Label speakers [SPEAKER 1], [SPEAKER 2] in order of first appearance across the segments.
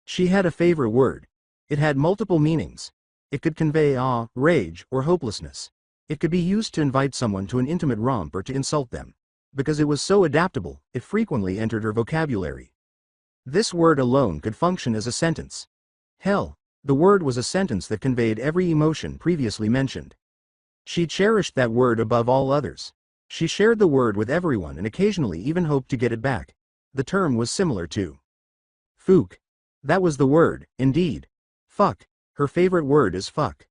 [SPEAKER 1] She had a favorite word. It had multiple meanings. It could convey awe, rage, or hopelessness. It could be used to invite someone to an intimate romp or to insult them. Because it was so adaptable, it frequently entered her vocabulary. This word alone could function as a sentence. Hell, the word was a sentence that conveyed every emotion previously mentioned. She cherished that word above all others. She shared the word with everyone and occasionally even hoped to get it back. The term was similar to Fook. That was the word, indeed. Fuck. Her favorite word is fuck.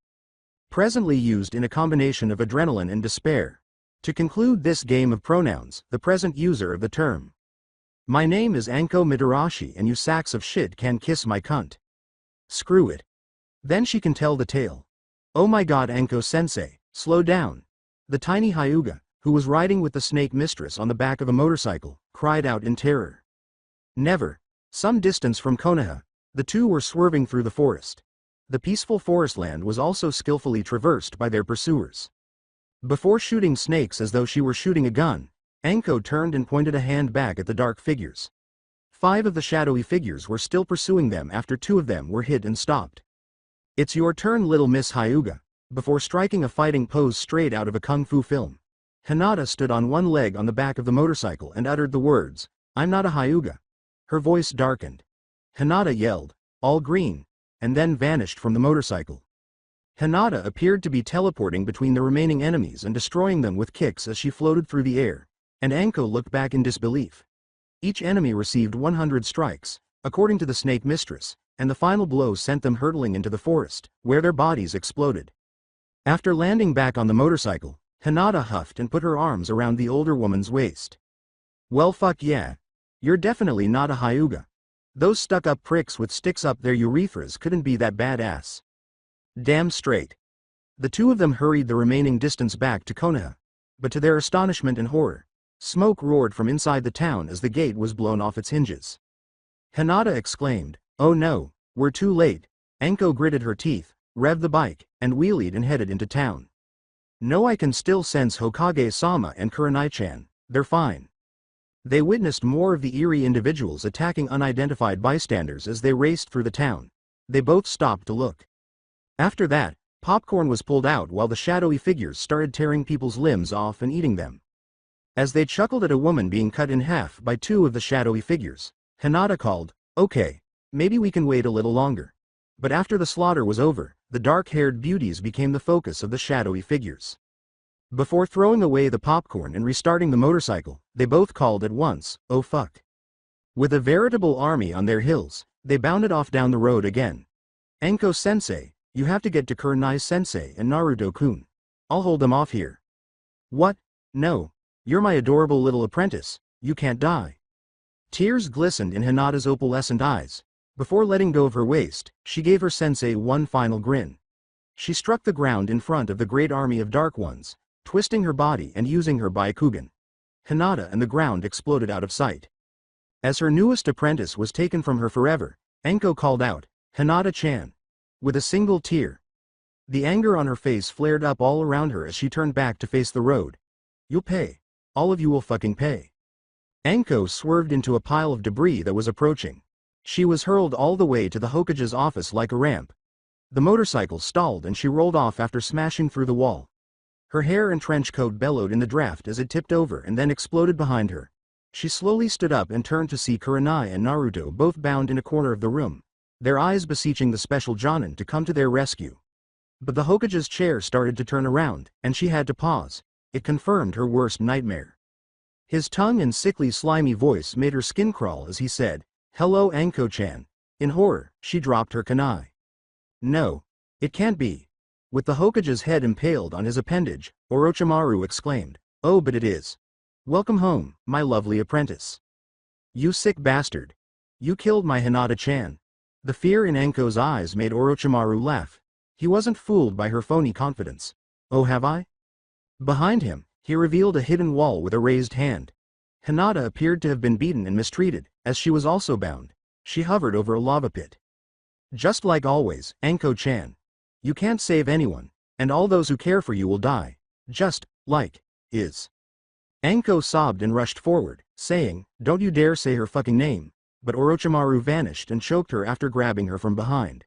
[SPEAKER 1] Presently used in a combination of adrenaline and despair. To conclude this game of pronouns, the present user of the term. My name is Anko Mitarashi and you sacks of shit can kiss my cunt. Screw it. Then she can tell the tale. Oh my god, Anko-sensei, slow down. The tiny Hyuga, who was riding with the snake mistress on the back of a motorcycle, cried out in terror. Never. Some distance from Konoha, the two were swerving through the forest. The peaceful forestland was also skillfully traversed by their pursuers. Before shooting snakes as though she were shooting a gun, Anko turned and pointed a hand back at the dark figures. 5 of the shadowy figures were still pursuing them after 2 of them were hit and stopped. It's your turn, little Miss Hyuga. Before striking a fighting pose straight out of a kung fu film, Hinata stood on one leg on the back of the motorcycle and uttered the words, I'm not a Hyuga. Her voice darkened. Hinata yelled, all green, and then vanished from the motorcycle. Hinata appeared to be teleporting between the remaining enemies and destroying them with kicks as she floated through the air, and Anko looked back in disbelief. Each enemy received 100 strikes, according to the snake mistress, and the final blow sent them hurtling into the forest, where their bodies exploded. After landing back on the motorcycle, Hinata huffed and put her arms around the older woman's waist. Well fuck yeah. You're definitely not a Hyuga. Those stuck-up pricks with sticks up their urethras couldn't be that badass. Damn straight. The 2 of them hurried the remaining distance back to Konoha. But to their astonishment and horror, smoke roared from inside the town as the gate was blown off its hinges. Hinata exclaimed, oh no, we're too late. Anko gritted her teeth, revved the bike, and wheelied and headed into town. No, I can still sense Hokage-sama and Kurenai-chan, they're fine. They witnessed more of the eerie individuals attacking unidentified bystanders as they raced through the town. They both stopped to look. After that, popcorn was pulled out while the shadowy figures started tearing people's limbs off and eating them. As they chuckled at a woman being cut in half by 2 of the shadowy figures, Hinata called, okay, maybe we can wait a little longer. But after the slaughter was over, the dark-haired beauties became the focus of the shadowy figures. Before throwing away the popcorn and restarting the motorcycle, they both called at once, oh fuck. With a veritable army on their heels, they bounded off down the road again. Anko-sensei, you have to get to Kurenai-sensei and Naruto-kun. I'll hold them off here. What? No. You're my adorable little apprentice, you can't die. Tears glistened in Hinata's opalescent eyes. Before letting go of her waist, she gave her sensei one final grin. She struck the ground in front of the great army of Dark Ones, twisting her body and using her Byakugan. Hinata and the ground exploded out of sight. As her newest apprentice was taken from her forever, Anko called out, Hinata-chan. With a single tear. The anger on her face flared up all around her as she turned back to face the road. You'll pay. All of you will fucking pay. Anko swerved into a pile of debris that was approaching. She was hurled all the way to the Hokage's office like a ramp. The motorcycle stalled and she rolled off after smashing through the wall. Her hair and trench coat bellowed in the draft as it tipped over and then exploded behind her. She slowly stood up and turned to see Kurenai and Naruto both bound in a corner of the room, their eyes beseeching the special Jonin to come to their rescue. But the Hokage's chair started to turn around, and she had to pause. It confirmed her worst nightmare. His tongue and sickly slimy voice made her skin crawl as he said, hello Anko-chan. In horror, she dropped her kunai. No. It can't be. With the Hokage's head impaled on his appendage, Orochimaru exclaimed, oh but it is. Welcome home, my lovely apprentice. You sick bastard. You killed my Hinata-chan. The fear in Anko's eyes made Orochimaru laugh. He wasn't fooled by her phony confidence. Oh have I? Behind him, he revealed a hidden wall with a raised hand. Hinata appeared to have been beaten and mistreated, as she was also bound. She hovered over a lava pit. Just like always, Anko-chan. You can't save anyone, and all those who care for you will die. Just, like, is. Anko sobbed and rushed forward, saying, don't you dare say her fucking name. but Orochimaru vanished and choked her after grabbing her from behind.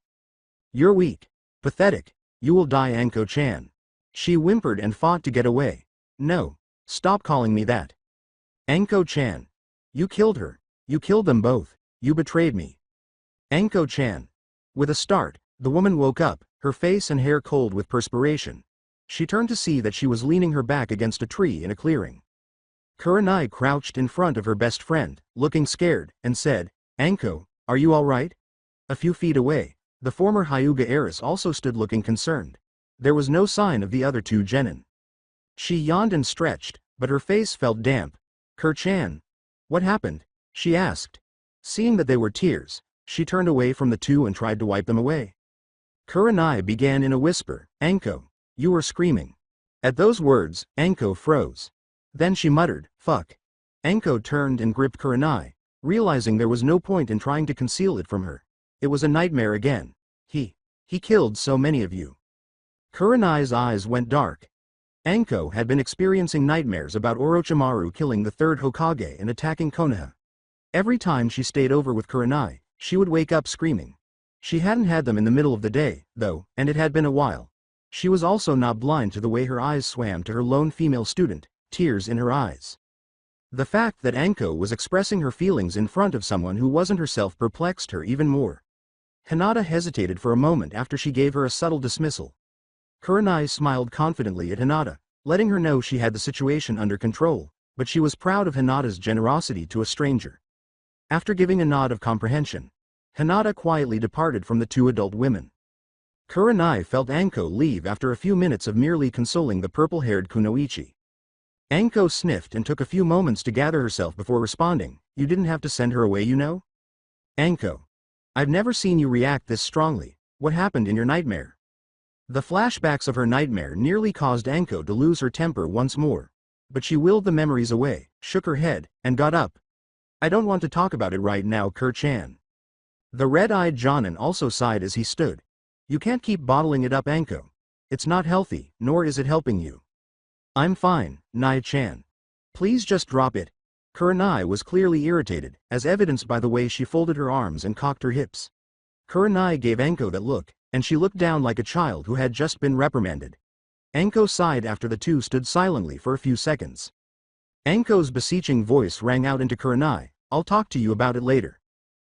[SPEAKER 1] "You're weak. Pathetic. You will die, Anko-chan." She whimpered and fought to get away. "No. Stop calling me that. Anko-chan. You killed her. You killed them both. You betrayed me. Anko-chan." With a start, the woman woke up, her face and hair cold with perspiration. She turned to see that she was leaning her back against a tree in a clearing. Kurenai crouched in front of her best friend, looking scared, and said, "Anko, are you all right?" A few feet away, the former Hyuga heiress also stood looking concerned. There was no sign of the other two genin. She yawned and stretched, but her face felt damp. "Kur-chan. What happened?" she asked. Seeing that they were tears, she turned away from the two and tried to wipe them away. Kurenai began in a whisper, "Anko, you were screaming." At those words, Anko froze. Then she muttered, "Fuck." Anko turned and gripped Kurenai, realizing there was no point in trying to conceal it from her. It was a nightmare again. He killed so many of you." Kurenai's eyes went dark. Anko had been experiencing nightmares about Orochimaru killing the third Hokage and attacking Konoha. Every time she stayed over with Kurenai, she would wake up screaming. She hadn't had them in the middle of the day, though, and it had been a while. She was also not blind to the way her eyes swam to her lone female student, tears in her eyes. The fact that Anko was expressing her feelings in front of someone who wasn't herself perplexed her even more. Hinata hesitated for a moment after she gave her a subtle dismissal. Kurenai smiled confidently at Hinata, letting her know she had the situation under control, but she was proud of Hinata's generosity to a stranger. After giving a nod of comprehension, Hinata quietly departed from the two adult women. Kurenai felt Anko leave after a few minutes of merely consoling the purple-haired Kunoichi. Anko sniffed and took a few moments to gather herself before responding, "You didn't have to send her away, you know?" "Anko. I've never seen you react this strongly. What happened in your nightmare?" The flashbacks of her nightmare nearly caused Anko to lose her temper once more. But she willed the memories away, shook her head, and got up. "I don't want to talk about it right now, Kur-chan." The red-eyed Jonin also sighed as he stood. "You can't keep bottling it up, Anko. It's not healthy, nor is it helping you." "I'm fine, Nai-chan. Please just drop it." Kurenai was clearly irritated, as evidenced by the way she folded her arms and cocked her hips. Kurenai gave Anko that look, and she looked down like a child who had just been reprimanded. Anko sighed after the two stood silently for a few seconds. Anko's beseeching voice rang out into Kurenai, "I'll talk to you about it later.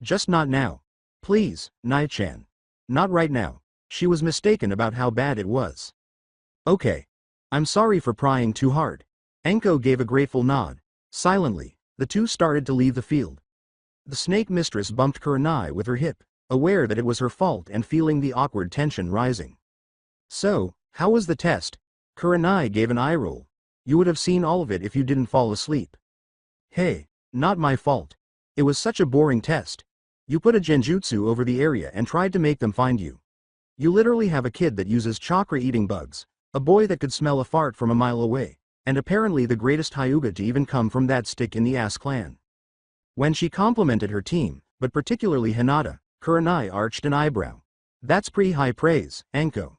[SPEAKER 1] Just not now. Please, Nai-chan. Not right now." She was mistaken about how bad it was. "Okay. I'm sorry for prying too hard." Anko gave a grateful nod. Silently, the two started to leave the field. The snake mistress bumped Kurenai with her hip, aware that it was her fault and feeling the awkward tension rising. "So, how was the test?" Kurenai gave an eye roll. "You would have seen all of it if you didn't fall asleep." "Hey, not my fault. It was such a boring test. You put a genjutsu over the area and tried to make them find you. You literally have a kid that uses chakra-eating bugs, a boy that could smell a fart from a mile away, and apparently the greatest Hyuga to even come from that stick-in-the-ass clan." When she complimented her team, but particularly Hinata, Kurenai arched an eyebrow. "That's pretty high praise, Anko."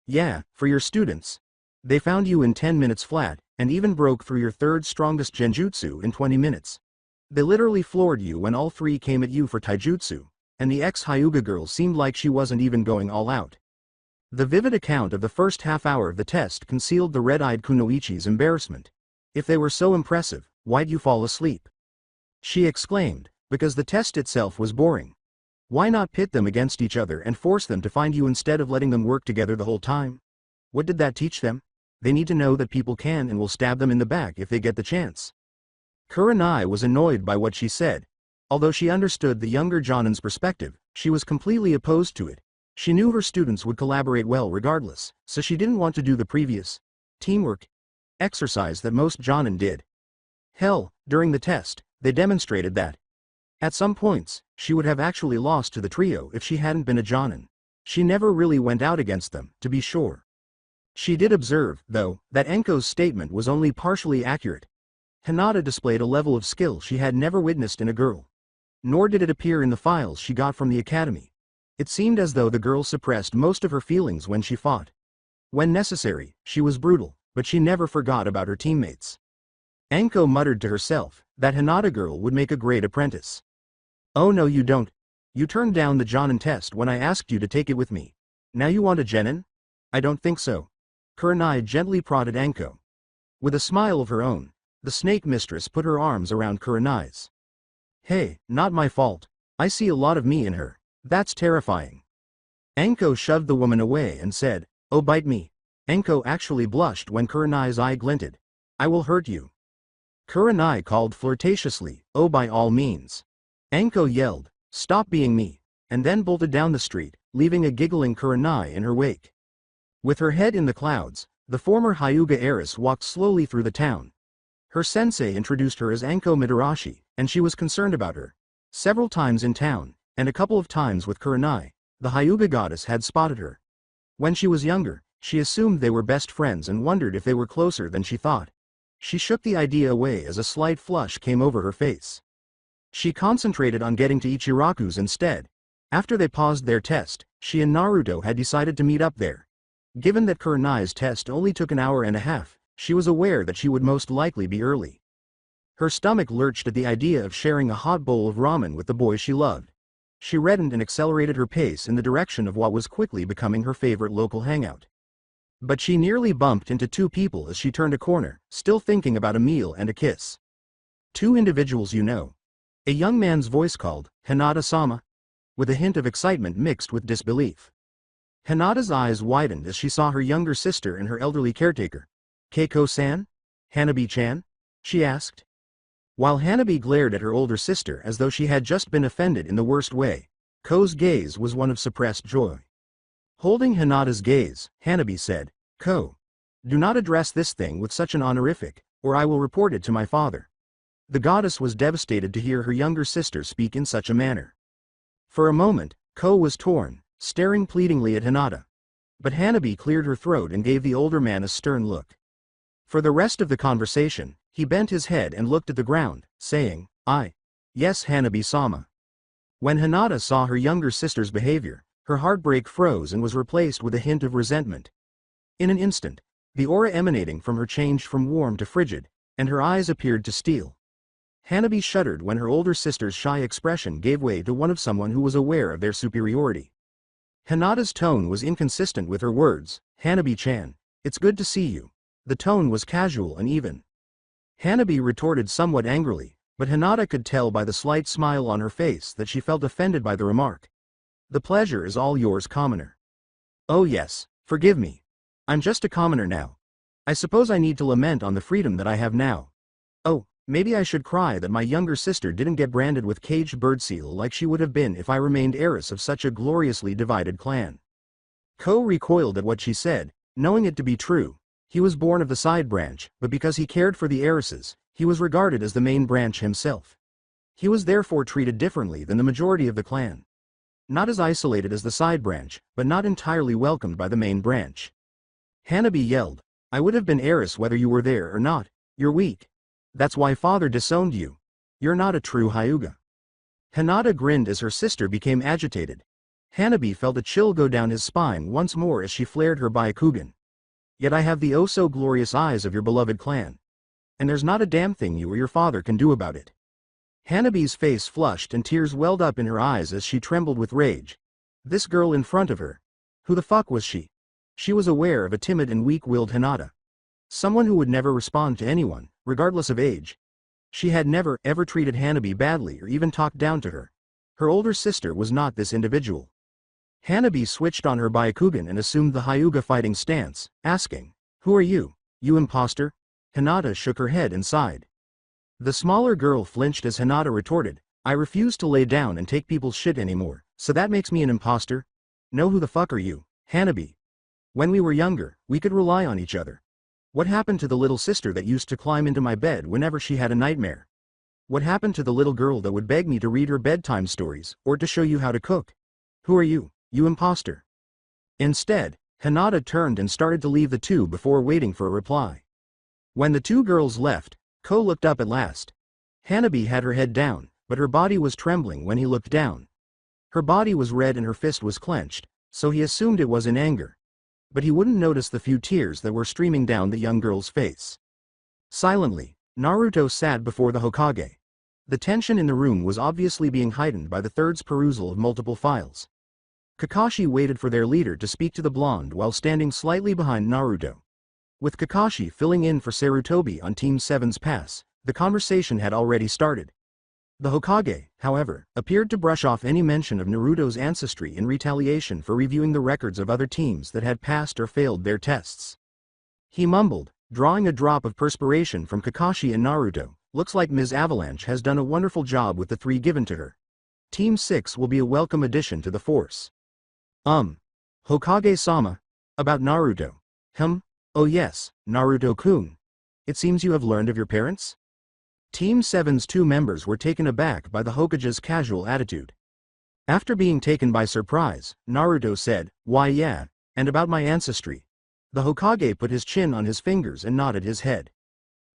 [SPEAKER 1] "Yeah, for your students. They found you in 10 minutes flat, and even broke through your third strongest genjutsu in 20 minutes. They literally floored you when all three came at you for taijutsu, and the ex-Hyuga girl seemed like she wasn't even going all out." The vivid account of the first half hour of the test concealed the red-eyed Kunoichi's embarrassment. "If they were so impressive, why'd you fall asleep?" she exclaimed. "Because the test itself was boring. Why not pit them against each other and force them to find you instead of letting them work together the whole time? What did that teach them? They need to know that people can and will stab them in the back if they get the chance." Kurenai was annoyed by what she said. Although she understood the younger Jonin's perspective, she was completely opposed to it. She knew her students would collaborate well regardless, so she didn't want to do the previous teamwork exercise that most Jonin did. Hell, during the test, they demonstrated that. At some points, she would have actually lost to the trio if she hadn't been a Jonin. She never really went out against them, to be sure. She did observe, though, that Anko's statement was only partially accurate. Hinata displayed a level of skill she had never witnessed in a girl. Nor did it appear in the files she got from the academy. It seemed as though the girl suppressed most of her feelings when she fought. When necessary, she was brutal, but she never forgot about her teammates. Anko muttered to herself, that Hinata girl would make a great apprentice. Oh no you don't. You turned down the Jonin test when I asked you to take it with me. Now you want a genin? I don't think so. Kurenai gently prodded Anko. With a smile of her own, the snake mistress put her arms around Kurenai's. Hey, not my fault. I see a lot of me in her. That's terrifying. Anko shoved the woman away and said, oh bite me. Anko actually blushed when Kurenai's eye glinted. I will hurt you. Kurenai called flirtatiously, oh by all means. Anko yelled, stop being me, and then bolted down the street, leaving a giggling Kurenai in her wake. With her head in the clouds, the former Hyuga heiress walked slowly through the town. Her sensei introduced her as Anko Midarashi, and she was concerned about her. Several times in town, and a couple of times with Kurenai, the Hyuga goddess had spotted her. When she was younger, she assumed they were best friends and wondered if they were closer than she thought. She shook the idea away as a slight flush came over her face. She concentrated on getting to Ichiraku's instead. After they paused their test, she and Naruto had decided to meet up there. Given that Kurenai's test only took an hour and a half, she was aware that she would most likely be early. Her stomach lurched at the idea of sharing a hot bowl of ramen with the boy she loved. She reddened and accelerated her pace in the direction of what was quickly becoming her favorite local hangout. But she nearly bumped into two people as she turned a corner, still thinking about a meal and a kiss. Two individuals you know. A young man's voice called, Hinata-sama, with a hint of excitement mixed with disbelief. Hinata's eyes widened as she saw her younger sister and her elderly caretaker. Keiko-san? Hanabi-chan? She asked. While Hanabi glared at her older sister as though she had just been offended in the worst way, Ko's gaze was one of suppressed joy. Holding Hinata's gaze, Hanabi said, Ko, do not address this thing with such an honorific, or I will report it to my father. The goddess was devastated to hear her younger sister speak in such a manner. For a moment, Ko was torn, staring pleadingly at Hinata. But Hanabi cleared her throat and gave the older man a stern look. For the rest of the conversation, he bent his head and looked at the ground, saying, yes Hanabi-sama. When Hinata saw her younger sister's behavior, her heartbreak froze and was replaced with a hint of resentment. In an instant, the aura emanating from her changed from warm to frigid, and her eyes appeared to steel. Hanabi shuddered when her older sister's shy expression gave way to one of someone who was aware of their superiority. Hinata's tone was inconsistent with her words, Hanabi-chan, it's good to see you. The tone was casual and even. Hanabi retorted somewhat angrily, but Hinata could tell by the slight smile on her face that she felt offended by the remark. The pleasure is all yours, commoner. Oh yes, forgive me. I'm just a commoner now. I suppose I need to lament on the freedom that I have now. Oh, maybe I should cry that my younger sister didn't get branded with caged birdseal like she would have been if I remained heiress of such a gloriously divided clan. Ko recoiled at what she said, knowing it to be true. He was born of the side branch, but because he cared for the heiresses, he was regarded as the main branch himself. He was therefore treated differently than the majority of the clan. Not as isolated as the side branch, but not entirely welcomed by the main branch. Hanabi yelled, I would have been heiress whether you were there or not. You're weak. That's why father disowned you. You're not a true Hyuga. Hinata grinned as her sister became agitated. Hanabi felt a chill go down his spine once more as she flared her Byakugan. Yet I have the oh-so-glorious eyes of your beloved clan. And there's not a damn thing you or your father can do about it. Hanabi's face flushed and tears welled up in her eyes as she trembled with rage. This girl in front of her. Who the fuck was she? She was aware of a timid and weak-willed Hinata. Someone who would never respond to anyone, regardless of age. She had never, ever treated Hanabi badly or even talked down to her. Her older sister was not this individual. Hanabi switched on her Byakugan and assumed the Hyuga fighting stance, asking, Who are you, you imposter? Hinata shook her head and sighed. The smaller girl flinched as Hinata retorted, I refuse to lay down and take people's shit anymore, so that makes me an imposter? No, who the fuck are you, Hanabi? When we were younger, we could rely on each other. What happened to the little sister that used to climb into my bed whenever she had a nightmare? What happened to the little girl that would beg me to read her bedtime stories, or to show you how to cook? Who are you, you imposter? Instead, Hinata turned and started to leave the two before waiting for a reply. When the two girls left, Ko looked up at last. Hanabi had her head down, but her body was trembling when he looked down. Her body was red and her fist was clenched, so he assumed it was in anger. But he wouldn't notice the few tears that were streaming down the young girl's face. Silently, Naruto sat before the Hokage. The tension in the room was obviously being heightened by the third's perusal of multiple files. Kakashi waited for their leader to speak to the blonde while standing slightly behind Naruto. With Kakashi filling in for Sarutobi on Team 7's pass, the conversation had already started. The Hokage, however, appeared to brush off any mention of Naruto's ancestry in retaliation for reviewing the records of other teams that had passed or failed their tests. He mumbled, drawing a drop of perspiration from Kakashi and Naruto, "Looks like Ms. Avalanche has done a wonderful job with the 3 given to her. Team 6 will be a welcome addition to the force." Hokage-sama? About Naruto? Oh yes, Naruto-kun. It seems you have learned of your parents? Team 7's 2 members were taken aback by the Hokage's casual attitude. After being taken by surprise, Naruto said, "Why yeah, and about my ancestry." The Hokage put his chin on his fingers and nodded his head.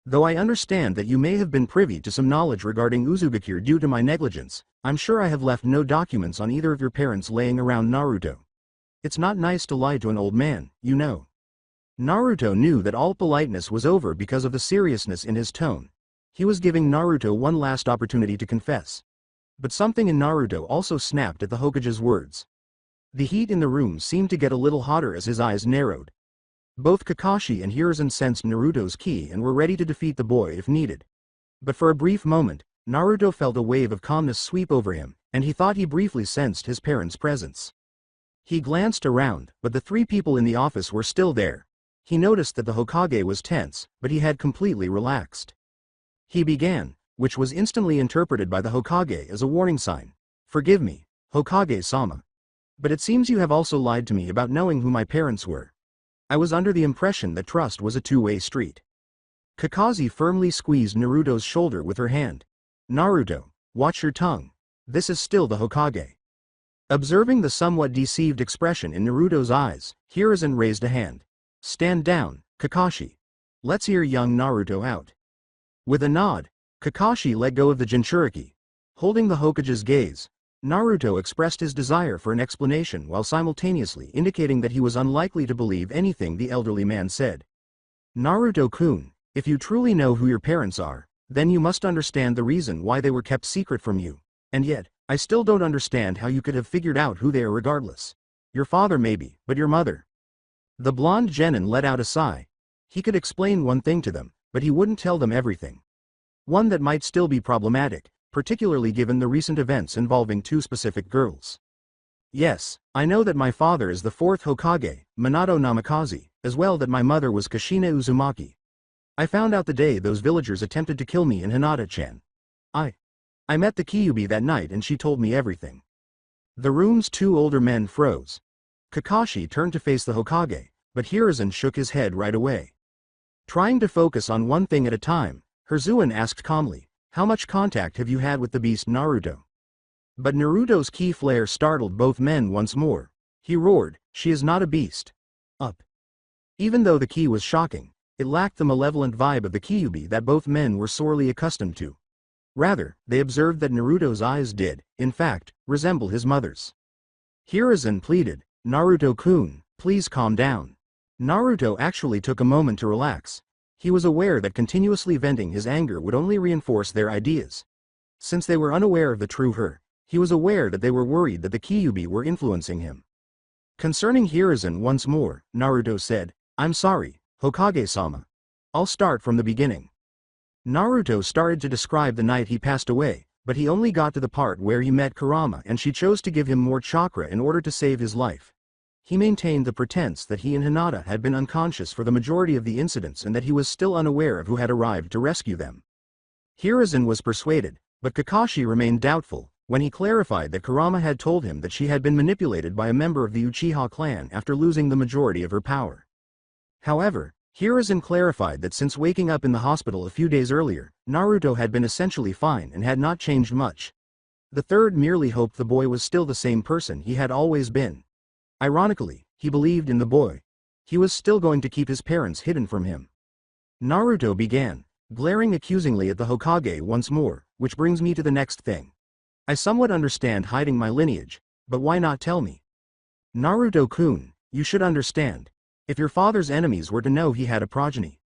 [SPEAKER 1] "Though I understand that you may have been privy to some knowledge regarding Uzumaki due to my negligence, I'm sure I have left no documents on either of your parents laying around Naruto. It's not nice to lie to an old man, you know." Naruto knew that all politeness was over because of the seriousness in his tone. He was giving Naruto one last opportunity to confess. But something in Naruto also snapped at the Hokage's words. The heat in the room seemed to get a little hotter as his eyes narrowed. Both Kakashi and Hiruzen sensed Naruto's ki and were ready to defeat the boy if needed. But for a brief moment, Naruto felt a wave of calmness sweep over him, and he thought he briefly sensed his parents' presence. He glanced around, but the 3 people in the office were still there. He noticed that the Hokage was tense, but he had completely relaxed. He began, which was instantly interpreted by the Hokage as a warning sign. "Forgive me, Hokage-sama. But it seems you have also lied to me about knowing who my parents were. I was under the impression that trust was a two-way street." Kakashi firmly squeezed Naruto's shoulder with her hand. "Naruto, watch your tongue. This is still the Hokage." Observing the somewhat deceived expression in Naruto's eyes, Hiruzen raised a hand. "Stand down, Kakashi. Let's hear young Naruto out." With a nod, Kakashi let go of the Jinchuriki. Holding the Hokage's gaze, Naruto expressed his desire for an explanation while simultaneously indicating that he was unlikely to believe anything the elderly man said. "Naruto-kun, if you truly know who your parents are, then you must understand the reason why they were kept secret from you. And yet, I still don't understand how you could have figured out who they are regardless. Your father maybe, but your mother." The blonde genin let out a sigh. He could explain one thing to them, but he wouldn't tell them everything. One that might still be problematic, particularly given the recent events involving 2 specific girls. "Yes, I know that my father is the 4th Hokage, Minato Namikaze, as well that my mother was Kushina Uzumaki. I found out the day those villagers attempted to kill me in Hinata-chan. I met the Kyuubi that night and she told me everything." The room's 2 older men froze. Kakashi turned to face the Hokage, but Hiruzen shook his head right away. Trying to focus on one thing at a time, Hiruzen asked calmly, "How much contact have you had with the beast Naruto?" But Naruto's ki flare startled both men once more. He roared, "She is not a beast." Up. Even though the ki was shocking, it lacked the malevolent vibe of the Kyuubi that both men were sorely accustomed to. Rather, they observed that Naruto's eyes did, in fact, resemble his mother's. Hiruzen pleaded, "Naruto-kun, please calm down." Naruto actually took a moment to relax. He was aware that continuously venting his anger would only reinforce their ideas. Since they were unaware of the true her, he was aware that they were worried that the Kyuubi were influencing him. Concerning Hiruzen once more, Naruto said, "I'm sorry, Hokage-sama. I'll start from the beginning." Naruto started to describe the night he passed away, but he only got to the part where he met Kurama and she chose to give him more chakra in order to save his life. He maintained the pretense that he and Hinata had been unconscious for the majority of the incidents and that he was still unaware of who had arrived to rescue them. Hiruzen was persuaded, but Kakashi remained doubtful, when he clarified that Kurama had told him that she had been manipulated by a member of the Uchiha clan after losing the majority of her power. However, Hiruzen clarified that since waking up in the hospital a few days earlier, Naruto had been essentially fine and had not changed much. The third merely hoped the boy was still the same person he had always been. Ironically, he believed in the boy. He was still going to keep his parents hidden from him. Naruto began, glaring accusingly at the Hokage once more, which brings me to the next thing. I somewhat understand hiding my lineage, but why not tell me? Naruto-kun, you should understand. If your father's enemies were to know he had a progeny.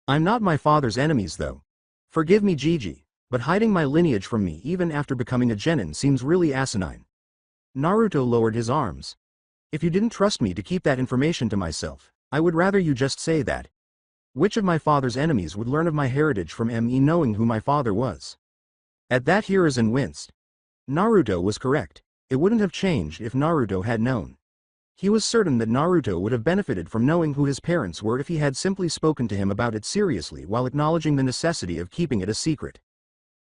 [SPEAKER 1] I'm not my father's enemies though. Forgive me, Gigi, but hiding my lineage from me even after becoming a genin seems really asinine. Naruto lowered his arms. If you didn't trust me to keep that information to myself, I would rather you just say that. Which of my father's enemies would learn of my heritage from me knowing who my father was? At that Hiruzen winced. Naruto was correct. It wouldn't have changed if Naruto had known. He was certain that Naruto would have benefited from knowing who his parents were if he had simply spoken to him about it seriously while acknowledging the necessity of keeping it a secret.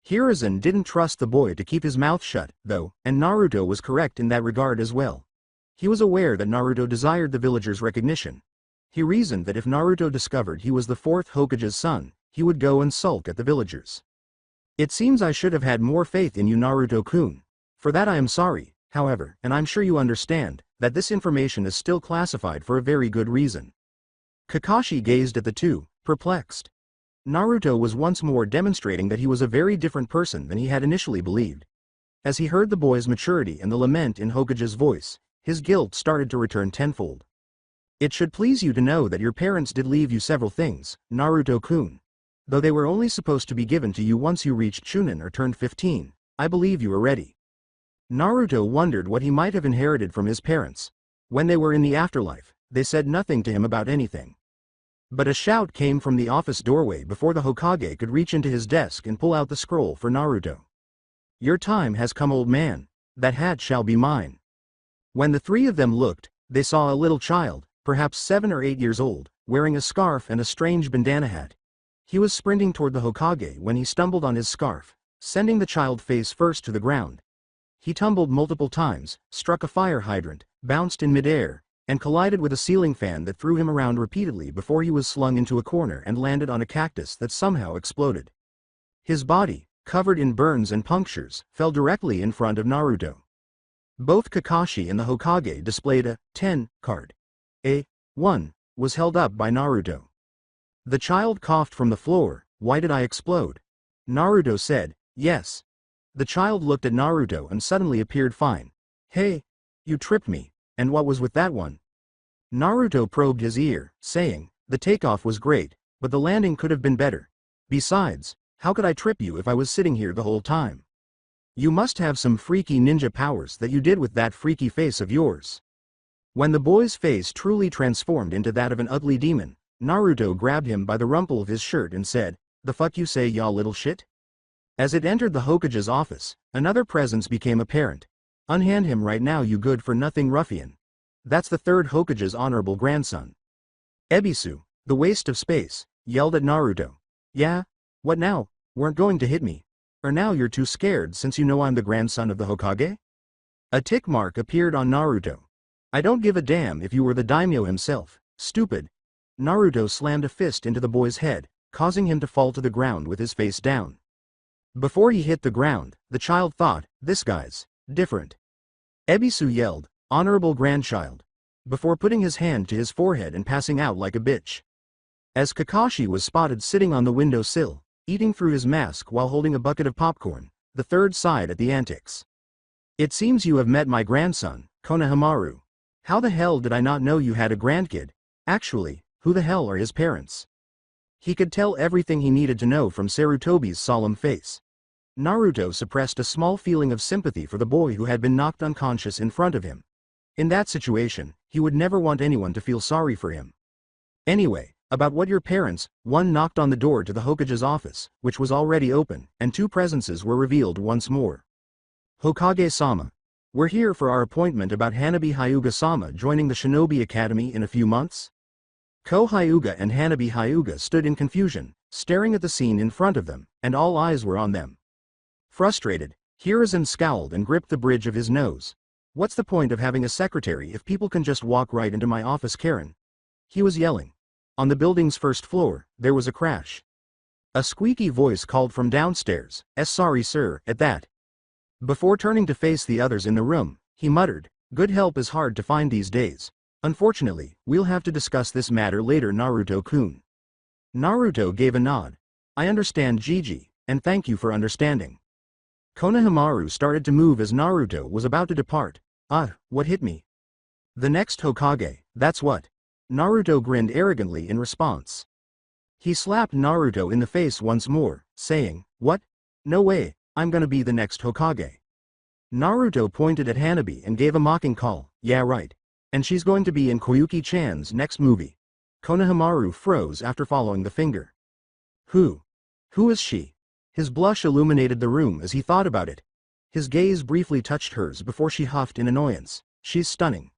[SPEAKER 1] Hiruzen didn't trust the boy to keep his mouth shut, though, and Naruto was correct in that regard as well. He was aware that Naruto desired the villagers' recognition. He reasoned that if Naruto discovered he was the fourth Hokage's son, he would go and sulk at the villagers. It seems I should have had more faith in you, Naruto-kun. For that I am sorry, however, and I'm sure you understand, that this information is still classified for a very good reason. Kakashi gazed at the two, perplexed. Naruto was once more demonstrating that he was a very different person than he had initially believed. As he heard the boy's maturity and the lament in Hokage's voice, his guilt started to return tenfold. It should please you to know that your parents did leave you several things, Naruto-kun. Though they were only supposed to be given to you once you reached Chunin or turned 15, I believe you were ready. Naruto wondered what he might have inherited from his parents. When they were in the afterlife, they said nothing to him about anything. But a shout came from the office doorway before the Hokage could reach into his desk and pull out the scroll for Naruto. Your time has come, old man. That hat shall be mine. When the three of them looked, they saw a little child, perhaps 7 or 8 years old, wearing a scarf and a strange bandana hat. He was sprinting toward the Hokage when he stumbled on his scarf, sending the child face first to the ground. He tumbled multiple times, struck a fire hydrant, bounced in midair, and collided with a ceiling fan that threw him around repeatedly before he was slung into a corner and landed on a cactus that somehow exploded. His body, covered in burns and punctures, fell directly in front of Naruto. Both Kakashi and the Hokage displayed a 10 card. A 1 was held up by Naruto. The child coughed from the floor. Why did I explode? Naruto said, yes. The child looked at Naruto and suddenly appeared fine. Hey, you tripped me, and what was with that one? Naruto probed his ear, saying, the takeoff was great, but the landing could have been better. Besides, how could I trip you if I was sitting here the whole time? You must have some freaky ninja powers that you did with that freaky face of yours. When the boy's face truly transformed into that of an ugly demon, Naruto grabbed him by the rumple of his shirt and said, the fuck you say, y'all little shit? As it entered the Hokage's office, another presence became apparent. Unhand him right now, you good-for-nothing ruffian. That's the third Hokage's honorable grandson. Ebisu, the waste of space, yelled at Naruto. Yeah? What now? Weren't going to hit me. Or now you're too scared since you know I'm the grandson of the Hokage? A tick mark appeared on Naruto. I don't give a damn if you were the daimyo himself, stupid. Naruto slammed a fist into the boy's head, causing him to fall to the ground with his face down. Before he hit the ground, the child thought, this guy's different. Ebisu yelled, honorable grandchild, before putting his hand to his forehead and passing out like a bitch. As Kakashi was spotted sitting on the windowsill, eating through his mask while holding a bucket of popcorn, the third sighed at the antics. It seems you have met my grandson, Konohamaru. How the hell did I not know you had a grandkid? Actually, who the hell are his parents? He could tell everything he needed to know from Sarutobi's solemn face. Naruto suppressed a small feeling of sympathy for the boy who had been knocked unconscious in front of him. In that situation, he would never want anyone to feel sorry for him. Anyway, about what your parents, one knocked on the door to the Hokage's office, which was already open, and two presences were revealed once more. Hokage-sama. We're here for our appointment about Hanabi Hyuga-sama joining the Shinobi Academy in a few months? Ko Hyuga and Hanabi Hyuga stood in confusion, staring at the scene in front of them, and all eyes were on them. Frustrated, Hiruzen scowled and gripped the bridge of his nose. What's the point of having a secretary if people can just walk right into my office, Karen? He was yelling. On the building's first floor, there was a crash. A squeaky voice called from downstairs, sorry sir, at that. Before turning to face the others in the room, he muttered, good help is hard to find these days. Unfortunately, we'll have to discuss this matter later, Naruto-kun. Naruto gave a nod. I understand, Gigi, and thank you for understanding. Konohamaru started to move as Naruto was about to depart. What hit me? The next Hokage, that's what. Naruto grinned arrogantly in response. He slapped Naruto in the face once more, saying, what? No way, I'm gonna be the next Hokage. Naruto pointed at Hanabi and gave a mocking call, yeah right. And she's going to be in Koyuki-chan's next movie. Konohamaru froze after following the finger. Who? Who is she? His blush illuminated the room as he thought about it. His gaze briefly touched hers before she huffed in annoyance. She's stunning.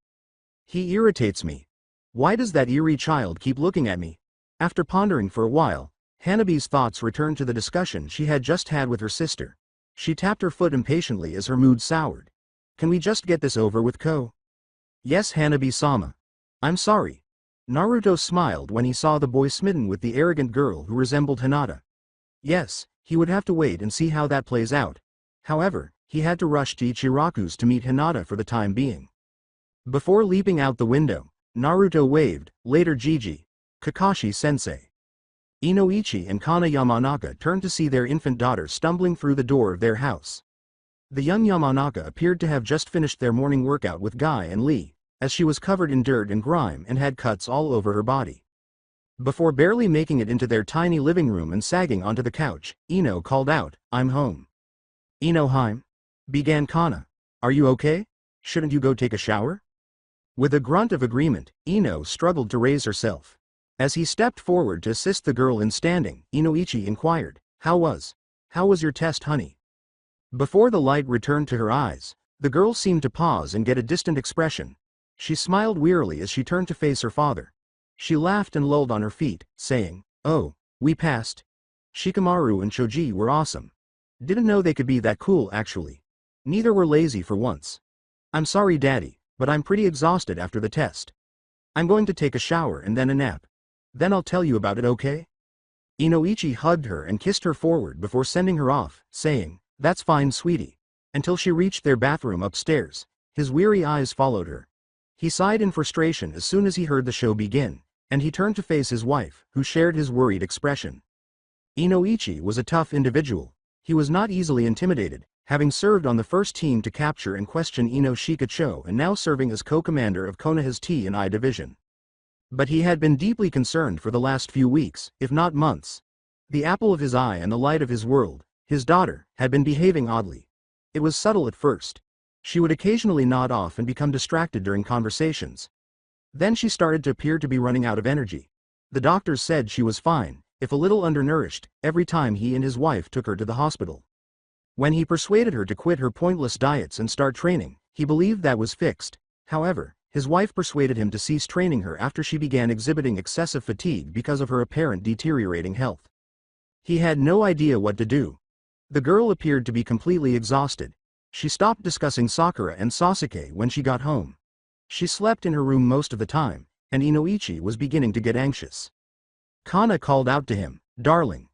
[SPEAKER 1] He irritates me. Why does that eerie child keep looking at me? After pondering for a while, Hanabi's thoughts returned to the discussion she had just had with her sister. She tapped her foot impatiently as her mood soured. Can we just get this over with, Ko? Yes, Hanabi-sama. I'm sorry. Naruto smiled when he saw the boy smitten with the arrogant girl who resembled Hinata. Yes, he would have to wait and see how that plays out. However, he had to rush to Ichiraku's to meet Hinata for the time being. Before leaping out the window, Naruto waved, later Jiji, Kakashi-sensei. Inoichi and Kana Yamanaka turned to see their infant daughter stumbling through the door of their house. The young Yamanaka appeared to have just finished their morning workout with Guy and Lee, as she was covered in dirt and grime and had cuts all over her body. Before barely making it into their tiny living room and sagging onto the couch, Ino called out, I'm home. Inoheim? Began Kana. Are you okay? Shouldn't you go take a shower? With a grunt of agreement, Ino struggled to raise herself. As he stepped forward to assist the girl in standing, Inoichi inquired, How was your test, honey? Before the light returned to her eyes, the girl seemed to pause and get a distant expression. She smiled wearily as she turned to face her father. She laughed and lolled on her feet, saying, Oh, we passed. Shikamaru and Choji were awesome. Didn't know they could be that cool actually. Neither were lazy for once. I'm sorry, Daddy, but I'm pretty exhausted after the test. I'm going to take a shower and then a nap. Then I'll tell you about it, okay? Inoichi hugged her and kissed her forward before sending her off, saying, That's fine, sweetie. Until she reached their bathroom upstairs, his weary eyes followed her. He sighed in frustration as soon as he heard the show begin, and he turned to face his wife, who shared his worried expression. Inoichi was a tough individual. He was not easily intimidated, having served on the first team to capture and question Ino Shikacho and now serving as co-commander of Konoha's T&I division. But he had been deeply concerned for the last few weeks, if not months. The apple of his eye and the light of his world, his daughter, had been behaving oddly. It was subtle at first. She would occasionally nod off and become distracted during conversations. Then she started to appear to be running out of energy. The doctors said she was fine, if a little undernourished, every time he and his wife took her to the hospital. When he persuaded her to quit her pointless diets and start training, he believed that was fixed. However, his wife persuaded him to cease training her after she began exhibiting excessive fatigue because of her apparent deteriorating health. He had no idea what to do. The girl appeared to be completely exhausted. She stopped discussing Sakura and Sasuke when she got home. She slept in her room most of the time, and Inoichi was beginning to get anxious. Kana called out to him, Darling.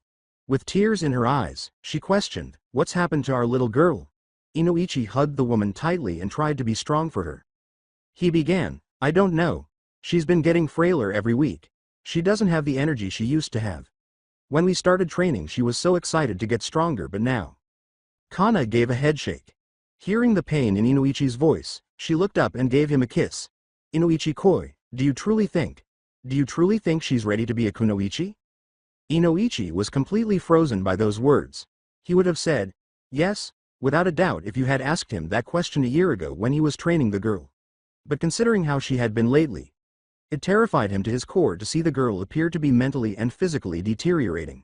[SPEAKER 1] With tears in her eyes, she questioned, What's happened to our little girl? Inoichi hugged the woman tightly and tried to be strong for her. He began, I don't know. She's been getting frailer every week. She doesn't have the energy she used to have. When we started training she was so excited to get stronger, but now. Kana gave a headshake. Hearing the pain in Inoichi's voice, she looked up and gave him a kiss. Inoichi-koi, do you truly think she's ready to be a kunoichi? Inoichi was completely frozen by those words. He would have said, yes, without a doubt if you had asked him that question a year ago when he was training the girl. But considering how she had been lately, it terrified him to his core to see the girl appear to be mentally and physically deteriorating.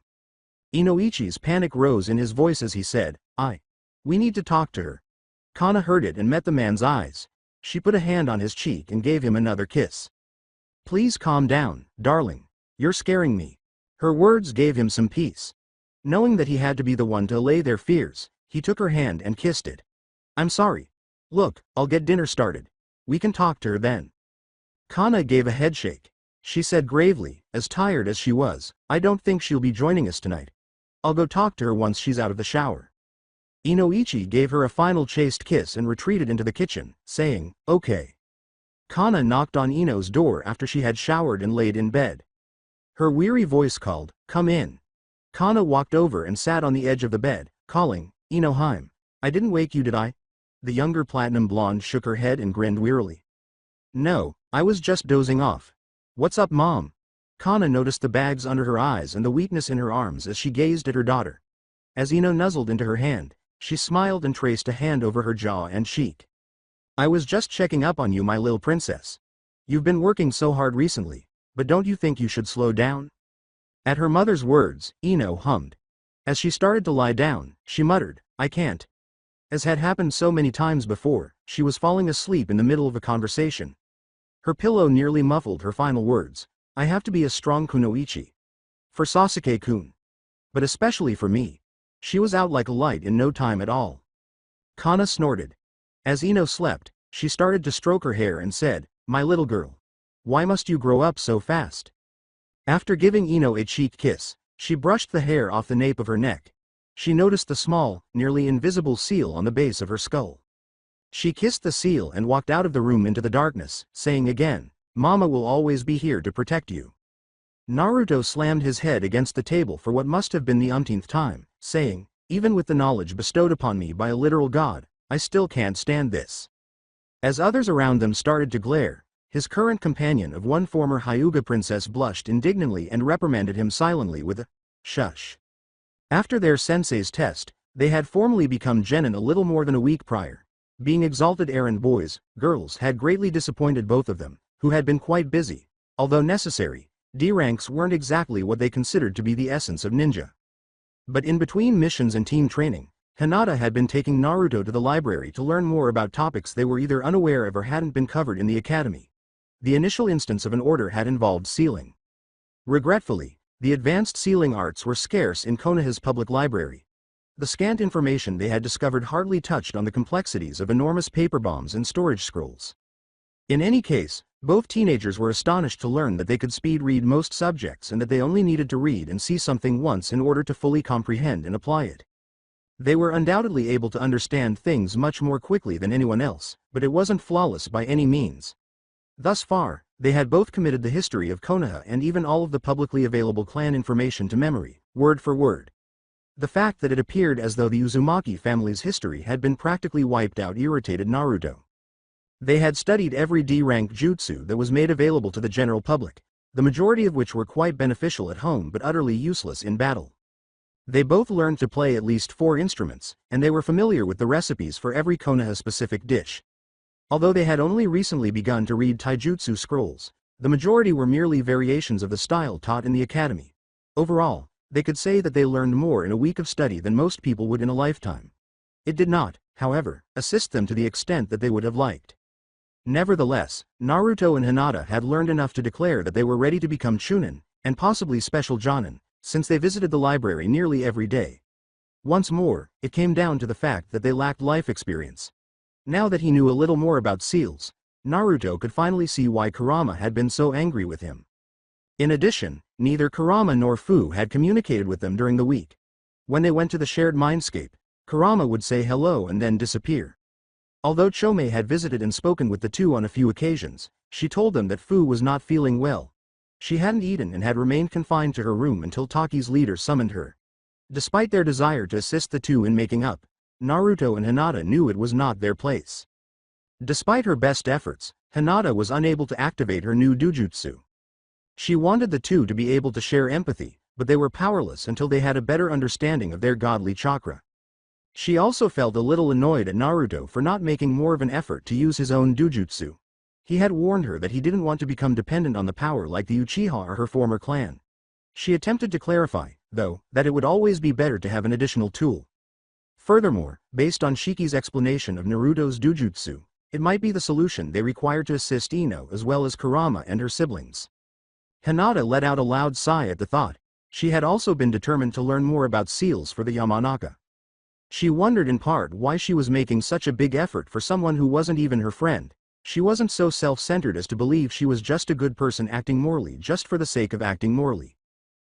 [SPEAKER 1] Inoichi's panic rose in his voice as he said, we need to talk to her. Kana heard it and met the man's eyes. She put a hand on his cheek and gave him another kiss. Please calm down, darling. You're scaring me. Her words gave him some peace. Knowing that he had to be the one to allay their fears, he took her hand and kissed it. I'm sorry. Look, I'll get dinner started. We can talk to her then. Kana gave a headshake. She said gravely, as tired as she was, I don't think she'll be joining us tonight. I'll go talk to her once she's out of the shower. Inoichi gave her a final chaste kiss and retreated into the kitchen, saying, okay. Kana knocked on Ino's door after she had showered and laid in bed. Her weary voice called, come in. Kana walked over and sat on the edge of the bed, calling, Inoheim. I didn't wake you, did I? The younger platinum blonde shook her head and grinned wearily. No, I was just dozing off. What's up, Mom? Kana noticed the bags under her eyes and the weakness in her arms as she gazed at her daughter. As Ino nuzzled into her hand, she smiled and traced a hand over her jaw and cheek. "I was just checking up on you, my little princess. You've been working so hard recently, but don't you think you should slow down?" At her mother's words, Ino hummed. As she started to lie down, she muttered, "I can't." As had happened so many times before, she was falling asleep in the middle of a conversation. Her pillow nearly muffled her final words. "I have to be a strong kunoichi. For Sasuke-kun. But especially for me." She was out like a light in no time at all. Kana snorted. As Ino slept, she started to stroke her hair and said, "My little girl. Why must you grow up so fast?" After giving Ino a cheek kiss, she brushed the hair off the nape of her neck. She noticed the small, nearly invisible seal on the base of her skull. She kissed the seal and walked out of the room into the darkness, saying again, "Mama will always be here to protect you." Naruto slammed his head against the table for what must have been the umpteenth time, saying, "Even with the knowledge bestowed upon me by a literal god, I still can't stand this." As others around them started to glare, his current companion of one former Hyuga princess blushed indignantly and reprimanded him silently with a shush. After their sensei's test, they had formally become genin a little more than a week prior. Being exalted errand boys, girls had greatly disappointed both of them, who had been quite busy. Although necessary, D ranks weren't exactly what they considered to be the essence of ninja. But in between missions and team training, Hinata had been taking Naruto to the library to learn more about topics they were either unaware of or hadn't been covered in the academy. The initial instance of an order had involved sealing. Regretfully, the advanced sealing arts were scarce in Konoha's public library. The scant information they had discovered hardly touched on the complexities of enormous paper bombs and storage scrolls. In any case, both teenagers were astonished to learn that they could speed read most subjects and that they only needed to read and see something once in order to fully comprehend and apply it. They were undoubtedly able to understand things much more quickly than anyone else, but it wasn't flawless by any means. Thus far, they had both committed the history of Konoha and even all of the publicly available clan information to memory, word for word. The fact that it appeared as though the Uzumaki family's history had been practically wiped out irritated Naruto. They had studied every D-rank jutsu that was made available to the general public, the majority of which were quite beneficial at home but utterly useless in battle. They both learned to play at least 4 instruments, and they were familiar with the recipes for every Konoha-specific dish. Although they had only recently begun to read taijutsu scrolls, the majority were merely variations of the style taught in the academy. Overall, they could say that they learned more in a week of study than most people would in a lifetime. It did not, however, assist them to the extent that they would have liked. Nevertheless, Naruto and Hinata had learned enough to declare that they were ready to become chunin, and possibly special jonin, since they visited the library nearly every day. Once more, it came down to the fact that they lacked life experience. Now that he knew a little more about seals, Naruto could finally see why Kurama had been so angry with him. In addition, neither Kurama nor Fu had communicated with them during the week. When they went to the shared mindscape, Kurama would say hello and then disappear. Although Chome had visited and spoken with the two on a few occasions, she told them that Fu was not feeling well. She hadn't eaten and had remained confined to her room until Taki's leader summoned her. Despite their desire to assist the two in making up, Naruto and Hinata knew it was not their place. Despite her best efforts, Hinata was unable to activate her new dujutsu. She wanted the two to be able to share empathy, but they were powerless until they had a better understanding of their godly chakra. She also felt a little annoyed at Naruto for not making more of an effort to use his own dujutsu. He had warned her that he didn't want to become dependent on the power like the Uchiha or her former clan. She attempted to clarify, though, that it would always be better to have an additional tool. Furthermore, based on Shiki's explanation of Naruto's dujutsu, it might be the solution they required to assist Ino as well as Kurama and her siblings. Hinata let out a loud sigh at the thought. She had also been determined to learn more about seals for the Yamanaka. She wondered in part why she was making such a big effort for someone who wasn't even her friend. She wasn't so self-centered as to believe she was just a good person acting morally just for the sake of acting morally.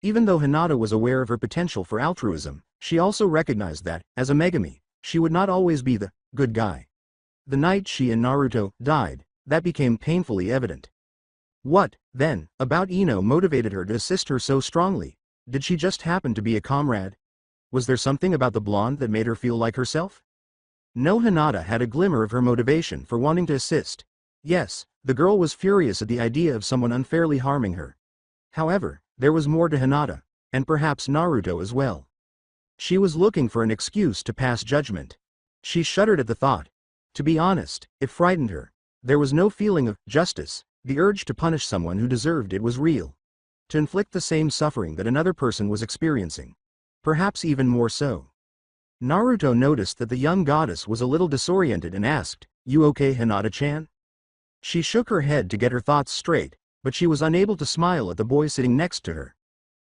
[SPEAKER 1] Even though Hinata was aware of her potential for altruism, she also recognized that, as a Megami, she would not always be the good guy. The night she and Naruto died, that became painfully evident. What, then, about Ino motivated her to assist her so strongly? Did she just happen to be a comrade? Was there something about the blonde that made her feel like herself? No, Hinata had a glimmer of her motivation for wanting to assist. Yes, the girl was furious at the idea of someone unfairly harming her. However, there was more to Hinata, and perhaps Naruto as well. She was looking for an excuse to pass judgment. She shuddered at the thought. To be honest, it frightened her. There was no feeling of justice. The urge to punish someone who deserved it was real. To inflict the same suffering that another person was experiencing. Perhaps even more so. Naruto noticed that the young goddess was a little disoriented and asked, "You okay, Hinata-chan?" She shook her head to get her thoughts straight, but she was unable to smile at the boy sitting next to her.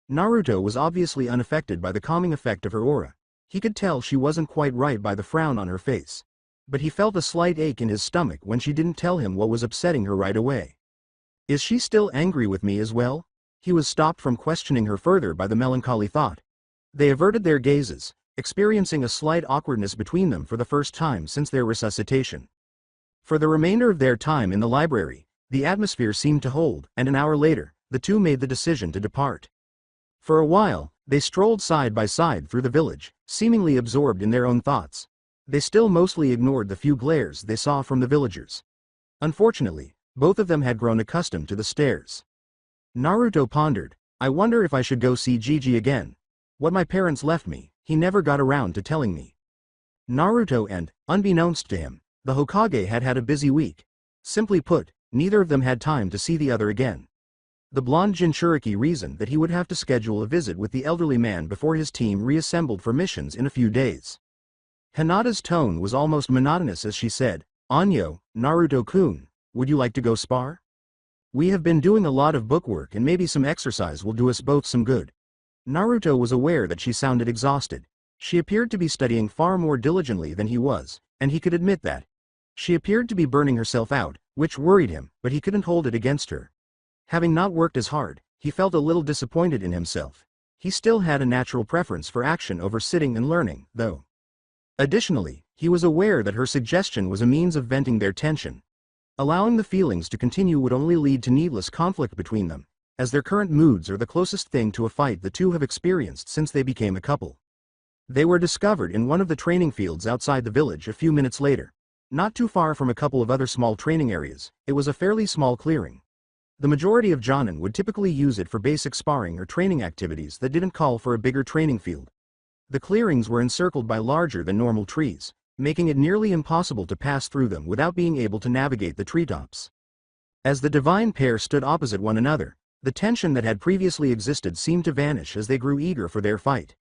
[SPEAKER 1] Naruto was obviously unaffected by the calming effect of her aura. He could tell she wasn't quite right by the frown on her face. But he felt a slight ache in his stomach when she didn't tell him what was upsetting her right away. Is she still angry with me as well? He was stopped from questioning her further by the melancholy thought. They averted their gazes, experiencing a slight awkwardness between them for the first time since their resuscitation. For the remainder of their time in the library, the atmosphere seemed to hold, and an hour later, the two made the decision to depart. For a while, they strolled side by side through the village, seemingly absorbed in their own thoughts. They still mostly ignored the few glares they saw from the villagers. Unfortunately, both of them had grown accustomed to the stares. Naruto pondered, I wonder if I should go see Gigi again. What my parents left me, he never got around to telling me. Naruto and, unbeknownst to him, the Hokage had had a busy week. Simply put, neither of them had time to see the other again. The blonde Jinchuriki reasoned that he would have to schedule a visit with the elderly man before his team reassembled for missions in a few days. Hinata's tone was almost monotonous as she said, Anyo, Naruto-kun, would you like to go spar? We have been doing a lot of bookwork and maybe some exercise will do us both some good. Naruto was aware that she sounded exhausted. She appeared to be studying far more diligently than he was, and he could admit that. She appeared to be burning herself out, which worried him, but he couldn't hold it against her. Having not worked as hard, he felt a little disappointed in himself. He still had a natural preference for action over sitting and learning, though. Additionally, he was aware that her suggestion was a means of venting their tension. Allowing the feelings to continue would only lead to needless conflict between them, as their current moods are the closest thing to a fight the two have experienced since they became a couple. They were discovered in one of the training fields outside the village a few minutes later. Not too far from a couple of other small training areas, it was a fairly small clearing. The majority of Jonin would typically use it for basic sparring or training activities that didn't call for a bigger training field. The clearings were encircled by larger than normal trees, making it nearly impossible to pass through them without being able to navigate the treetops. As the divine pair stood opposite one another, the tension that had previously existed seemed to vanish as they grew eager for their fight.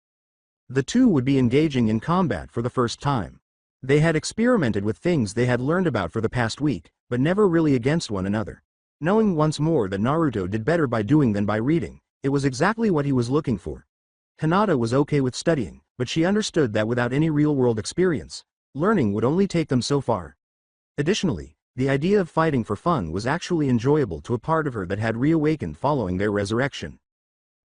[SPEAKER 1] The two would be engaging in combat for the first time. They had experimented with things they had learned about for the past week, but never really against one another. Knowing once more that Naruto did better by doing than by reading, it was exactly what he was looking for. Hinata was okay with studying, but she understood that without any real-world experience, learning would only take them so far. Additionally, the idea of fighting for fun was actually enjoyable to a part of her that had reawakened following their resurrection.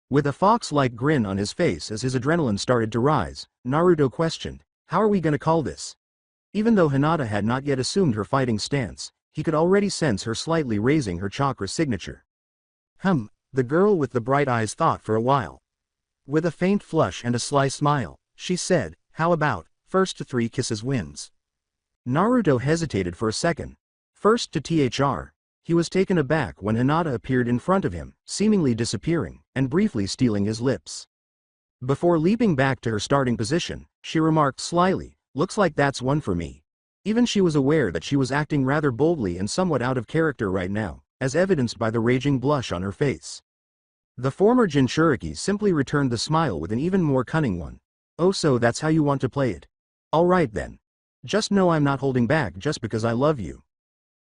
[SPEAKER 1] With a fox-like grin on his face as his adrenaline started to rise, Naruto questioned, "How are we gonna call this?" Even though Hinata had not yet assumed her fighting stance, he could already sense her slightly raising her chakra signature. The girl with the bright eyes thought for a while. With a faint flush and a sly smile, she said, "How about, first to 3 kisses wins?" Naruto hesitated for a second. First to THR. He was taken aback when Hinata appeared in front of him, seemingly disappearing, and briefly stealing his lips. Before leaping back to her starting position, she remarked slyly, "Looks like that's one for me." Even she was aware that she was acting rather boldly and somewhat out of character right now, as evidenced by the raging blush on her face. The former Jinchuriki simply returned the smile with an even more cunning one. "Oh, so that's how you want to play it? Alright then. Just know I'm not holding back just because I love you."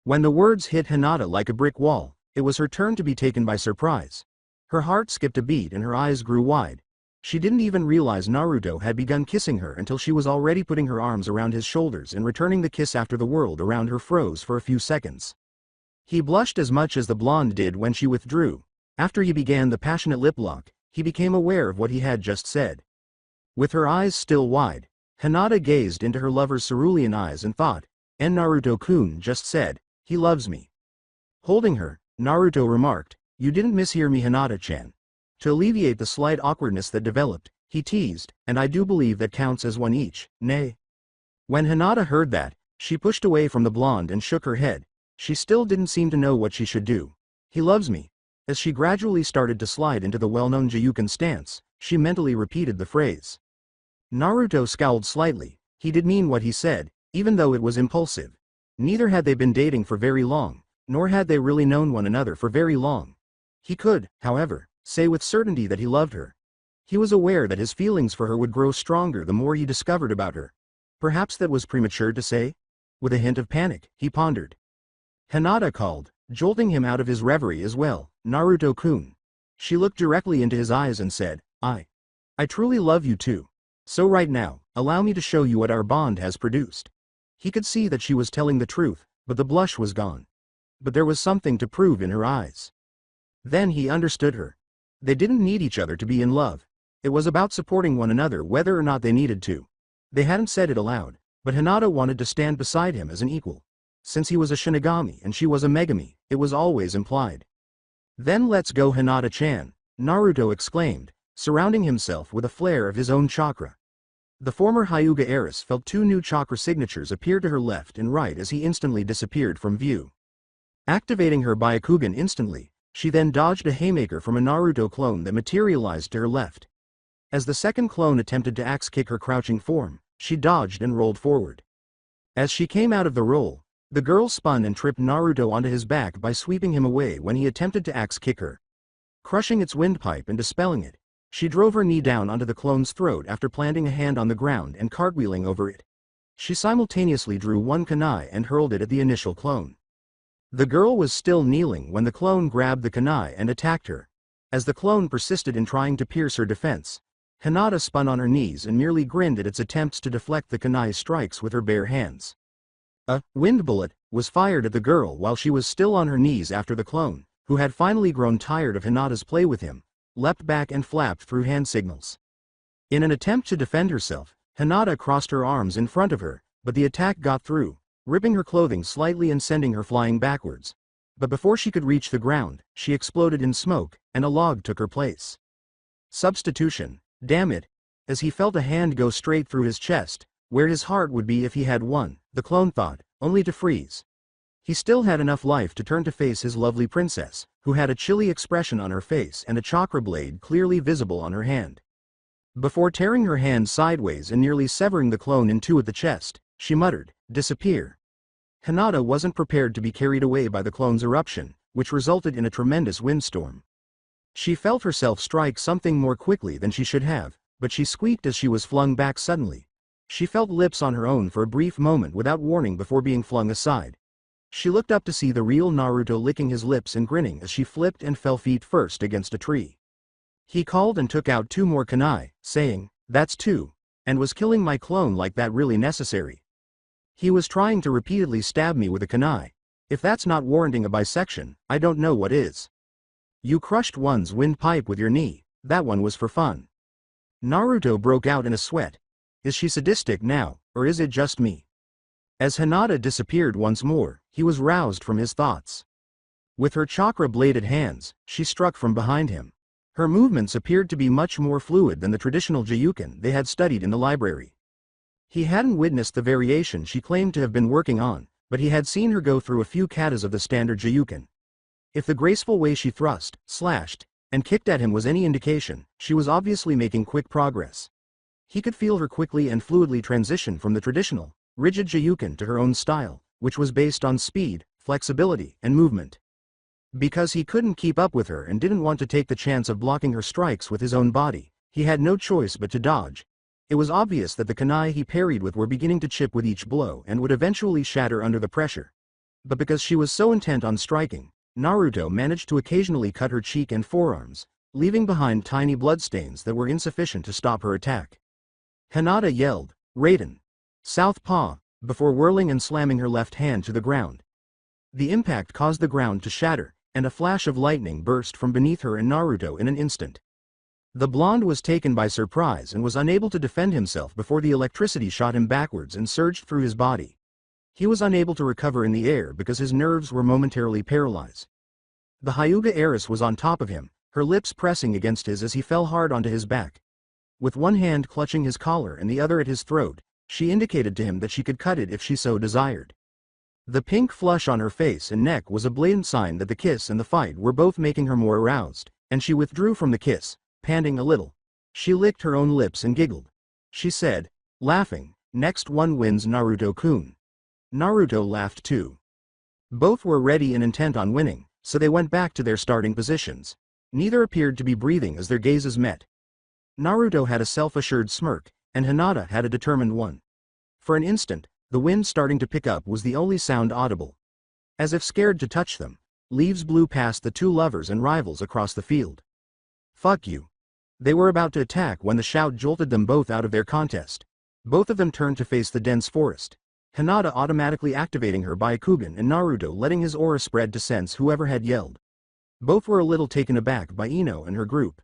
[SPEAKER 1] When the words hit Hinata like a brick wall, it was her turn to be taken by surprise. Her heart skipped a beat and her eyes grew wide. She didn't even realize Naruto had begun kissing her until she was already putting her arms around his shoulders and returning the kiss after the world around her froze for a few seconds. He blushed as much as the blonde did when she withdrew. After he began the passionate lip lock, he became aware of what he had just said. With her eyes still wide, Hinata gazed into her lover's cerulean eyes and thought, "And Naruto-kun just said, he loves me." Holding her, Naruto remarked, "You didn't mishear me, Hinata-chan." To alleviate the slight awkwardness that developed, he teased, "And I do believe that counts as one each, nay?" When Hinata heard that, she pushed away from the blonde and shook her head. She still didn't seem to know what she should do. "He loves me." As she gradually started to slide into the well-known Jiyuken stance, she mentally repeated the phrase. Naruto scowled slightly. He did mean what he said, even though it was impulsive. Neither had they been dating for very long, nor had they really known one another for very long. He could, however, say with certainty that he loved her. He was aware that his feelings for her would grow stronger the more he discovered about her. Perhaps that was premature to say? With a hint of panic, he pondered. Hinata called, jolting him out of his reverie as well. Naruto-kun. She looked directly into his eyes and said, I truly love you too. So right now, allow me to show you what our bond has produced. He could see that she was telling the truth, but the blush was gone. But there was something to prove in her eyes. Then he understood her. They didn't need each other to be in love. It was about supporting one another whether or not they needed to. They hadn't said it aloud, but Hinata wanted to stand beside him as an equal. Since he was a Shinigami and she was a Megami, it was always implied. Then let's go Hinata-chan, Naruto exclaimed, surrounding himself with a flare of his own chakra. The former Hyuga heiress felt two new chakra signatures appear to her left and right as he instantly disappeared from view. Activating her Byakugan instantly, she then dodged a haymaker from a Naruto clone that materialized to her left. As the second clone attempted to axe kick her crouching form, she dodged and rolled forward. As she came out of the roll, the girl spun and tripped Naruto onto his back by sweeping him away when he attempted to axe kick her. Crushing its windpipe and dispelling it, she drove her knee down onto the clone's throat after planting a hand on the ground and cartwheeling over it. She simultaneously drew one kunai and hurled it at the initial clone. The girl was still kneeling when the clone grabbed the kunai and attacked her. As the clone persisted in trying to pierce her defense, Hinata spun on her knees and merely grinned at its attempts to deflect the kunai's strikes with her bare hands. A wind bullet was fired at the girl while she was still on her knees after the clone, who had finally grown tired of Hinata's play with him, leapt back and flapped through hand signals. In an attempt to defend herself, Hinata crossed her arms in front of her, but the attack got through, ripping her clothing slightly and sending her flying backwards. But before she could reach the ground, she exploded in smoke, and a log took her place. Substitution. Damn it. As he felt a hand go straight through his chest, where his heart would be if he had one, the clone thought, only to freeze. He still had enough life to turn to face his lovely princess, who had a chilly expression on her face and a chakra blade clearly visible on her hand. Before tearing her hand sideways and nearly severing the clone in two at the chest, she muttered, "Disappear." Hinata wasn't prepared to be carried away by the clone's eruption, which resulted in a tremendous windstorm. She felt herself strike something more quickly than she should have, but she squeaked as she was flung back suddenly. She felt lips on her own for a brief moment without warning before being flung aside. She looked up to see the real Naruto licking his lips and grinning as she flipped and fell feet first against a tree. He called and took out two more kunai, saying, "That's two. And was killing my clone like that really necessary? He was trying to repeatedly stab me with a kunai. If that's not warranting a bisection, I don't know what is. You crushed one's windpipe with your knee, that one was for fun." Naruto broke out in a sweat. Is she sadistic now, or is it just me? As Hinata disappeared once more, he was roused from his thoughts. With her chakra-bladed hands, she struck from behind him. Her movements appeared to be much more fluid than the traditional Jiyuken they had studied in the library. He hadn't witnessed the variation she claimed to have been working on, but he had seen her go through a few katas of the standard Jiyuken. If the graceful way she thrust, slashed, and kicked at him was any indication, she was obviously making quick progress. He could feel her quickly and fluidly transition from the traditional, rigid Jiyuken to her own style, which was based on speed, flexibility, and movement. Because he couldn't keep up with her and didn't want to take the chance of blocking her strikes with his own body, he had no choice but to dodge. It was obvious that the kunai he parried with were beginning to chip with each blow and would eventually shatter under the pressure. But because she was so intent on striking, Naruto managed to occasionally cut her cheek and forearms, leaving behind tiny bloodstains that were insufficient to stop her attack. Hinata yelled, "Raiden! Southpaw!" before whirling and slamming her left hand to the ground. The impact caused the ground to shatter, and a flash of lightning burst from beneath her and Naruto in an instant. The blonde was taken by surprise and was unable to defend himself before the electricity shot him backwards and surged through his body. He was unable to recover in the air because his nerves were momentarily paralyzed. The Hyuga heiress was on top of him, her lips pressing against his as he fell hard onto his back. With one hand clutching his collar and the other at his throat, she indicated to him that she could cut it if she so desired. The pink flush on her face and neck was a blatant sign that the kiss and the fight were both making her more aroused, and she withdrew from the kiss, panting a little. She licked her own lips and giggled. she said, laughing. Next one wins, Naruto-kun. Naruto laughed too. Both were ready and intent on winning, so they went back to their starting positions. Neither appeared to be breathing as their gazes met. Naruto had a self-assured smirk, and Hinata had a determined one. For an instant, the wind starting to pick up was the only sound audible. As if scared to touch them, leaves blew past the two lovers and rivals across the field. Fuck you. They were about to attack when the shout jolted them both out of their contest. Both of them turned to face the dense forest. Hinata automatically activating her Byakugan and Naruto letting his aura spread to sense whoever had yelled. Both were a little taken aback by Ino and her group.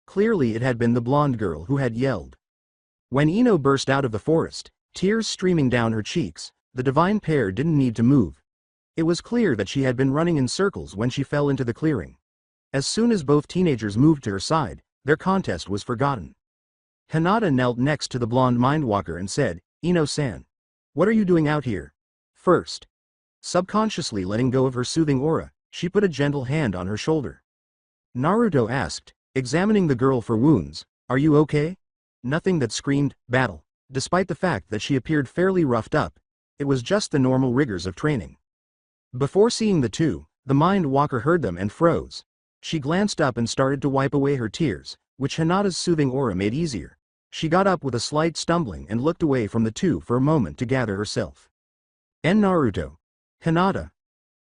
[SPEAKER 1] Clearly it had been the blonde girl who had yelled. When Ino burst out of the forest, tears streaming down her cheeks, the divine pair didn't need to move. It was clear that she had been running in circles when she fell into the clearing. As soon as both teenagers moved to her side, their contest was forgotten. Hinata knelt next to the blonde mindwalker and said, Ino-san. What are you doing out here? First. Subconsciously letting go of her soothing aura, she put a gentle hand on her shoulder. Naruto asked, examining the girl for wounds, are you okay? Nothing that screamed, battle. Despite the fact that she appeared fairly roughed up, it was just the normal rigors of training. Before seeing the two, the mind walker heard them and froze. She glanced up and started to wipe away her tears, which Hinata's soothing aura made easier. She got up with a slight stumbling and looked away from the two for a moment to gather herself. Naruto. Hinata.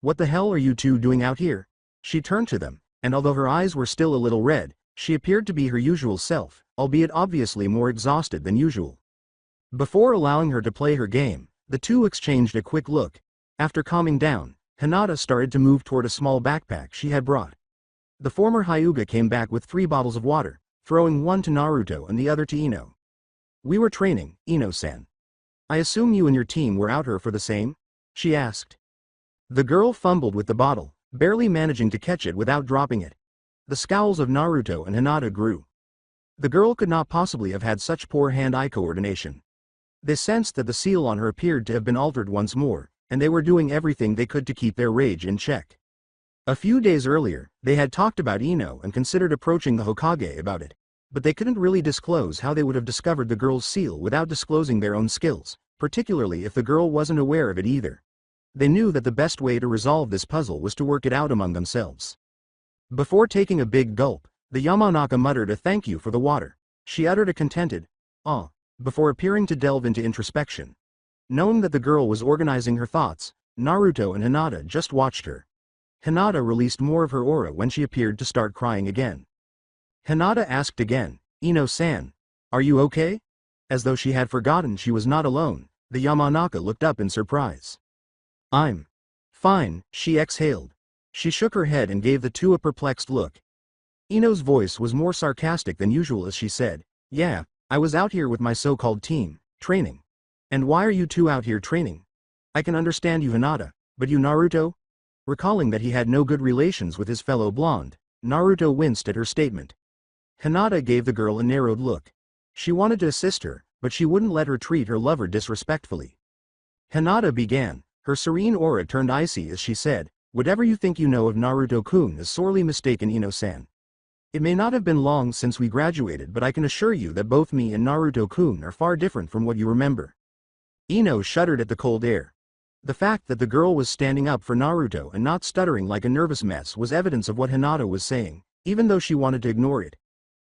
[SPEAKER 1] What the hell are you two doing out here? She turned to them, and although her eyes were still a little red, she appeared to be her usual self, albeit obviously more exhausted than usual. Before allowing her to play her game, the two exchanged a quick look. After calming down, Hinata started to move toward a small backpack she had brought. The former Hyuga came back with 3 bottles of water, throwing one to Naruto and the other to Ino. We were training, Ino-san. I assume you and your team were out here for the same? She asked. The girl fumbled with the bottle, barely managing to catch it without dropping it. The scowls of Naruto and Hinata grew. The girl could not possibly have had such poor hand-eye coordination. They sensed that the seal on her appeared to have been altered once more, and they were doing everything they could to keep their rage in check. A few days earlier, they had talked about Ino and considered approaching the Hokage about it, but they couldn't really disclose how they would have discovered the girl's seal without disclosing their own skills, particularly if the girl wasn't aware of it either. They knew that the best way to resolve this puzzle was to work it out among themselves. Before taking a big gulp, the Yamanaka muttered a thank you for the water. She uttered a contented, "Ah," before appearing to delve into introspection. Knowing that the girl was organizing her thoughts, Naruto and Hinata just watched her. Hinata released more of her aura when she appeared to start crying again. Hinata asked again, Ino-san, are you okay? As though she had forgotten she was not alone, the Yamanaka looked up in surprise. I'm fine, she exhaled. She shook her head and gave the two a perplexed look. Ino's voice was more sarcastic than usual as she said, yeah, I was out here with my so-called team, training. And why are you two out here training? I can understand you, Hinata, but you, Naruto? Recalling that he had no good relations with his fellow blonde, Naruto winced at her statement. Hinata gave the girl a narrowed look. She wanted to assist her, but she wouldn't let her treat her lover disrespectfully. Hinata began, her serene aura turned icy as she said, whatever you think you know of Naruto-kun is sorely mistaken, Ino-san. It may not have been long since we graduated, but I can assure you that both me and Naruto-kun are far different from what you remember. Ino shuddered at the cold air. The fact that the girl was standing up for Naruto and not stuttering like a nervous mess was evidence of what Hinata was saying, even though she wanted to ignore it.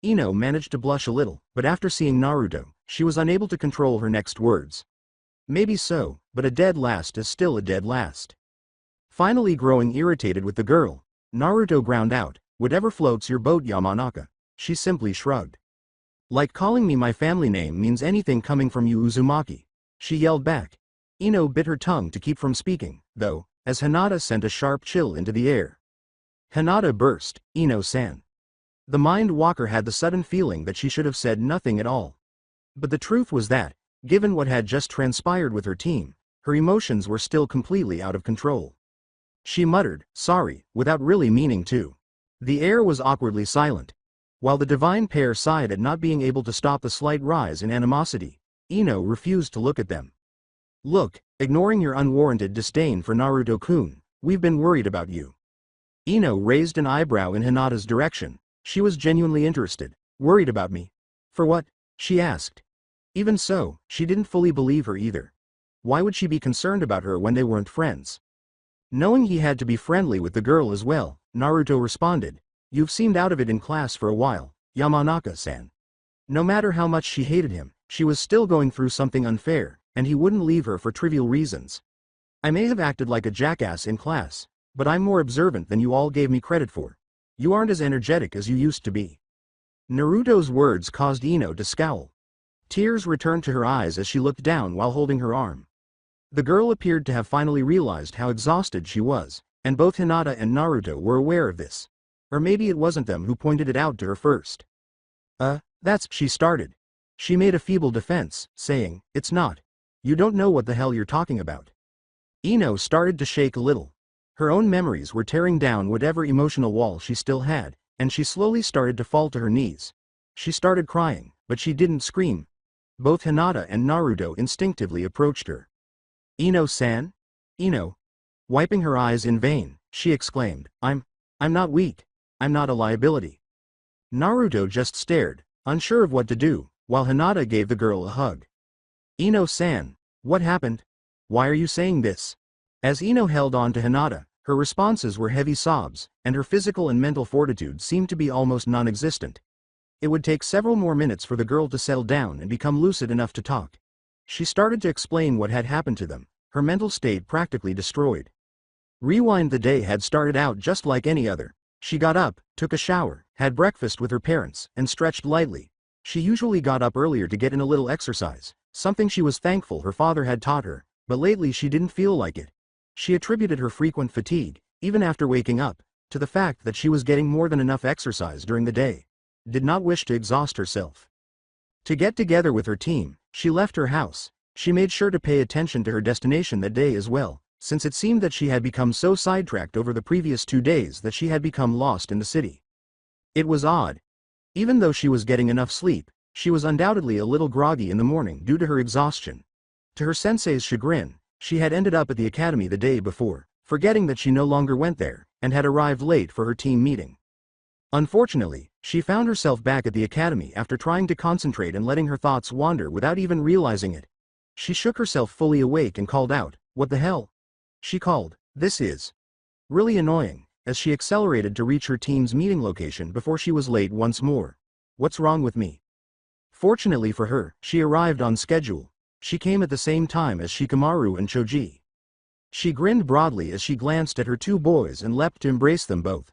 [SPEAKER 1] Ino managed to blush a little, but after seeing Naruto, she was unable to control her next words. Maybe so, but a dead last is still a dead last. Finally growing irritated with the girl, Naruto ground out, whatever floats your boat, Yamanaka. She simply shrugged. Like calling me my family name means anything coming from you, Uzumaki. She yelled back. Ino bit her tongue to keep from speaking, though, as Hinata sent a sharp chill into the air. Hinata burst, Ino-san. The mind walker had the sudden feeling that she should have said nothing at all. But the truth was that, given what had just transpired with her team, her emotions were still completely out of control. She muttered, sorry, without really meaning to. The air was awkwardly silent. While the divine pair sighed at not being able to stop the slight rise in animosity, Ino refused to look at them. Look, ignoring your unwarranted disdain for Naruto-kun, we've been worried about you. Ino raised an eyebrow in Hinata's direction. She was genuinely interested. Worried about me? For what? She asked. Even so, she didn't fully believe her either. Why would she be concerned about her when they weren't friends? Knowing he had to be friendly with the girl as well, Naruto responded, "You've seemed out of it in class for a while, Yamanaka-san." No matter how much she hated him, she was still going through something unfair, and he wouldn't leave her for trivial reasons. "I may have acted like a jackass in class, but I'm more observant than you all gave me credit for. You aren't as energetic as you used to be." Naruto's words caused Ino to scowl. Tears returned to her eyes as she looked down while holding her arm. The girl appeared to have finally realized how exhausted she was, and both Hinata and Naruto were aware of this. Or maybe it wasn't them who pointed it out to her first. She started. She made a feeble defense, saying, "It's not. You don't know what the hell you're talking about." Ino started to shake a little. Her own memories were tearing down whatever emotional wall she still had, and she slowly started to fall to her knees. She started crying, but she didn't scream. Both Hinata and Naruto instinctively approached her. "Ino-san? Ino?" Wiping her eyes in vain, she exclaimed, I'm not weak. I'm not a liability." Naruto just stared, unsure of what to do, while Hinata gave the girl a hug. "Ino-san, what happened? Why are you saying this?" As Ino held on to Hinata, her responses were heavy sobs, and her physical and mental fortitude seemed to be almost non-existent. It would take several more minutes for the girl to settle down and become lucid enough to talk. She started to explain what had happened to them, her mental state practically destroyed. Rewind: the day had started out just like any other. She got up, took a shower, had breakfast with her parents, and stretched lightly. She usually got up earlier to get in a little exercise, something she was thankful her father had taught her, but lately she didn't feel like it. She attributed her frequent fatigue, even after waking up, to the fact that she was getting more than enough exercise during the day. Did not wish to exhaust herself. To get together with her team, she left her house. She made sure to pay attention to her destination that day as well, since it seemed that she had become so sidetracked over the previous 2 days that she had become lost in the city. It was odd. Even though she was getting enough sleep, she was undoubtedly a little groggy in the morning due to her exhaustion. To her sensei's chagrin, she had ended up at the academy the day before, forgetting that she no longer went there, and had arrived late for her team meeting. Unfortunately, she found herself back at the academy after trying to concentrate and letting her thoughts wander without even realizing it. She shook herself fully awake and called out, "What the hell?" She called, "This is really annoying," as she accelerated to reach her team's meeting location before she was late once more. "What's wrong with me?" Fortunately for her, she arrived on schedule. She came at the same time as Shikamaru and Choji. She grinned broadly as she glanced at her 2 boys and leapt to embrace them both.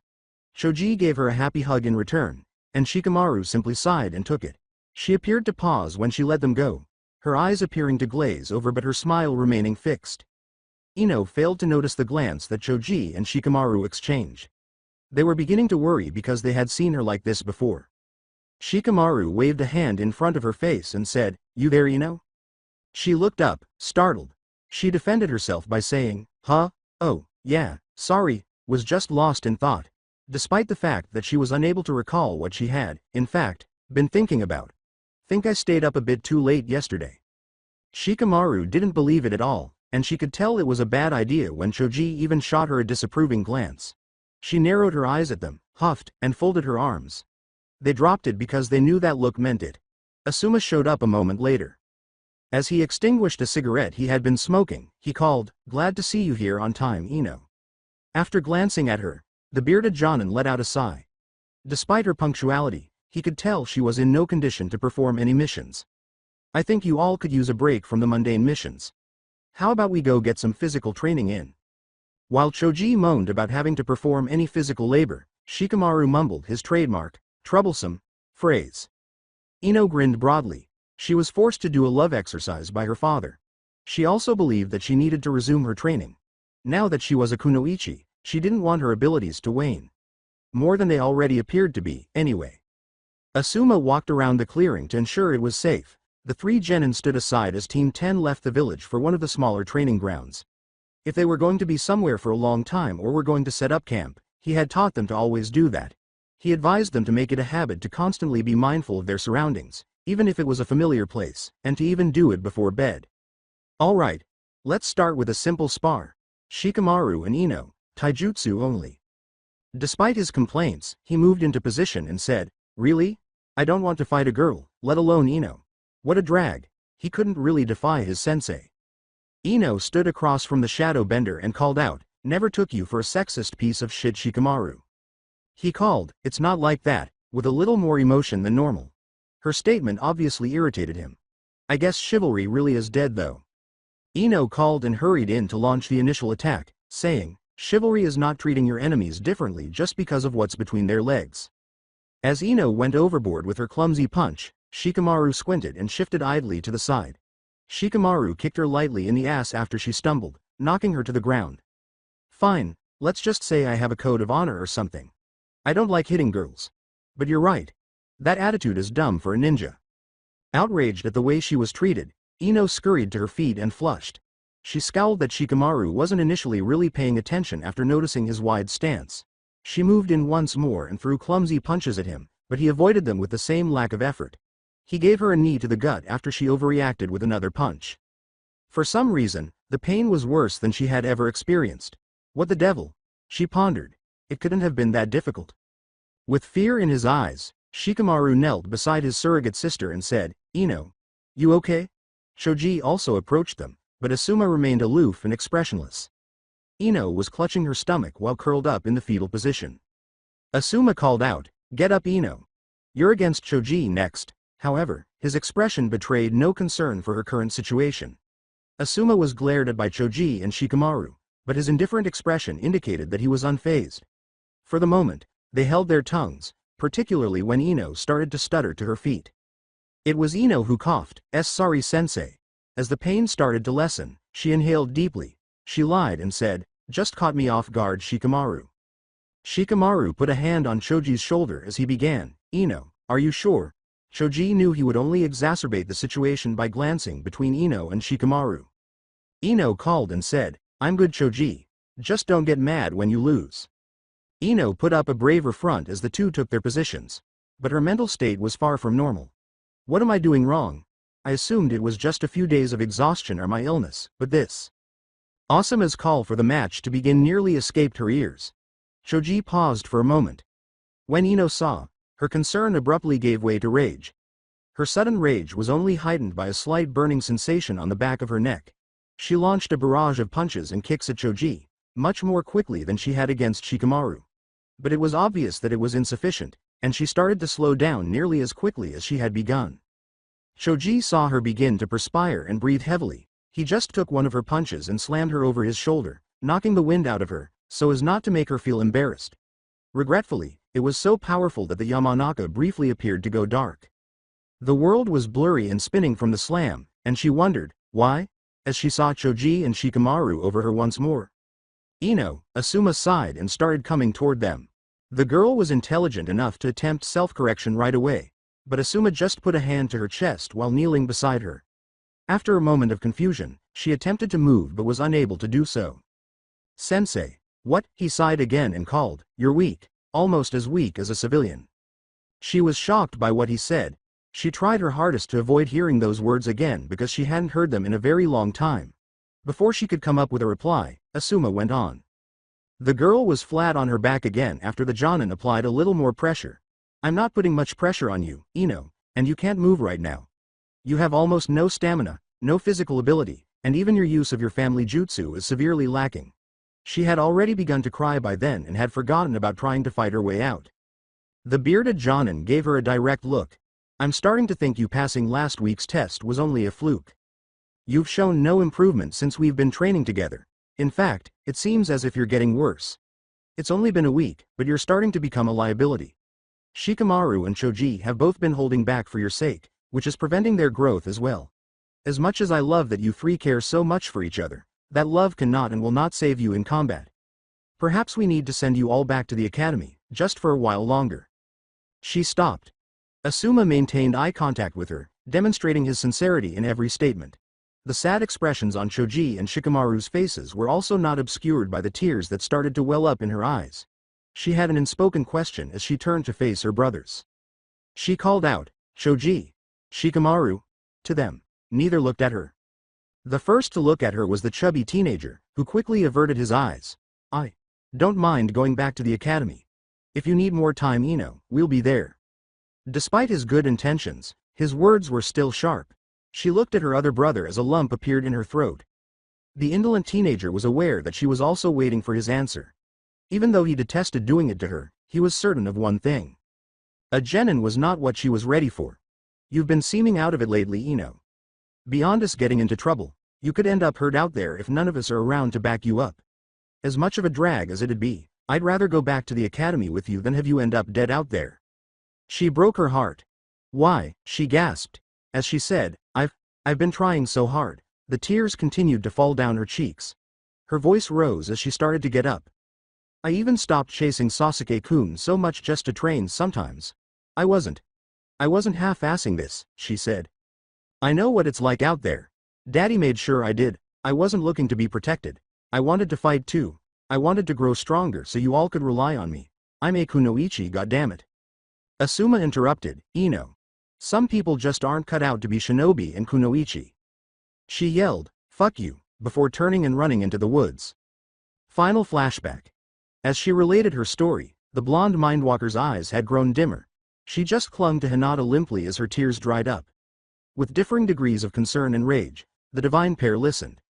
[SPEAKER 1] Choji gave her a happy hug in return, and Shikamaru simply sighed and took it. She appeared to pause when she let them go, her eyes appearing to glaze over but her smile remaining fixed. Ino failed to notice the glance that Choji and Shikamaru exchanged. They were beginning to worry because they had seen her like this before. Shikamaru waved a hand in front of her face and said, "You there, Ino?" She looked up, startled. She defended herself by saying, "Huh? Oh, yeah, sorry, was just lost in thought," despite the fact that she was unable to recall what she had, in fact, been thinking about. "Think I stayed up a bit too late yesterday." Shikamaru didn't believe it at all, and she could tell it was a bad idea when Choji even shot her a disapproving glance. She narrowed her eyes at them, huffed, and folded her arms. They dropped it because they knew that look meant it. Asuma showed up a moment later. As he extinguished a cigarette he had been smoking, he called, "Glad to see you here on time, Ino." After glancing at her, the bearded Jonin let out a sigh. Despite her punctuality, he could tell she was in no condition to perform any missions. "I think you all could use a break from the mundane missions. How about we go get some physical training in?" While Choji moaned about having to perform any physical labor, Shikamaru mumbled his trademark, troublesome, phrase. Ino grinned broadly. She was forced to do a love exercise by her father. She also believed that she needed to resume her training. Now that she was a kunoichi, she didn't want her abilities to wane. More than they already appeared to be, anyway. Asuma walked around the clearing to ensure it was safe. The 3 genin stood aside as Team 10 left the village for one of the smaller training grounds. If they were going to be somewhere for a long time or were going to set up camp, he had taught them to always do that. He advised them to make it a habit to constantly be mindful of their surroundings, even if it was a familiar place, and to even do it before bed. "Alright, let's start with a simple spar. Shikamaru and Ino, taijutsu only." Despite his complaints, he moved into position and said, "Really? I don't want to fight a girl, let alone Ino. What a drag." he couldn't really defy his sensei. Ino stood across from the shadow bender and called out, "Never took you for a sexist piece of shit, Shikamaru." He called, "It's not like that," with a little more emotion than normal. Her statement obviously irritated him. "I guess chivalry really is dead though." Ino called and hurried in to launch the initial attack, saying, "Chivalry is not treating your enemies differently just because of what's between their legs." As Ino went overboard with her clumsy punch, Shikamaru squinted and shifted idly to the side. Shikamaru kicked her lightly in the ass after she stumbled, knocking her to the ground. "Fine, let's just say I have a code of honor or something. I don't like hitting girls. But you're right. That attitude is dumb for a ninja." Outraged at the way she was treated, Ino scurried to her feet and flushed. She scowled that Shikamaru wasn't initially really paying attention after noticing his wide stance. She moved in once more and threw clumsy punches at him, but he avoided them with the same lack of effort. He gave her a knee to the gut after she overreacted with another punch. For some reason, the pain was worse than she had ever experienced. What the devil? She pondered. It couldn't have been that difficult. With fear in his eyes, Shikamaru knelt beside his surrogate sister and said, "Ino, you okay?" Shoji also approached them, but Asuma remained aloof and expressionless. Ino was clutching her stomach while curled up in the fetal position. Asuma called out, "Get up, Ino. You're against Shoji next." However, his expression betrayed no concern for her current situation. Asuma was glared at by Shoji and Shikamaru, but his indifferent expression indicated that he was unfazed. For the moment, they held their tongues, particularly when Ino started to stutter to her feet. It was Ino who coughed, "Sorry sensei." As the pain started to lessen, she inhaled deeply. She lied and said, "Just caught me off guard, Shikamaru." Shikamaru put a hand on Shoji's shoulder as he began, "Ino, are you sure?" Shoji knew he would only exacerbate the situation by glancing between Ino and Shikamaru. Ino called and said, "I'm good, Shoji. Just don't get mad when you lose." Ino put up a braver front as the two took their positions. But her mental state was far from normal. "What am I doing wrong? I assumed it was just a few days of exhaustion or my illness, but this." Asuma's call for the match to begin nearly escaped her ears. Shoji paused for a moment. When Ino saw, her concern abruptly gave way to rage. Her sudden rage was only heightened by a slight burning sensation on the back of her neck. She launched a barrage of punches and kicks at Shoji, much more quickly than she had against Shikamaru. But it was obvious that it was insufficient, and she started to slow down nearly as quickly as she had begun. Shoji saw her begin to perspire and breathe heavily. He just took one of her punches and slammed her over his shoulder, knocking the wind out of her, so as not to make her feel embarrassed. Regretfully, it was so powerful that the Yamanaka briefly appeared to go dark. The world was blurry and spinning from the slam, and she wondered, why? As she saw Shoji and Shikamaru over her once more. Ino, Asuma sighed and started coming toward them. The girl was intelligent enough to attempt self-correction right away, but Asuma just put a hand to her chest while kneeling beside her. After a moment of confusion, she attempted to move but was unable to do so. "Sensei." "What?" He sighed again and called, "You're weak, almost as weak as a civilian." She was shocked by what he said. She tried her hardest to avoid hearing those words again because she hadn't heard them in a very long time. Before she could come up with a reply, Asuma went on. The girl was flat on her back again after the Jonin applied a little more pressure. "I'm not putting much pressure on you, Ino, and you can't move right now. You have almost no stamina, no physical ability, and even your use of your family jutsu is severely lacking." She had already begun to cry by then and had forgotten about trying to fight her way out. The bearded Jonin gave her a direct look. "I'm starting to think you passing last week's test was only a fluke. You've shown no improvement since we've been training together. In fact, it seems as if you're getting worse. It's only been a week, but you're starting to become a liability. Shikamaru and Shoji have both been holding back for your sake, which is preventing their growth as well. As much as I love that you three care so much for each other, that love cannot and will not save you in combat. Perhaps we need to send you all back to the academy, just for a while longer." She stopped. Asuma maintained eye contact with her, demonstrating his sincerity in every statement. The sad expressions on Shoji and Shikamaru's faces were also not obscured by the tears that started to well up in her eyes. She had an unspoken question as she turned to face her brothers. She called out, "Shoji, Shikamaru," to them. Neither looked at her. The first to look at her was the chubby teenager, who quickly averted his eyes. "I don't mind going back to the academy. If you need more time, Ino, we'll be there." Despite his good intentions, his words were still sharp. She looked at her other brother as a lump appeared in her throat. The indolent teenager was aware that she was also waiting for his answer. Even though he detested doing it to her, he was certain of one thing. A genin was not what she was ready for. You've been seeming out of it lately, Ino. Beyond us getting into trouble, you could end up hurt out there if none of us are around to back you up. As much of a drag as it'd be, I'd rather go back to the academy with you than have you end up dead out there. She broke her heart. Why, she gasped. As she said, I've been trying so hard. The tears continued to fall down her cheeks. Her voice rose as she started to get up. I even stopped chasing Sasuke-kun so much just to train sometimes. I wasn't half-assing this, she said. I know what it's like out there. Daddy made sure I did. I wasn't looking to be protected. I wanted to fight too. I wanted to grow stronger so you all could rely on me. I'm a kunoichi, goddammit. Asuma interrupted, Ino. Some people just aren't cut out to be shinobi and kunoichi. She yelled, fuck you, before turning and running into the woods. Final flashback. As she related her story, the blonde mindwalker's eyes had grown dimmer. She just clung to Hinata limply as her tears dried up. With differing degrees of concern and rage, the divine pair listened.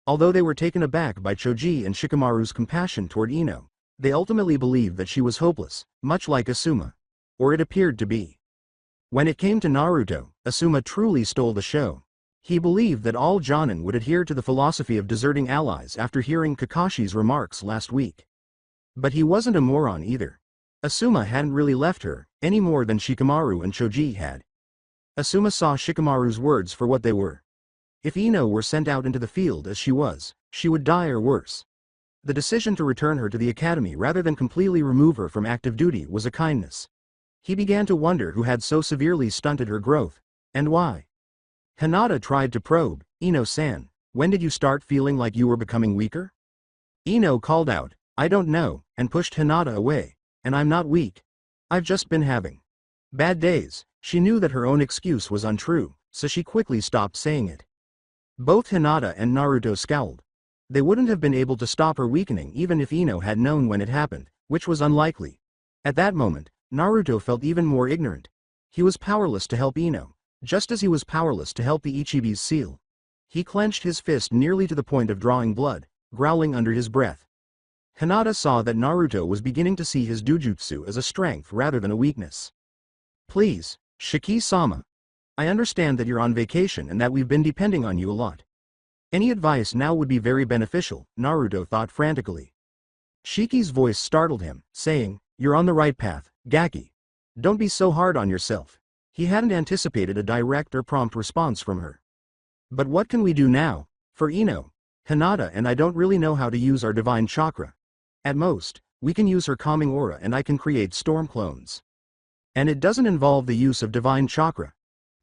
[SPEAKER 1] Although they were taken aback by Choji and Shikamaru's compassion toward Ino, they ultimately believed that she was hopeless, much like Asuma. Or it appeared to be. When it came to Naruto, Asuma truly stole the show. He believed that all jonin would adhere to the philosophy of deserting allies after hearing Kakashi's remarks last week. But he wasn't a moron either. Asuma hadn't really left her, any more than Shikamaru and Choji had. Asuma saw Shikamaru's words for what they were. If Ino were sent out into the field as she was, she would die or worse. The decision to return her to the academy rather than completely remove her from active duty was a kindness. He began to wonder who had so severely stunted her growth, and why. Hinata tried to probe, Ino-san, when did you start feeling like you were becoming weaker? Ino called out, I don't know, and pushed Hinata away, and I'm not weak. I've just been having bad days. She knew that her own excuse was untrue, so she quickly stopped saying it. Both Hinata and Naruto scowled. They wouldn't have been able to stop her weakening even if Ino had known when it happened, which was unlikely. At that moment, Naruto felt even more ignorant. He was powerless to help Ino, just as he was powerless to help the Ichibi's seal. He clenched his fist nearly to the point of drawing blood, growling under his breath. Hinata saw that Naruto was beginning to see his dujutsu as a strength rather than a weakness. Please, Shiki-sama. I understand that you're on vacation and that we've been depending on you a lot. Any advice now would be very beneficial, Naruto thought frantically. Shiki's voice startled him, saying, you're on the right path, Gaki. Don't be so hard on yourself. He hadn't anticipated a direct or prompt response from her. But what can we do now? For Ino, Hinata and I don't really know how to use our divine chakra. At most, we can use her calming aura and I can create storm clones. And it doesn't involve the use of divine chakra.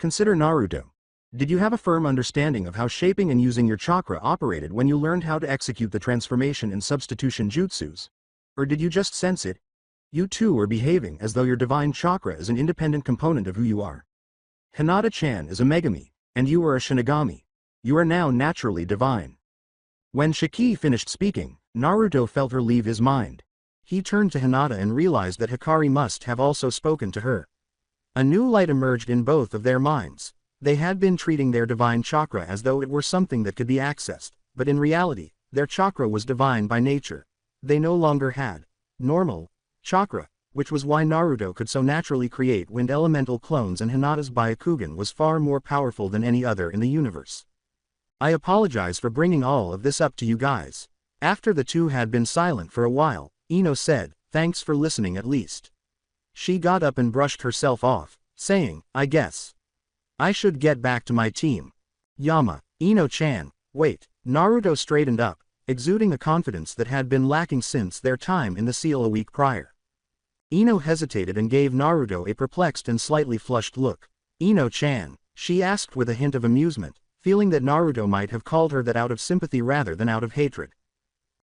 [SPEAKER 1] Consider Naruto. Did you have a firm understanding of how shaping and using your chakra operated when you learned how to execute the transformation and substitution jutsus? Or did you just sense it? You too are behaving as though your divine chakra is an independent component of who you are. Hinata-chan is a Megami, and you are a Shinigami. You are now naturally divine. When Shiki finished speaking, Naruto felt her leave his mind. He turned to Hinata and realized that Hikari must have also spoken to her. A new light emerged in both of their minds. They had been treating their divine chakra as though it were something that could be accessed, but in reality, their chakra was divine by nature. They no longer had normal chakra, which was why Naruto could so naturally create wind elemental clones, and Hinata's Byakugan was far more powerful than any other in the universe. I apologize for bringing all of this up to you guys. After the two had been silent for a while, Ino said, thanks for listening at least. She got up and brushed herself off, saying, I guess I should get back to my team. Yama, Ino-chan, wait. Naruto straightened up, exuding a confidence that had been lacking since their time in the seal a week prior. Ino hesitated and gave Naruto a perplexed and slightly flushed look. Ino-chan, she asked with a hint of amusement, feeling that Naruto might have called her that out of sympathy rather than out of hatred.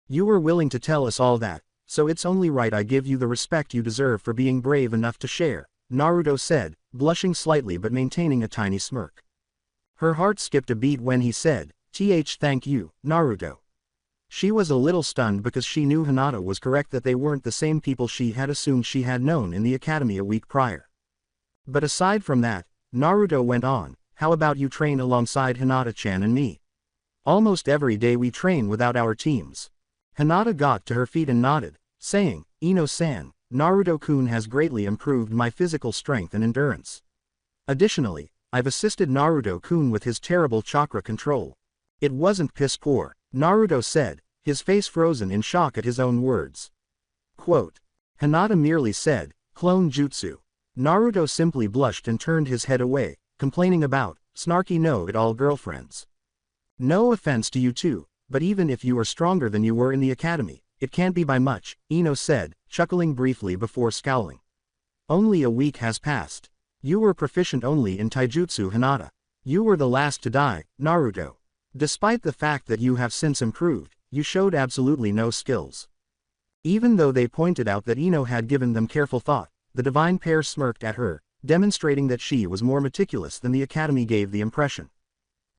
[SPEAKER 1] You were willing to tell us all that, so it's only right I give you the respect you deserve for being brave enough to share, Naruto said, blushing slightly but maintaining a tiny smirk. Her heart skipped a beat when he said, thank you, Naruto. She was a little stunned because she knew Hinata was correct that they weren't the same people she had assumed she had known in the academy a week prior. But aside from that, Naruto went on, how about you train alongside Hinata-chan and me? Almost every day we train without our teams. Hinata got to her feet and nodded, saying, Ino-san, Naruto-kun has greatly improved my physical strength and endurance. Additionally, I've assisted Naruto-kun with his terrible chakra control. It wasn't piss poor, Naruto said, his face frozen in shock at his own words. Quote. Hinata merely said, clone jutsu. Naruto simply blushed and turned his head away, complaining about, snarky know-it-all girlfriends. No offense to you two, but even if you are stronger than you were in the academy, it can't be by much, Ino said, chuckling briefly before scowling. Only a week has passed. You were proficient only in taijutsu, Hinata. You were the last to die, Naruto. Despite the fact that you have since improved, you showed absolutely no skills. Even though they pointed out that Ino had given them careful thought, the divine pair smirked at her, demonstrating that she was more meticulous than the academy gave the impression.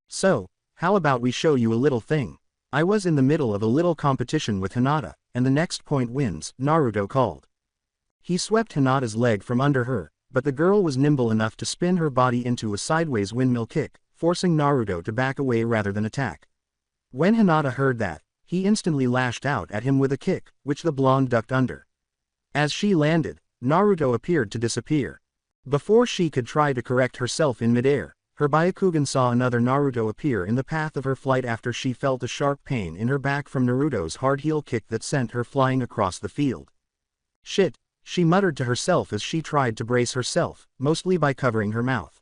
[SPEAKER 1] So, how about we show you a little thing? I was in the middle of a little competition with Hinata, and the next point wins, Naruto called. He swept Hinata's leg from under her, but the girl was nimble enough to spin her body into a sideways windmill kick, forcing Naruto to back away rather than attack. When Hinata heard that, he instantly lashed out at him with a kick, which the blonde ducked under. As she landed, Naruto appeared to disappear. Before she could try to correct herself in midair, her Byakugan saw another Naruto appear in the path of her flight after she felt a sharp pain in her back from Naruto's hard heel kick that sent her flying across the field. Shit, she muttered to herself as she tried to brace herself, mostly by covering her mouth.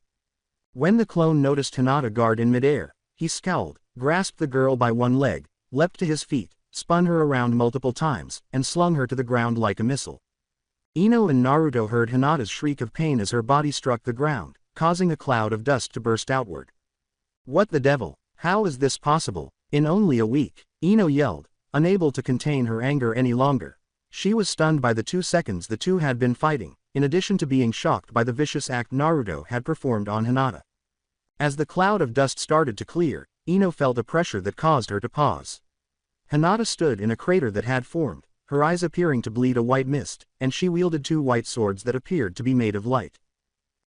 [SPEAKER 1] When the clone noticed Hinata guard in midair, he scowled, grasped the girl by one leg, leapt to his feet, spun her around multiple times, and slung her to the ground like a missile. Ino and Naruto heard Hinata's shriek of pain as her body struck the ground, causing a cloud of dust to burst outward. What the devil? How is this possible? In only a week, Ino yelled, unable to contain her anger any longer. She was stunned by the 2 seconds the two had been fighting, in addition to being shocked by the vicious act Naruto had performed on Hinata. As the cloud of dust started to clear, Ino felt a pressure that caused her to pause. Hinata stood in a crater that had formed, her eyes appearing to bleed a white mist, and she wielded 2 white swords that appeared to be made of light.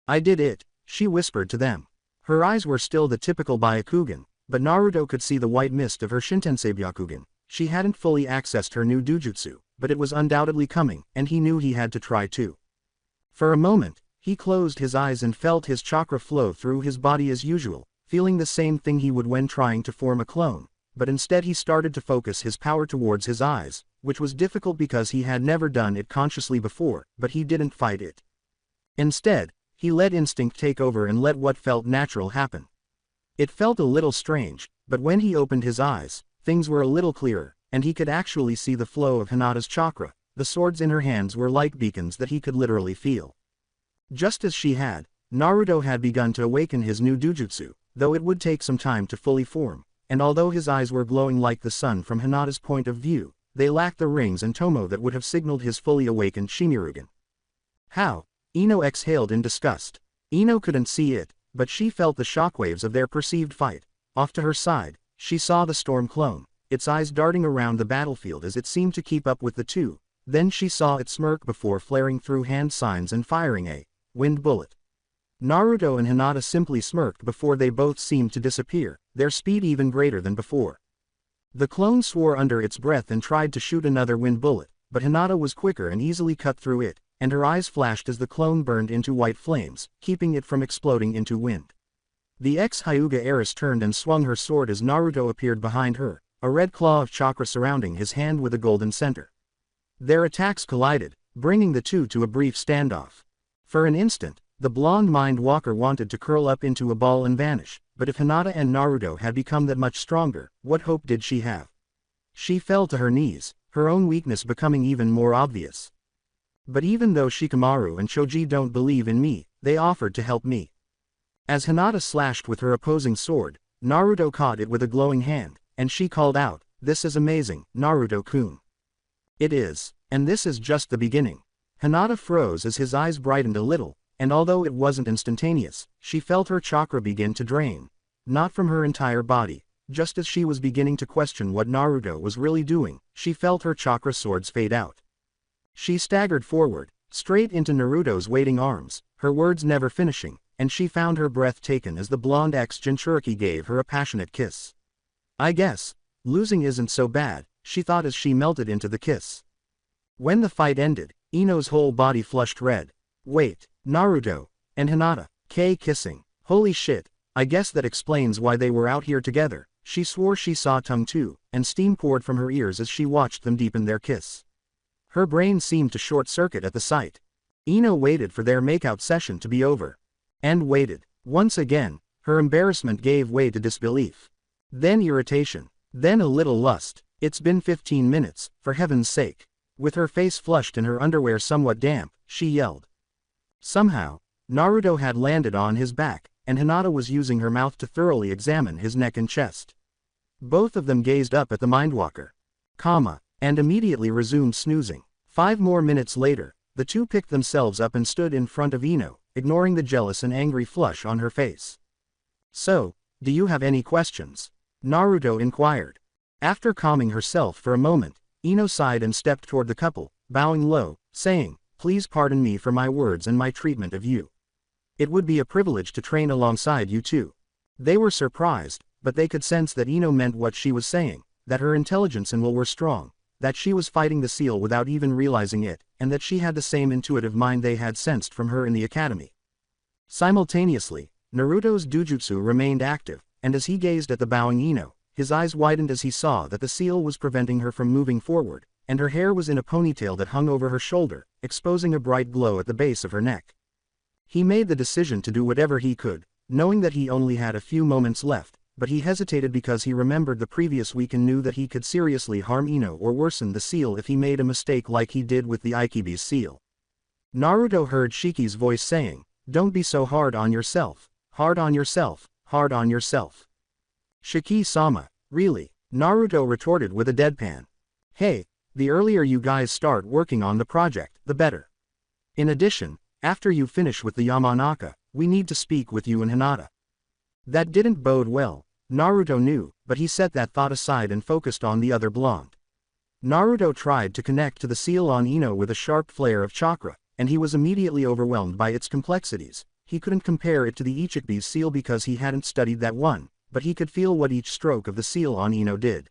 [SPEAKER 1] I did it, she whispered to them. Her eyes were still the typical Byakugan, but Naruto could see the white mist of her Shintensei Byakugan. She hadn't fully accessed her new Dujutsu, but it was undoubtedly coming, and he knew he had to try too. For a moment, he closed his eyes and felt his chakra flow through his body as usual, feeling the same thing he would when trying to form a clone, but instead he started to focus his power towards his eyes, which was difficult because he had never done it consciously before, but he didn't fight it. Instead, he let instinct take over and let what felt natural happen. It felt a little strange, but when he opened his eyes, things were a little clearer, and he could actually see the flow of Hinata's chakra. The swords in her hands were like beacons that he could literally feel. Just as she had, Naruto had begun to awaken his new Dujutsu, though it would take some time to fully form, and although his eyes were glowing like the sun from Hinata's point of view, they lacked the rings and tomo that would have signaled his fully awakened Shinryugen. How? Ino exhaled in disgust. Ino couldn't see it, but she felt the shockwaves of their perceived fight. Off to her side, she saw the storm clone, its eyes darting around the battlefield as it seemed to keep up with the two. Then she saw it smirk before flaring through hand signs and firing a wind bullet. Naruto and Hinata simply smirked before they both seemed to disappear, their speed even greater than before. The clone swore under its breath and tried to shoot another wind bullet, but Hinata was quicker and easily cut through it, and her eyes flashed as the clone burned into white flames, keeping it from exploding into wind. The ex-Hyuga heiress turned and swung her sword as Naruto appeared behind her, a red claw of chakra surrounding his hand with a golden center. Their attacks collided, bringing the two to a brief standoff. For an instant, the blonde mind walker wanted to curl up into a ball and vanish, but if Hinata and Naruto had become that much stronger, what hope did she have? She fell to her knees, her own weakness becoming even more obvious. But even though Shikamaru and Choji don't believe in me, they offered to help me. As Hinata slashed with her opposing sword, Naruto caught it with a glowing hand, and she called out, "This is amazing, Naruto-kun." It is, and this is just the beginning. Hinata froze as his eyes brightened a little, and although it wasn't instantaneous, she felt her chakra begin to drain. Not from her entire body. Just as she was beginning to question what Naruto was really doing, she felt her chakra swords fade out. She staggered forward, straight into Naruto's waiting arms, her words never finishing, and she found her breath taken as the blonde ex-Jinchuriki gave her a passionate kiss. I guess, losing isn't so bad, she thought as she melted into the kiss. When the fight ended, Ino's whole body flushed red. Wait, Naruto and Hinata, kissing. Holy shit, I guess that explains why they were out here together. She swore she saw tongue too, and steam poured from her ears as she watched them deepen their kiss. Her brain seemed to short-circuit at the sight. Ino waited for their makeout session to be over. And waited. Once again, her embarrassment gave way to disbelief. Then irritation. Then a little lust. It's been 15 minutes, for heaven's sake. With her face flushed and her underwear somewhat damp, she yelled. Somehow, Naruto had landed on his back, and Hinata was using her mouth to thoroughly examine his neck and chest. Both of them gazed up at the Mindwalker. And immediately resumed snoozing. 5 more minutes later, the two picked themselves up and stood in front of Ino, ignoring the jealous and angry flush on her face. So, do you have any questions? Naruto inquired. After calming herself for a moment, Ino sighed and stepped toward the couple, bowing low, saying, "Please pardon me for my words and my treatment of you. It would be a privilege to train alongside you too." They were surprised, but they could sense that Ino meant what she was saying, that her intelligence and will were strong, that she was fighting the seal without even realizing it, and that she had the same intuitive mind they had sensed from her in the academy. Simultaneously, Naruto's dujutsu remained active, and as he gazed at the bowing Ino, his eyes widened as he saw that the seal was preventing her from moving forward, and her hair was in a ponytail that hung over her shoulder, exposing a bright glow at the base of her neck. He made the decision to do whatever he could, knowing that he only had a few moments left, but he hesitated because he remembered the previous week and knew that he could seriously harm Ino or worsen the seal if he made a mistake like he did with the Ikibi's seal. Naruto heard Shiki's voice saying, "Don't be so hard on yourself, hard on yourself, hard on yourself." "Shiki-sama, really?" Naruto retorted with a deadpan. "Hey, the earlier you guys start working on the project, the better. In addition, after you finish with the Yamanaka, we need to speak with you and Hinata." That didn't bode well, Naruto knew, but he set that thought aside and focused on the other blonde. Naruto tried to connect to the seal on Ino with a sharp flare of chakra, and he was immediately overwhelmed by its complexities. He couldn't compare it to the Ichibi's seal because he hadn't studied that one, but he could feel what each stroke of the seal on Ino did.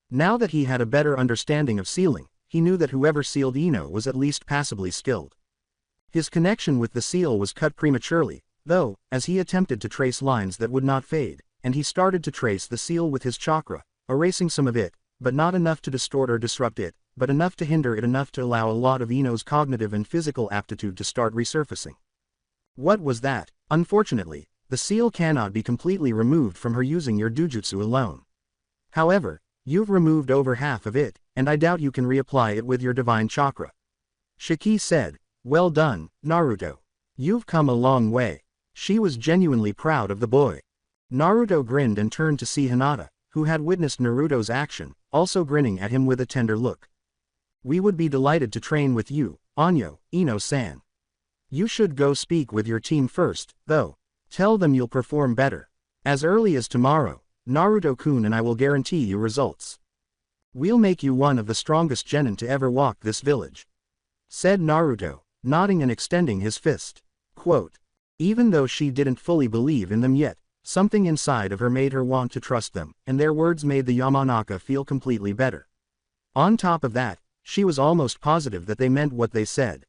[SPEAKER 1] Now that he had a better understanding of sealing, he knew that whoever sealed Ino was at least passably skilled. His connection with the seal was cut prematurely, though, as he attempted to trace lines that would not fade, and he started to trace the seal with his chakra, erasing some of it, but not enough to distort or disrupt it, but enough to hinder it, enough to allow a lot of Ino's cognitive and physical aptitude to start resurfacing. What was that? Unfortunately, the seal cannot be completely removed from her using your dujutsu alone. However, you've removed over half of it, and I doubt you can reapply it with your divine chakra. Shiki said, "Well done, Naruto. You've come a long way." She was genuinely proud of the boy. Naruto grinned and turned to see Hinata, who had witnessed Naruto's action, also grinning at him with a tender look. "We would be delighted to train with you, Anyo, Ino-san. You should go speak with your team first, though. Tell them you'll perform better. As early as tomorrow, Naruto-kun and I will guarantee you results. We'll make you one of the strongest genin to ever walk this village," said Naruto, nodding and extending his fist. Quote, even though she didn't fully believe in them yet, something inside of her made her want to trust them, and their words made the Yamanaka feel completely better. On top of that, she was almost positive that they meant what they said.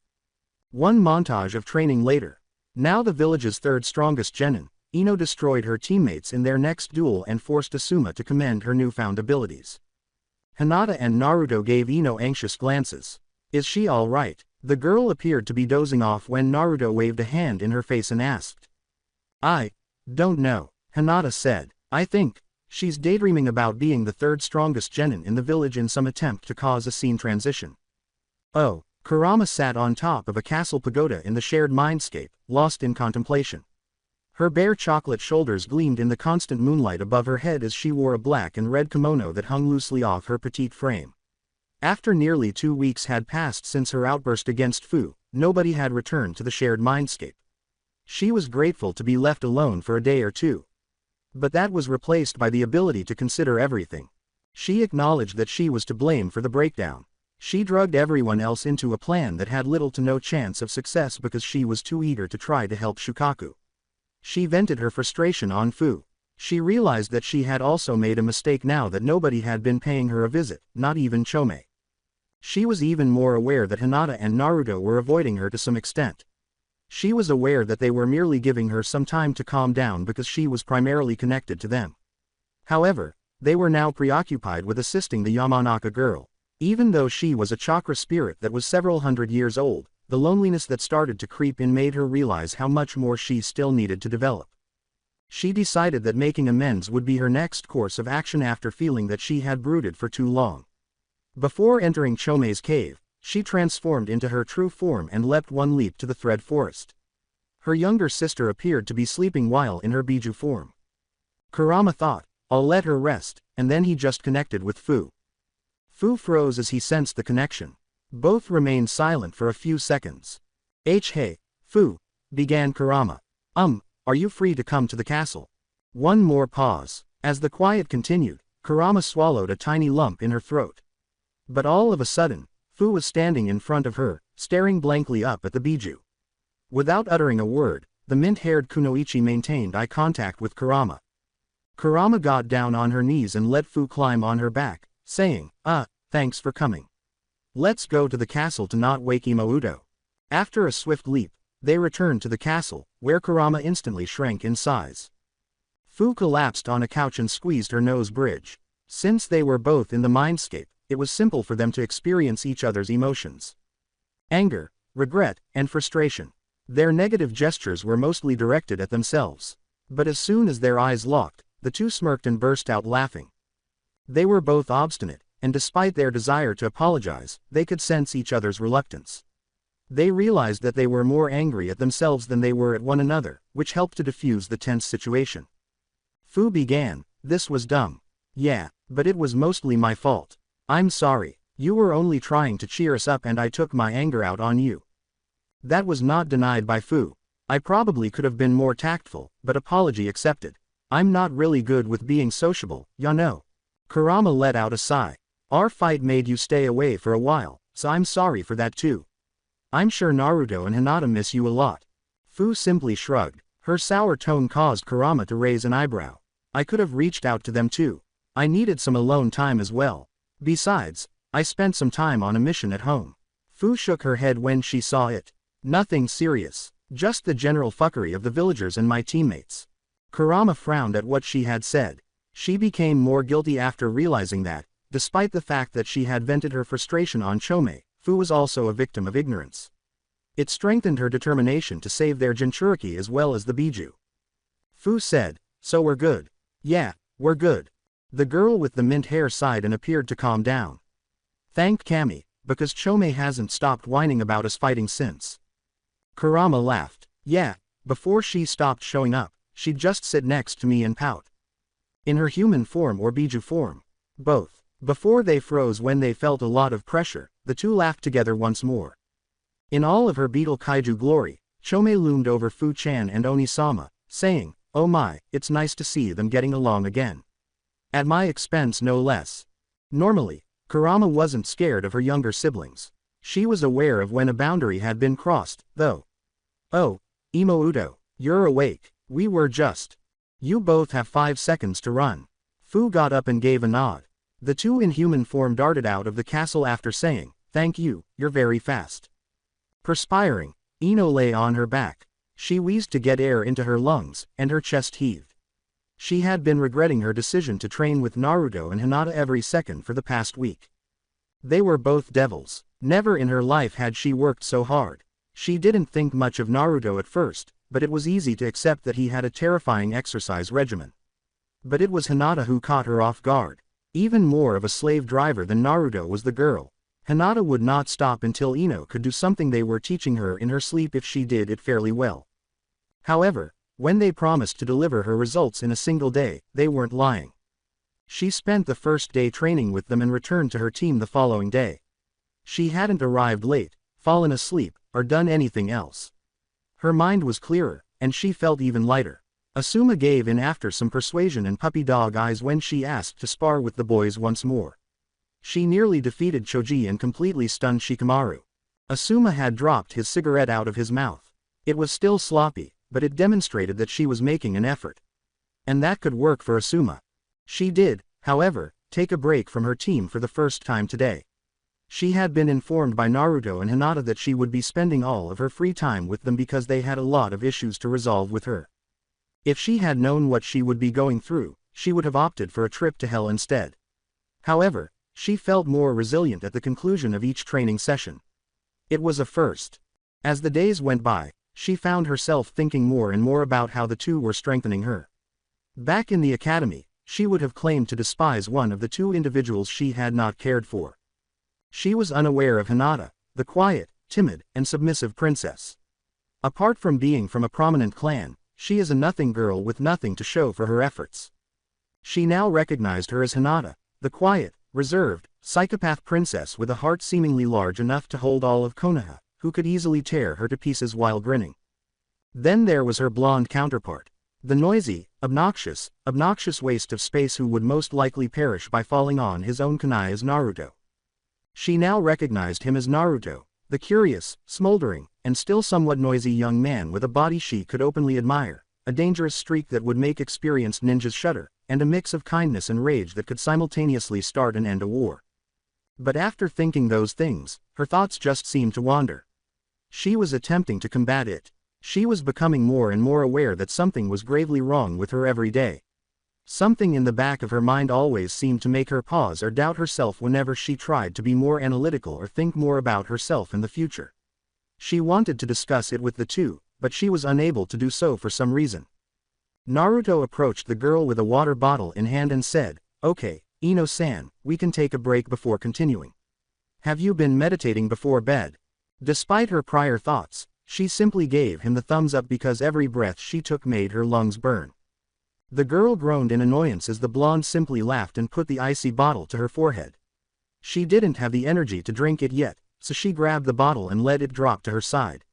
[SPEAKER 1] One montage of training later. Now the village's third strongest genin, Ino destroyed her teammates in their next duel and forced Asuma to commend her newfound abilities. Hinata and Naruto gave Ino anxious glances. "Is she all right?" The girl appeared to be dozing off when Naruto waved a hand in her face and asked. "I don't know," Hinata said. "I think she's daydreaming about being the third strongest genin in the village in some attempt to cause a scene transition." Oh, Kurama sat on top of a castle pagoda in the shared mindscape, lost in contemplation. Her bare chocolate shoulders gleamed in the constant moonlight above her head as she wore a black and red kimono that hung loosely off her petite frame. After nearly 2 weeks had passed since her outburst against Fu, nobody had returned to the shared mindscape. She was grateful to be left alone for a day or two. But that was replaced by the ability to consider everything. She acknowledged that she was to blame for the breakdown. She drugged everyone else into a plan that had little to no chance of success because she was too eager to try to help Shukaku. She vented her frustration on Fu. She realized that she had also made a mistake now that nobody had been paying her a visit, not even Chome. She was even more aware that Hinata and Naruto were avoiding her to some extent. She was aware that they were merely giving her some time to calm down because she was primarily connected to them. However, they were now preoccupied with assisting the Yamanaka girl. Even though she was a chakra spirit that was several hundred years old, the loneliness that started to creep in made her realize how much more she still needed to develop. She decided that making amends would be her next course of action after feeling that she had brooded for too long. Before entering Chome's cave, she transformed into her true form and leapt one leap to the thread forest. Her younger sister appeared to be sleeping while in her Biju form. Kurama thought, "I'll let her rest," and then he just connected with Fu. Fu froze as he sensed the connection. Both remained silent for a few seconds. Hey, Fu," began Kurama. Are you free to come to the castle?" One more pause. As the quiet continued, Kurama swallowed a tiny lump in her throat. But all of a sudden, Fu was standing in front of her, staring blankly up at the Biju. Without uttering a word, the mint-haired kunoichi maintained eye contact with Kurama. Kurama got down on her knees and let Fu climb on her back, saying, thanks for coming. Let's go to the castle to not wake Imouto." After a swift leap, they returned to the castle, where Kurama instantly shrank in size. Fu collapsed on a couch and squeezed her nose bridge. Since they were both in the mindscape, it was simple for them to experience each other's emotions. Anger, regret, and frustration. Their negative gestures were mostly directed at themselves. But as soon as their eyes locked, the two smirked and burst out laughing. They were both obstinate, and despite their desire to apologize, they could sense each other's reluctance. They realized that they were more angry at themselves than they were at one another, which helped to diffuse the tense situation. Fu began, "This was dumb. Yeah, but it was mostly my fault. I'm sorry, you were only trying to cheer us up and I took my anger out on you." That was not denied by Fu. "I probably could have been more tactful, but apology accepted. I'm not really good with being sociable, ya know." Kurama let out a sigh. "Our fight made you stay away for a while, so I'm sorry for that too. I'm sure Naruto and Hinata miss you a lot." Fu simply shrugged. Her sour tone caused Kurama to raise an eyebrow. "I could have reached out to them too. I needed some alone time as well. Besides, I spent some time on a mission at home." Fu shook her head when she saw it. "Nothing serious, just the general fuckery of the villagers and my teammates." Kurama frowned at what she had said. She became more guilty after realizing that, despite the fact that she had vented her frustration on Chome, Fu was also a victim of ignorance. It strengthened her determination to save their Jinchuriki as well as the Biju. Fu said, "So we're good." "Yeah, we're good." The girl with the mint hair sighed and appeared to calm down. "Thank Kami, because Chome hasn't stopped whining about us fighting since." Kurama laughed. "Yeah, before she stopped showing up, she'd just sit next to me and pout." In her human form or Biju form? Both. Before they froze when they felt a lot of pressure, the two laughed together once more. In all of her beetle kaiju glory, Chome loomed over Fu-chan and Onisama, saying, "Oh my, it's nice to see them getting along again. At my expense no less." Normally, Kurama wasn't scared of her younger siblings. She was aware of when a boundary had been crossed, though. "Oh, Imouto, you're awake. We were just. You both have 5 seconds to run." Fu got up and gave a nod. The two in human form darted out of the castle after saying, "Thank you, you're very fast." Perspiring, Ino lay on her back. She wheezed to get air into her lungs, and her chest heaved. She had been regretting her decision to train with Naruto and Hinata every second for the past week. They were both devils. Never in her life had she worked so hard. She didn't think much of Naruto at first, but it was easy to accept that he had a terrifying exercise regimen. But it was Hinata who caught her off guard. Even more of a slave driver than Naruto was the girl. Hinata would not stop until Ino could do something they were teaching her in her sleep if she did it fairly well. However, when they promised to deliver her results in a single day, they weren't lying. She spent the first day training with them and returned to her team the following day. She hadn't arrived late, fallen asleep, or done anything else. Her mind was clearer, and she felt even lighter. Asuma gave in after some persuasion and puppy dog eyes when she asked to spar with the boys once more. She nearly defeated Choji and completely stunned Shikamaru. Asuma had dropped his cigarette out of his mouth. It was still sloppy, but it demonstrated that she was making an effort. And that could work for Asuma. She did, however, take a break from her team for the first time today. She had been informed by Naruto and Hinata that she would be spending all of her free time with them because they had a lot of issues to resolve with her. If she had known what she would be going through, she would have opted for a trip to hell instead. However, she felt more resilient at the conclusion of each training session. It was a first. As the days went by, she found herself thinking more and more about how the two were strengthening her. Back in the academy, she would have claimed to despise one of the two individuals she had not cared for. She was unaware of Hinata, the quiet, timid, and submissive princess. Apart from being from a prominent clan, she is a nothing girl with nothing to show for her efforts. She now recognized her as Hinata, the quiet, reserved, psychopath princess with a heart seemingly large enough to hold all of Konoha, who could easily tear her to pieces while grinning. Then there was her blonde counterpart, the noisy, obnoxious waste of space who would most likely perish by falling on his own kunai as Naruto. She now recognized him as Naruto, the curious, smoldering, and still somewhat noisy young man with a body she could openly admire, a dangerous streak that would make experienced ninjas shudder, and a mix of kindness and rage that could simultaneously start and end a war. But after thinking those things, her thoughts just seemed to wander. She was attempting to combat it. She was becoming more and more aware that something was gravely wrong with her every day. Something in the back of her mind always seemed to make her pause or doubt herself whenever she tried to be more analytical or think more about herself in the future. She wanted to discuss it with the two, but she was unable to do so for some reason. Naruto approached the girl with a water bottle in hand and said, "Okay, Ino-san, we can take a break before continuing. Have you been meditating before bed?" Despite her prior thoughts, she simply gave him the thumbs up because every breath she took made her lungs burn. The girl groaned in annoyance as the blonde simply laughed and put the icy bottle to her forehead. She didn't have the energy to drink it yet, so she grabbed the bottle and let it drop to her side.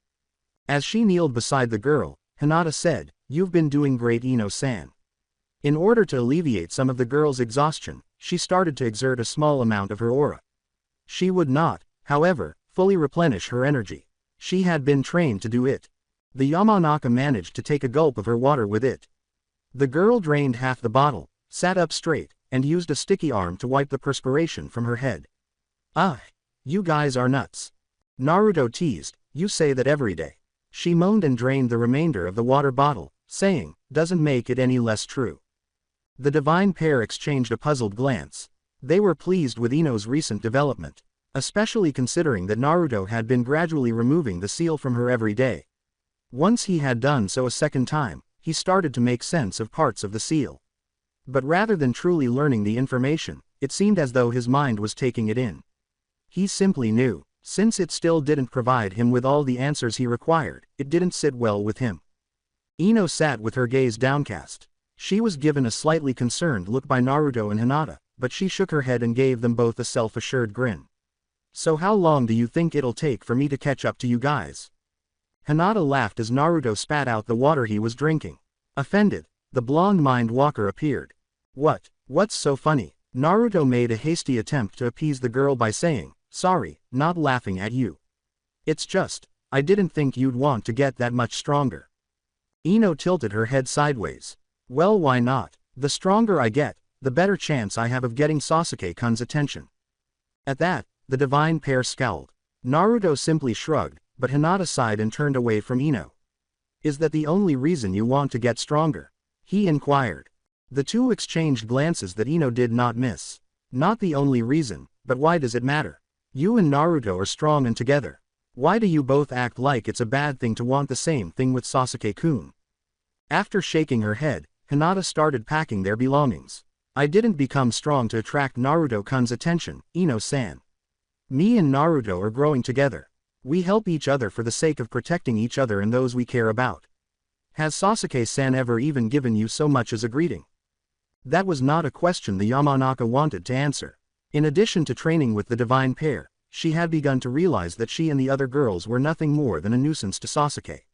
[SPEAKER 1] As she kneeled beside the girl, Hinata said, "You've been doing great, Ino-san." In order to alleviate some of the girl's exhaustion, she started to exert a small amount of her aura. She would not, however, fully replenish her energy. She had been trained to do it. The Yamanaka managed to take a gulp of her water with it. The girl drained half the bottle, sat up straight, and used a sticky arm to wipe the perspiration from her head. "Ah, you guys are nuts." Naruto teased, "You say that every day." She moaned and drained the remainder of the water bottle, saying, "Doesn't make it any less true." The divine pair exchanged a puzzled glance. They were pleased with Ino's recent development, especially considering that Naruto had been gradually removing the seal from her every day. Once he had done so a second time, he started to make sense of parts of the seal. But rather than truly learning the information, it seemed as though his mind was taking it in. He simply knew, since it still didn't provide him with all the answers he required, it didn't sit well with him. Ino sat with her gaze downcast. She was given a slightly concerned look by Naruto and Hinata, but she shook her head and gave them both a self-assured grin. "So how long do you think it'll take for me to catch up to you guys?" Hinata laughed as Naruto spat out the water he was drinking. Offended, the blonde mind walker appeared. What's so funny?" Naruto made a hasty attempt to appease the girl by saying, "Sorry, not laughing at you. It's just, I didn't think you'd want to get that much stronger." Ino tilted her head sideways. "Well, why not? The stronger I get, the better chance I have of getting Sasuke-kun's attention." At that, the divine pair scowled. Naruto simply shrugged, but Hinata sighed and turned away from Ino. "Is that the only reason you want to get stronger?" he inquired. The two exchanged glances that Ino did not miss. "Not the only reason, but why does it matter? You and Naruto are strong and together. Why do you both act like it's a bad thing to want the same thing with Sasuke-kun?" After shaking her head, Hinata started packing their belongings. "I didn't become strong to attract Naruto-kun's attention, Ino-san. Me and Naruto are growing together. We help each other for the sake of protecting each other and those we care about. Has Sasuke-san ever even given you so much as a greeting?" That was not a question the Yamanaka wanted to answer. In addition to training with the divine pair, she had begun to realize that she and the other girls were nothing more than a nuisance to Sasuke.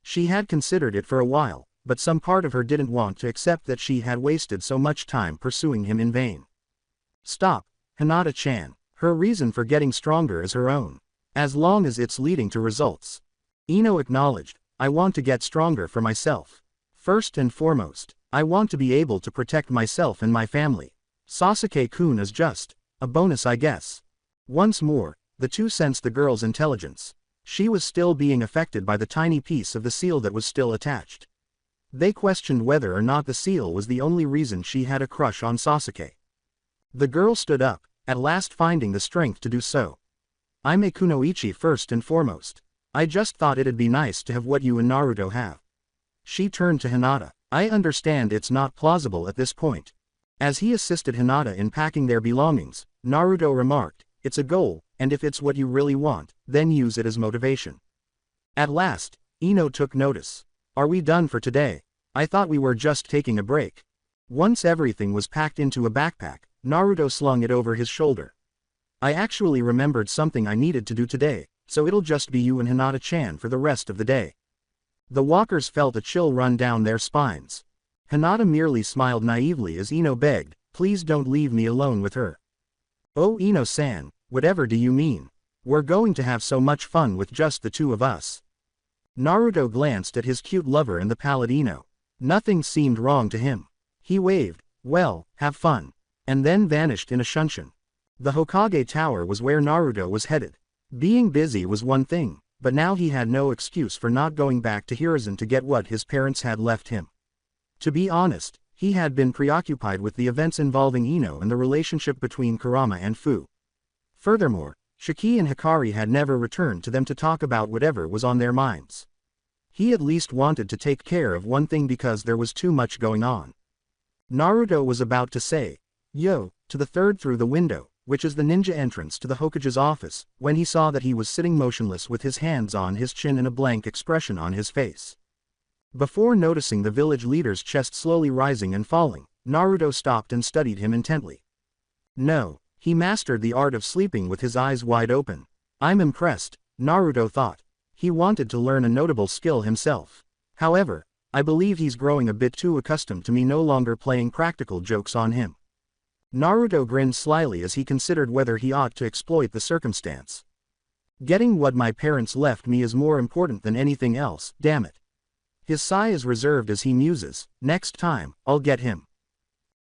[SPEAKER 1] She had considered it for a while, but some part of her didn't want to accept that she had wasted so much time pursuing him in vain. "Stop, Hinata-chan, her reason for getting stronger is her own. As long as it's leading to results." Ino acknowledged, I want to get stronger for myself. First and foremost, I want to be able to protect myself and my family. Sasuke-kun is just a bonus, I guess. Once more, the two sensed the girl's intelligence. She was still being affected by the tiny piece of the seal that was still attached. They questioned whether or not the seal was the only reason she had a crush on Sasuke. The girl stood up, at last finding the strength to do so. I'm a kunoichi first and foremost. I just thought it'd be nice to have what you and Naruto have. She turned to Hinata. I understand it's not plausible at this point. As he assisted Hinata in packing their belongings, Naruto remarked, it's a goal, and if it's what you really want, then use it as motivation. At last, Ino took notice. Are we done for today? I thought we were just taking a break. Once everything was packed into a backpack, Naruto slung it over his shoulder. I actually remembered something I needed to do today, so it'll just be you and Hinata-chan for the rest of the day. The walkers felt a chill run down their spines. Hinata merely smiled naively as Ino begged, please don't leave me alone with her. Oh Ino-san, whatever do you mean? We're going to have so much fun with just the two of us. Naruto glanced at his cute lover and the pallid Ino. Nothing seemed wrong to him. He waved, well, have fun. And then vanished in a shunshin. The Hokage Tower was where Naruto was headed. Being busy was one thing, but now he had no excuse for not going back to Hiruzen to get what his parents had left him. To be honest, he had been preoccupied with the events involving Ino and the relationship between Kurama and Fu. Furthermore, Shiki and Hikari had never returned to them to talk about whatever was on their minds. He at least wanted to take care of one thing because there was too much going on. Naruto was about to say, yo, to the third through the window, which is the ninja entrance to the Hokage's office, when he saw that he was sitting motionless with his hands on his chin and a blank expression on his face. Before noticing the village leader's chest slowly rising and falling, Naruto stopped and studied him intently. No, he mastered the art of sleeping with his eyes wide open. I'm impressed, Naruto thought. He wanted to learn a notable skill himself. However, I believe he's growing a bit too accustomed to me no longer playing practical jokes on him. Naruto grinned slyly as he considered whether he ought to exploit the circumstance. Getting what my parents left me is more important than anything else, damn it. His sigh is reserved as he muses, next time, I'll get him.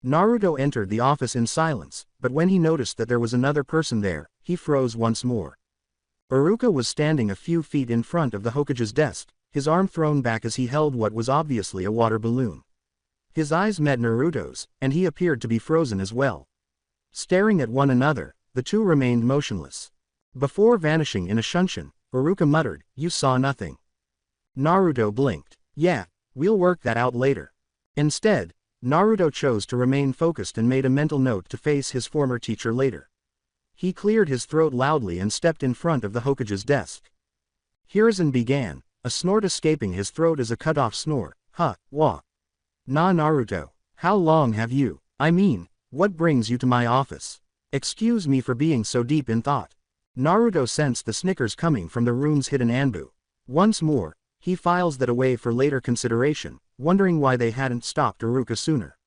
[SPEAKER 1] Naruto entered the office in silence, but when he noticed that there was another person there, he froze once more. Iruka was standing a few feet in front of the Hokage's desk, his arm thrown back as he held what was obviously a water balloon. His eyes met Naruto's, and he appeared to be frozen as well. Staring at one another, the two remained motionless. Before vanishing in a shunshin, Iruka muttered, you saw nothing. Naruto blinked. Yeah, we'll work that out later. Instead, Naruto chose to remain focused and made a mental note to face his former teacher later. He cleared his throat loudly and stepped in front of the Hokage's desk. Hiruzen began, a snort escaping his throat as a cut-off snore. Wah. Nah Naruto, how long have you, what brings you to my office? Excuse me for being so deep in thought. Naruto sensed the snickers coming from the room's hidden Anbu. Once more, he files that away for later consideration, wondering why they hadn't stopped Iruka sooner.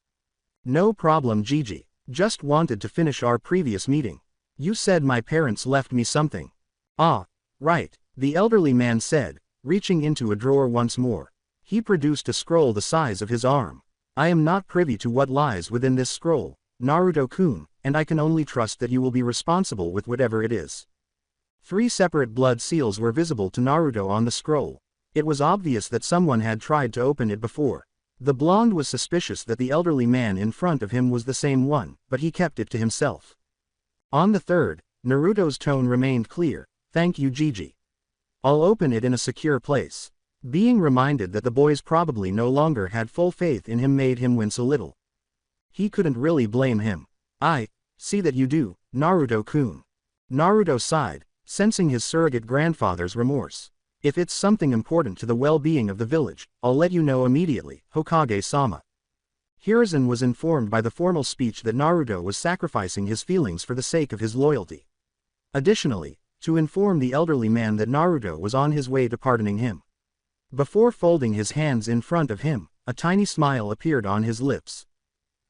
[SPEAKER 1] No problem Gigi, just wanted to finish our previous meeting. You said my parents left me something. Ah, right, the elderly man said, reaching into a drawer once more. He produced a scroll the size of his arm. I am not privy to what lies within this scroll, Naruto-kun, and I can only trust that you will be responsible with whatever it is. 3 separate blood seals were visible to Naruto on the scroll. It was obvious that someone had tried to open it before. The blonde was suspicious that the elderly man in front of him was the same one, but he kept it to himself. On the third, Naruto's tone remained clear, thank you Gigi. I'll open it in a secure place. Being reminded that the boys probably no longer had full faith in him made him wince a little. He couldn't really blame him. I see that you do, Naruto-kun. Naruto sighed, sensing his surrogate grandfather's remorse. If it's something important to the well-being of the village, I'll let you know immediately, Hokage-sama. Hiruzen was informed by the formal speech that Naruto was sacrificing his feelings for the sake of his loyalty. Additionally, to inform the elderly man that Naruto was on his way to pardoning him. Before folding his hands in front of him, a tiny smile appeared on his lips.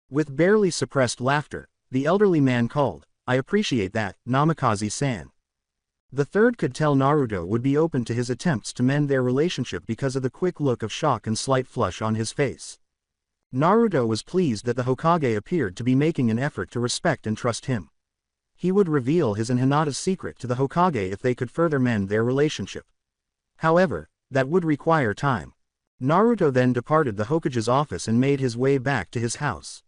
[SPEAKER 1] With barely suppressed laughter, the elderly man called, I appreciate that, Namikaze-san. The third could tell Naruto would be open to his attempts to mend their relationship because of the quick look of shock and slight flush on his face. Naruto was pleased that the Hokage appeared to be making an effort to respect and trust him. He would reveal his and Hinata's secret to the Hokage if they could further mend their relationship. However, that would require time. Naruto then departed the Hokage's office and made his way back to his house.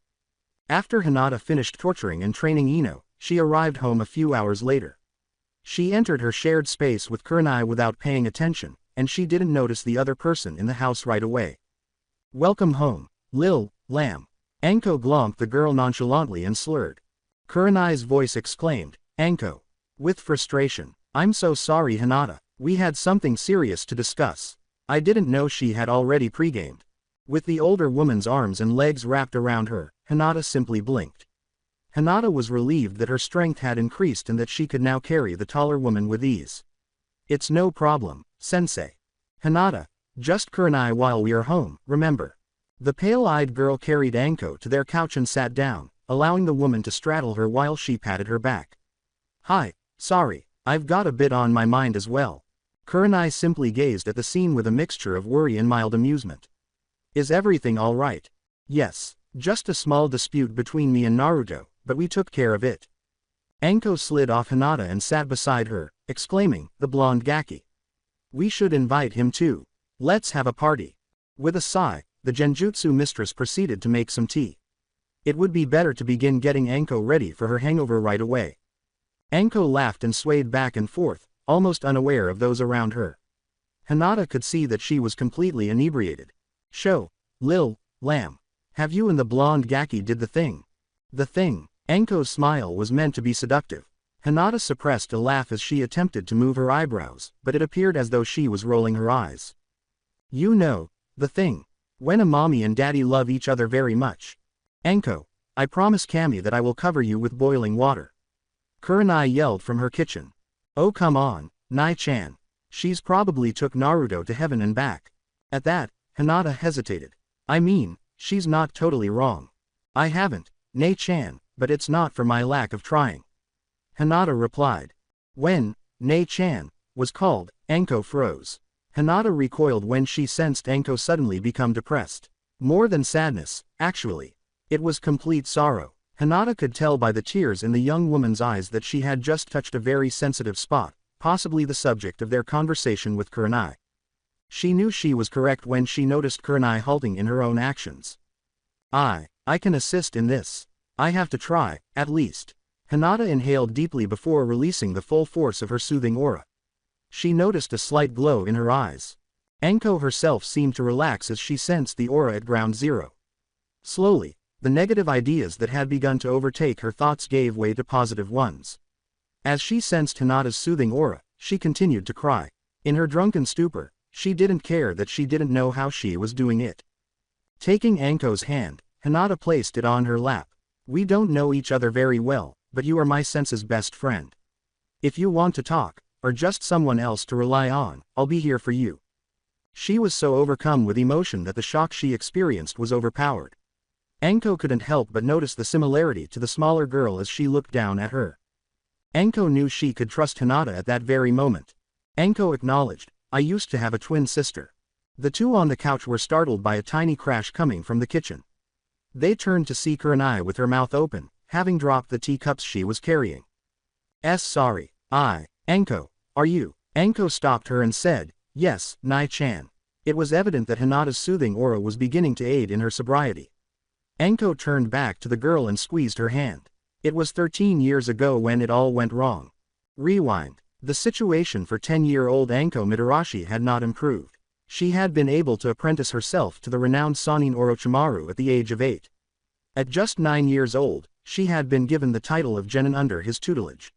[SPEAKER 1] After Hinata finished torturing and training Ino, she arrived home a few hours later. She entered her shared space with Kurenai without paying attention, and she didn't notice the other person in the house right away. "Welcome home, Lil, lamb." Anko glomped the girl nonchalantly and slurred. Kurenai's voice exclaimed, "Anko." With frustration, "I'm so sorry Hinata, we had something serious to discuss. I didn't know she had already pre-gamed." With the older woman's arms and legs wrapped around her, Hinata simply blinked. Hinata was relieved that her strength had increased and that she could now carry the taller woman with ease. "It's no problem, sensei. Hinata, just Kurenai while we are home, remember." The pale-eyed girl carried Anko to their couch and sat down, allowing the woman to straddle her while she patted her back. "Hi, sorry, I've got a bit on my mind as well." Kurenai simply gazed at the scene with a mixture of worry and mild amusement. "Is everything all right?" "Yes, just a small dispute between me and Naruto, but we took care of it." Anko slid off Hinata and sat beside her, exclaiming, "The blonde Gaki. We should invite him too. Let's have a party." With a sigh, the Genjutsu mistress proceeded to make some tea. It would be better to begin getting Anko ready for her hangover right away. Anko laughed and swayed back and forth, almost unaware of those around her. Hinata could see that she was completely inebriated. "Show, Lil, lamb. Have you and the blonde Gaki did the thing?" "The thing?" Anko's smile was meant to be seductive. Hinata suppressed a laugh as she attempted to move her eyebrows, but it appeared as though she was rolling her eyes. "You know, the thing. When a mommy and daddy love each other very much. Anko, I promise Kami that I will cover you with boiling water." Kurenai yelled from her kitchen. "Oh come on, Nai-chan. She's probably took Naruto to heaven and back." At that, Hinata hesitated. "I mean, she's not totally wrong. I haven't, Nai-chan, but it's not for my lack of trying." Hinata replied. When Nai-chan was called, Anko froze. Hinata recoiled when she sensed Anko suddenly become depressed. More than sadness, actually. It was complete sorrow. Hinata could tell by the tears in the young woman's eyes that she had just touched a very sensitive spot, possibly the subject of their conversation with Kurenai. She knew she was correct when she noticed Kurenai halting in her own actions. I can assist in this. I have to try, at least." Hinata inhaled deeply before releasing the full force of her soothing aura. She noticed a slight glow in her eyes. Anko herself seemed to relax as she sensed the aura at ground zero. Slowly, the negative ideas that had begun to overtake her thoughts gave way to positive ones. As she sensed Hinata's soothing aura, she continued to cry. In her drunken stupor, she didn't care that she didn't know how she was doing it. Taking Anko's hand, Hinata placed it on her lap. "We don't know each other very well, but you are my sense's best friend. If you want to talk, or just someone else to rely on, I'll be here for you." She was so overcome with emotion that the shock she experienced was overpowered. Anko couldn't help but notice the similarity to the smaller girl as she looked down at her. Anko knew she could trust Hinata at that very moment. Anko acknowledged, "I used to have a twin sister." The two on the couch were startled by a tiny crash coming from the kitchen. They turned to see Kurenai with her mouth open, having dropped the teacups she was carrying. Sorry, Anko, are you?" Anko stopped her and said, "Yes, Nai-chan." It was evident that Hinata's soothing aura was beginning to aid in her sobriety. Anko turned back to the girl and squeezed her hand. It was 13 years ago when it all went wrong. Rewind. The situation for 10-year-old Anko Mitarashi had not improved. She had been able to apprentice herself to the renowned Sannin Orochimaru at the age of 8. At just 9 years old, she had been given the title of genin under his tutelage.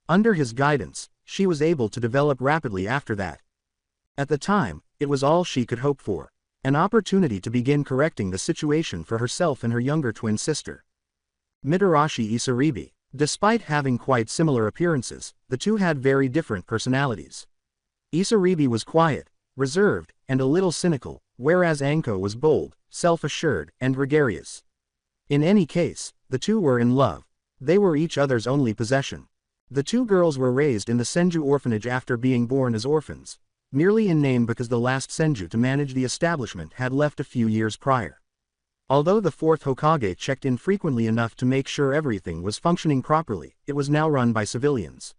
[SPEAKER 1] Under his guidance, she was able to develop rapidly after that. At the time, it was all she could hope for. An opportunity to begin correcting the situation for herself and her younger twin sister. Mitarashi Isaribi. Despite having quite similar appearances, the two had very different personalities. Isaribi was quiet, reserved, and a little cynical, whereas Anko was bold, self-assured, and gregarious. In any case, the two were in love. They were each other's only possession. The two girls were raised in the Senju orphanage after being born as orphans, merely in name because the last Senju to manage the establishment had left a few years prior. Although the fourth Hokage checked in frequently enough to make sure everything was functioning properly, it was now run by civilians.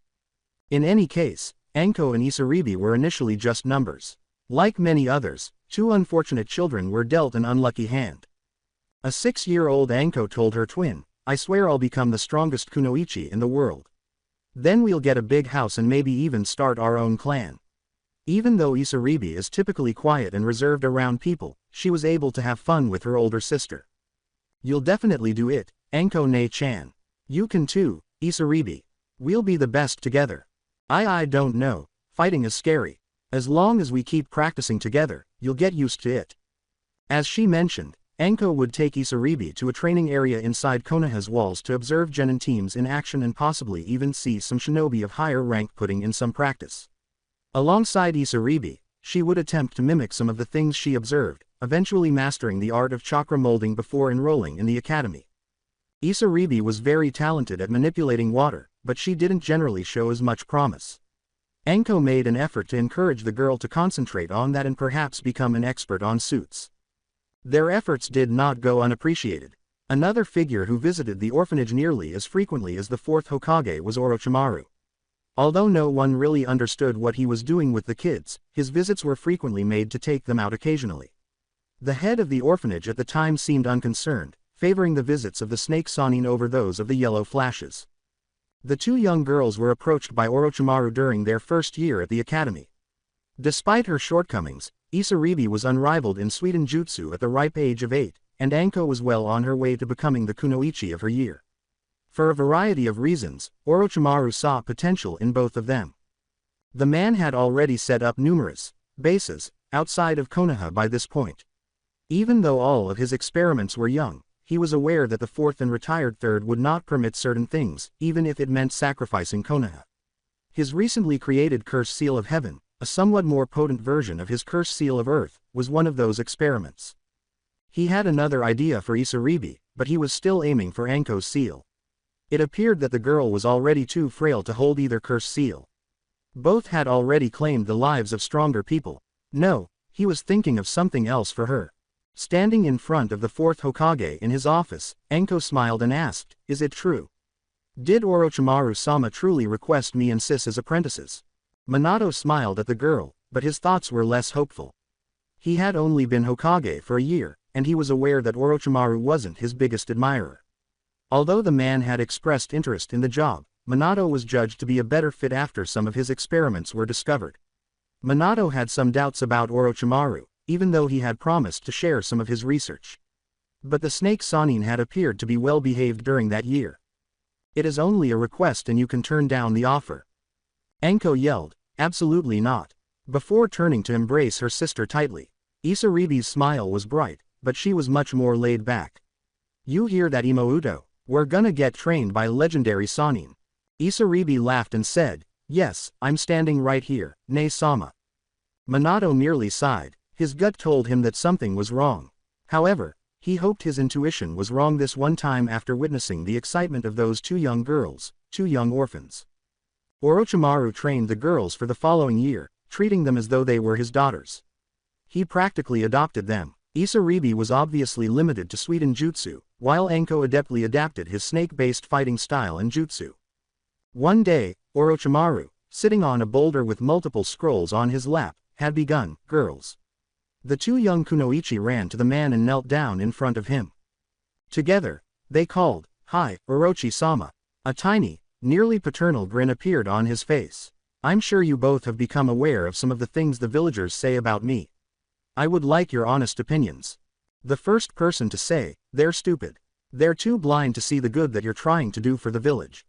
[SPEAKER 1] In any case, Anko and Isaribi were initially just numbers. Like many others, two unfortunate children were dealt an unlucky hand. A 6-year-old Anko told her twin, "I swear I'll become the strongest kunoichi in the world. Then we'll get a big house and maybe even start our own clan." Even though Isaribi is typically quiet and reserved around people, she was able to have fun with her older sister. "You'll definitely do it, Anko ne-chan. You can too, Isaribi. We'll be the best together. I don't know, fighting is scary. As long as we keep practicing together, you'll get used to it." As she mentioned, Anko would take Isaribi to a training area inside Konoha's walls to observe genin teams in action and possibly even see some shinobi of higher rank putting in some practice. Alongside Isaribi, she would attempt to mimic some of the things she observed, eventually mastering the art of chakra molding before enrolling in the academy. Isaribi was very talented at manipulating water, but she didn't generally show as much promise. Anko made an effort to encourage the girl to concentrate on that and perhaps become an expert on suits. Their efforts did not go unappreciated. Another figure who visited the orphanage nearly as frequently as the fourth Hokage was Orochimaru. Although no one really understood what he was doing with the kids, his visits were frequently made to take them out occasionally. The head of the orphanage at the time seemed unconcerned, favoring the visits of the snake Sannin over those of the yellow flashes. The two young girls were approached by Orochimaru during their first year at the academy. Despite her shortcomings, Isaribi was unrivaled in Suiden Jutsu at the ripe age of 8, and Anko was well on her way to becoming the kunoichi of her year. For a variety of reasons, Orochimaru saw potential in both of them. The man had already set up numerous bases outside of Konoha by this point. Even though all of his experiments were young, he was aware that the fourth and retired third would not permit certain things, even if it meant sacrificing Konoha. His recently created Cursed Seal of Heaven, a somewhat more potent version of his Cursed Seal of Earth, was one of those experiments. He had another idea for Isaribi, but he was still aiming for Anko's seal. It appeared that the girl was already too frail to hold either Cursed Seal. Both had already claimed the lives of stronger people. No, he was thinking of something else for her. Standing in front of the fourth Hokage in his office, Anko smiled and asked, "Is it true? Did Orochimaru-sama truly request me and Sis as apprentices?" Minato smiled at the girl, but his thoughts were less hopeful. He had only been Hokage for a year, and he was aware that Orochimaru wasn't his biggest admirer. Although the man had expressed interest in the job, Minato was judged to be a better fit after some of his experiments were discovered. Minato had some doubts about Orochimaru, even though he had promised to share some of his research. But the snake Sannin had appeared to be well behaved during that year. "It is only a request and you can turn down the offer." Anko yelled, "Absolutely not," before turning to embrace her sister tightly. Isaribi's smile was bright, but she was much more laid back. "You hear that, Imouto? We're gonna get trained by legendary Sannin." Isaribi laughed and said, "Yes, I'm standing right here, Ne-sama." Minato merely sighed. His gut told him that something was wrong. However, he hoped his intuition was wrong this one time after witnessing the excitement of those two young girls, two young orphans. Orochimaru trained the girls for the following year, treating them as though they were his daughters. He practically adopted them. Isaribi was obviously limited to Suiden Jutsu, while Anko adeptly adapted his snake-based fighting style and jutsu. One day, Orochimaru, sitting on a boulder with multiple scrolls on his lap, had begun, "Girls." The two young kunoichi ran to the man and knelt down in front of him. Together, they called, "Hi, Orochi-sama." A tiny, nearly paternal grin appeared on his face. "I'm sure you both have become aware of some of the things the villagers say about me. I would like your honest opinions." The first person to say, "They're stupid. They're too blind to see the good that you're trying to do for the village,"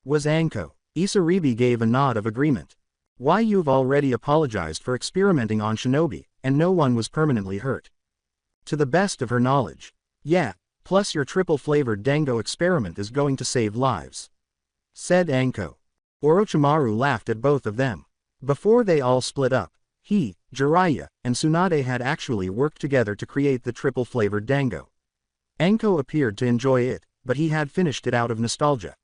[SPEAKER 1] was Anko. Isaribi gave a nod of agreement. "Why, you've already apologized for experimenting on shinobi, and no one was permanently hurt." To the best of her knowledge. "Yeah, plus your triple-flavored dango experiment is going to save lives," said Anko. Orochimaru laughed at both of them. Before they all split up, he, Jiraiya, and Tsunade had actually worked together to create the triple-flavored dango. Anko appeared to enjoy it, but he had finished it out of nostalgia.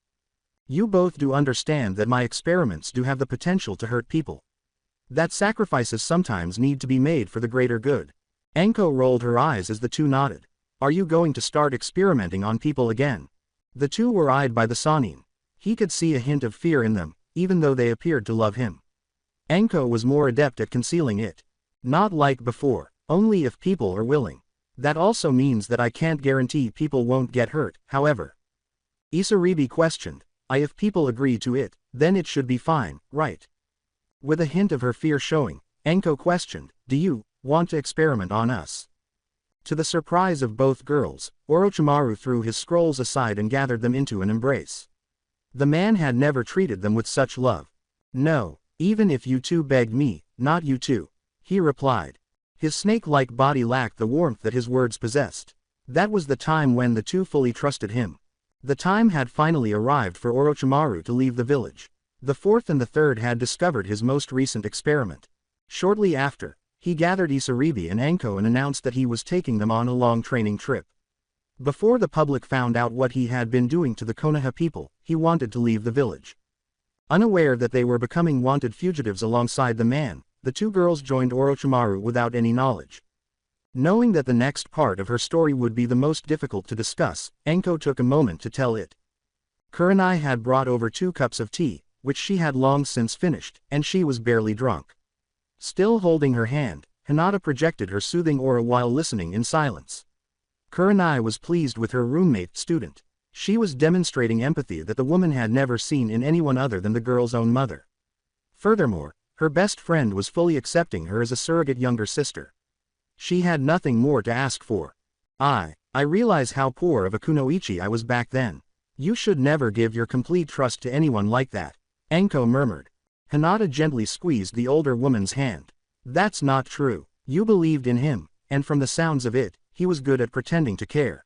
[SPEAKER 1] You both do understand that my experiments do have the potential to hurt people. That sacrifices sometimes need to be made for the greater good. Anko rolled her eyes as the two nodded. Are you going to start experimenting on people again? The two were eyed by the Sannin. He could see a hint of fear in them, even though they appeared to love him. Anko was more adept at concealing it. Not like before, only if people are willing. That also means that I can't guarantee people won't get hurt, however. Isaribi questioned. If people agree to it, then it should be fine, right? With a hint of her fear showing, Anko questioned, do you want to experiment on us? To the surprise of both girls, Orochimaru threw his scrolls aside and gathered them into an embrace. The man had never treated them with such love. No, even if you two begged me, not you two, he replied. His snake-like body lacked the warmth that his words possessed. That was the time when the two fully trusted him. The time had finally arrived for Orochimaru to leave the village. The fourth and the third had discovered his most recent experiment. Shortly after, he gathered Isaribi and Anko and announced that he was taking them on a long training trip. Before the public found out what he had been doing to the Konoha people, he wanted to leave the village. Unaware that they were becoming wanted fugitives alongside the man, the two girls joined Orochimaru without any knowledge. Knowing that the next part of her story would be the most difficult to discuss, Anko took a moment to tell it. Kurenai had brought over 2 cups of tea, which she had long since finished, and she was barely drunk. Still holding her hand, Hinata projected her soothing aura while listening in silence. Kurenai was pleased with her roommate student. She was demonstrating empathy that the woman had never seen in anyone other than the girl's own mother. Furthermore, her best friend was fully accepting her as a surrogate younger sister. She had nothing more to ask for. I realize how poor of a kunoichi I was back then. You should never give your complete trust to anyone like that, Anko murmured. Hinata gently squeezed the older woman's hand. That's not true. You believed in him, and from the sounds of it, he was good at pretending to care.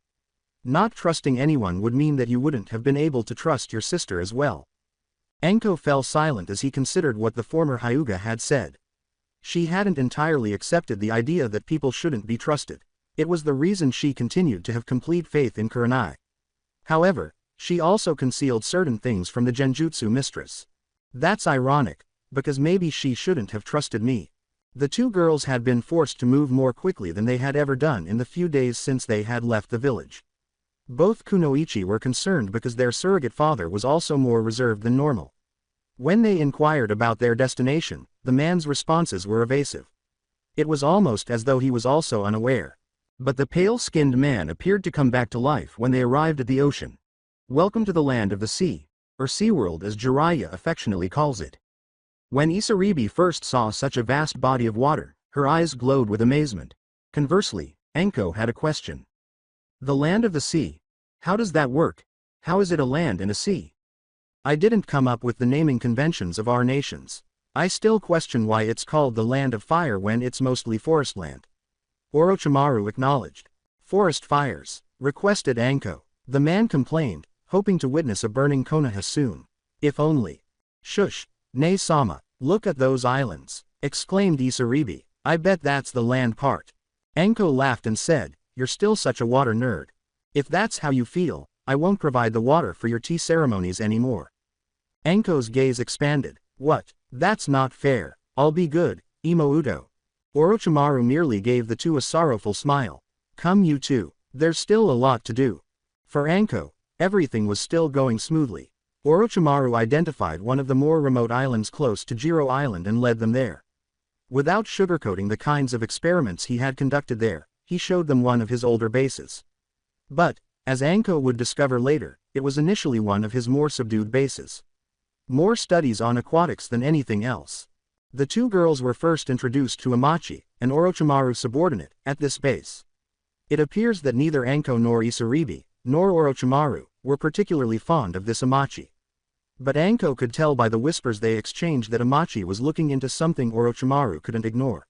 [SPEAKER 1] Not trusting anyone would mean that you wouldn't have been able to trust your sister as well. Anko fell silent as he considered what the former Hyuga had said. She hadn't entirely accepted the idea that people shouldn't be trusted. It was the reason she continued to have complete faith in Kurenai. However, she also concealed certain things from the Genjutsu mistress. That's ironic, because maybe she shouldn't have trusted me. The two girls had been forced to move more quickly than they had ever done in the few days since they had left the village. Both kunoichi were concerned because their surrogate father was also more reserved than normal. When they inquired about their destination, the man's responses were evasive. It was almost as though he was also unaware. But the pale-skinned man appeared to come back to life when they arrived at the ocean. Welcome to the land of the sea, or SeaWorld as Jiraiya affectionately calls it. When Isaribi first saw such a vast body of water, her eyes glowed with amazement. Conversely, Anko had a question. The land of the sea? How does that work? How is it a land and a sea? I didn't come up with the naming conventions of our nations. I still question why it's called the land of fire when it's mostly forest land. Orochimaru acknowledged. Forest fires, requested Anko. The man complained, hoping to witness a burning Konoha soon. If only. Shush, Ne-sama, look at those islands, exclaimed Isaribi. I bet that's the land part. Anko laughed and said, you're still such a water nerd. If that's how you feel, I won't provide the water for your tea ceremonies anymore. Anko's gaze expanded. What? That's not fair. I'll be good, Imouto. Orochimaru merely gave the two a sorrowful smile. Come you two, there's still a lot to do. For Anko, everything was still going smoothly. Orochimaru identified one of the more remote islands close to Jiro Island and led them there. Without sugarcoating the kinds of experiments he had conducted there, he showed them one of his older bases. But, as Anko would discover later, it was initially one of his more subdued bases. More studies on aquatics than anything else. The two girls were first introduced to Amachi, an Orochimaru subordinate, at this base. It appears that neither Anko nor Isaribi, nor Orochimaru, were particularly fond of this Amachi. But Anko could tell by the whispers they exchanged that Amachi was looking into something Orochimaru couldn't ignore.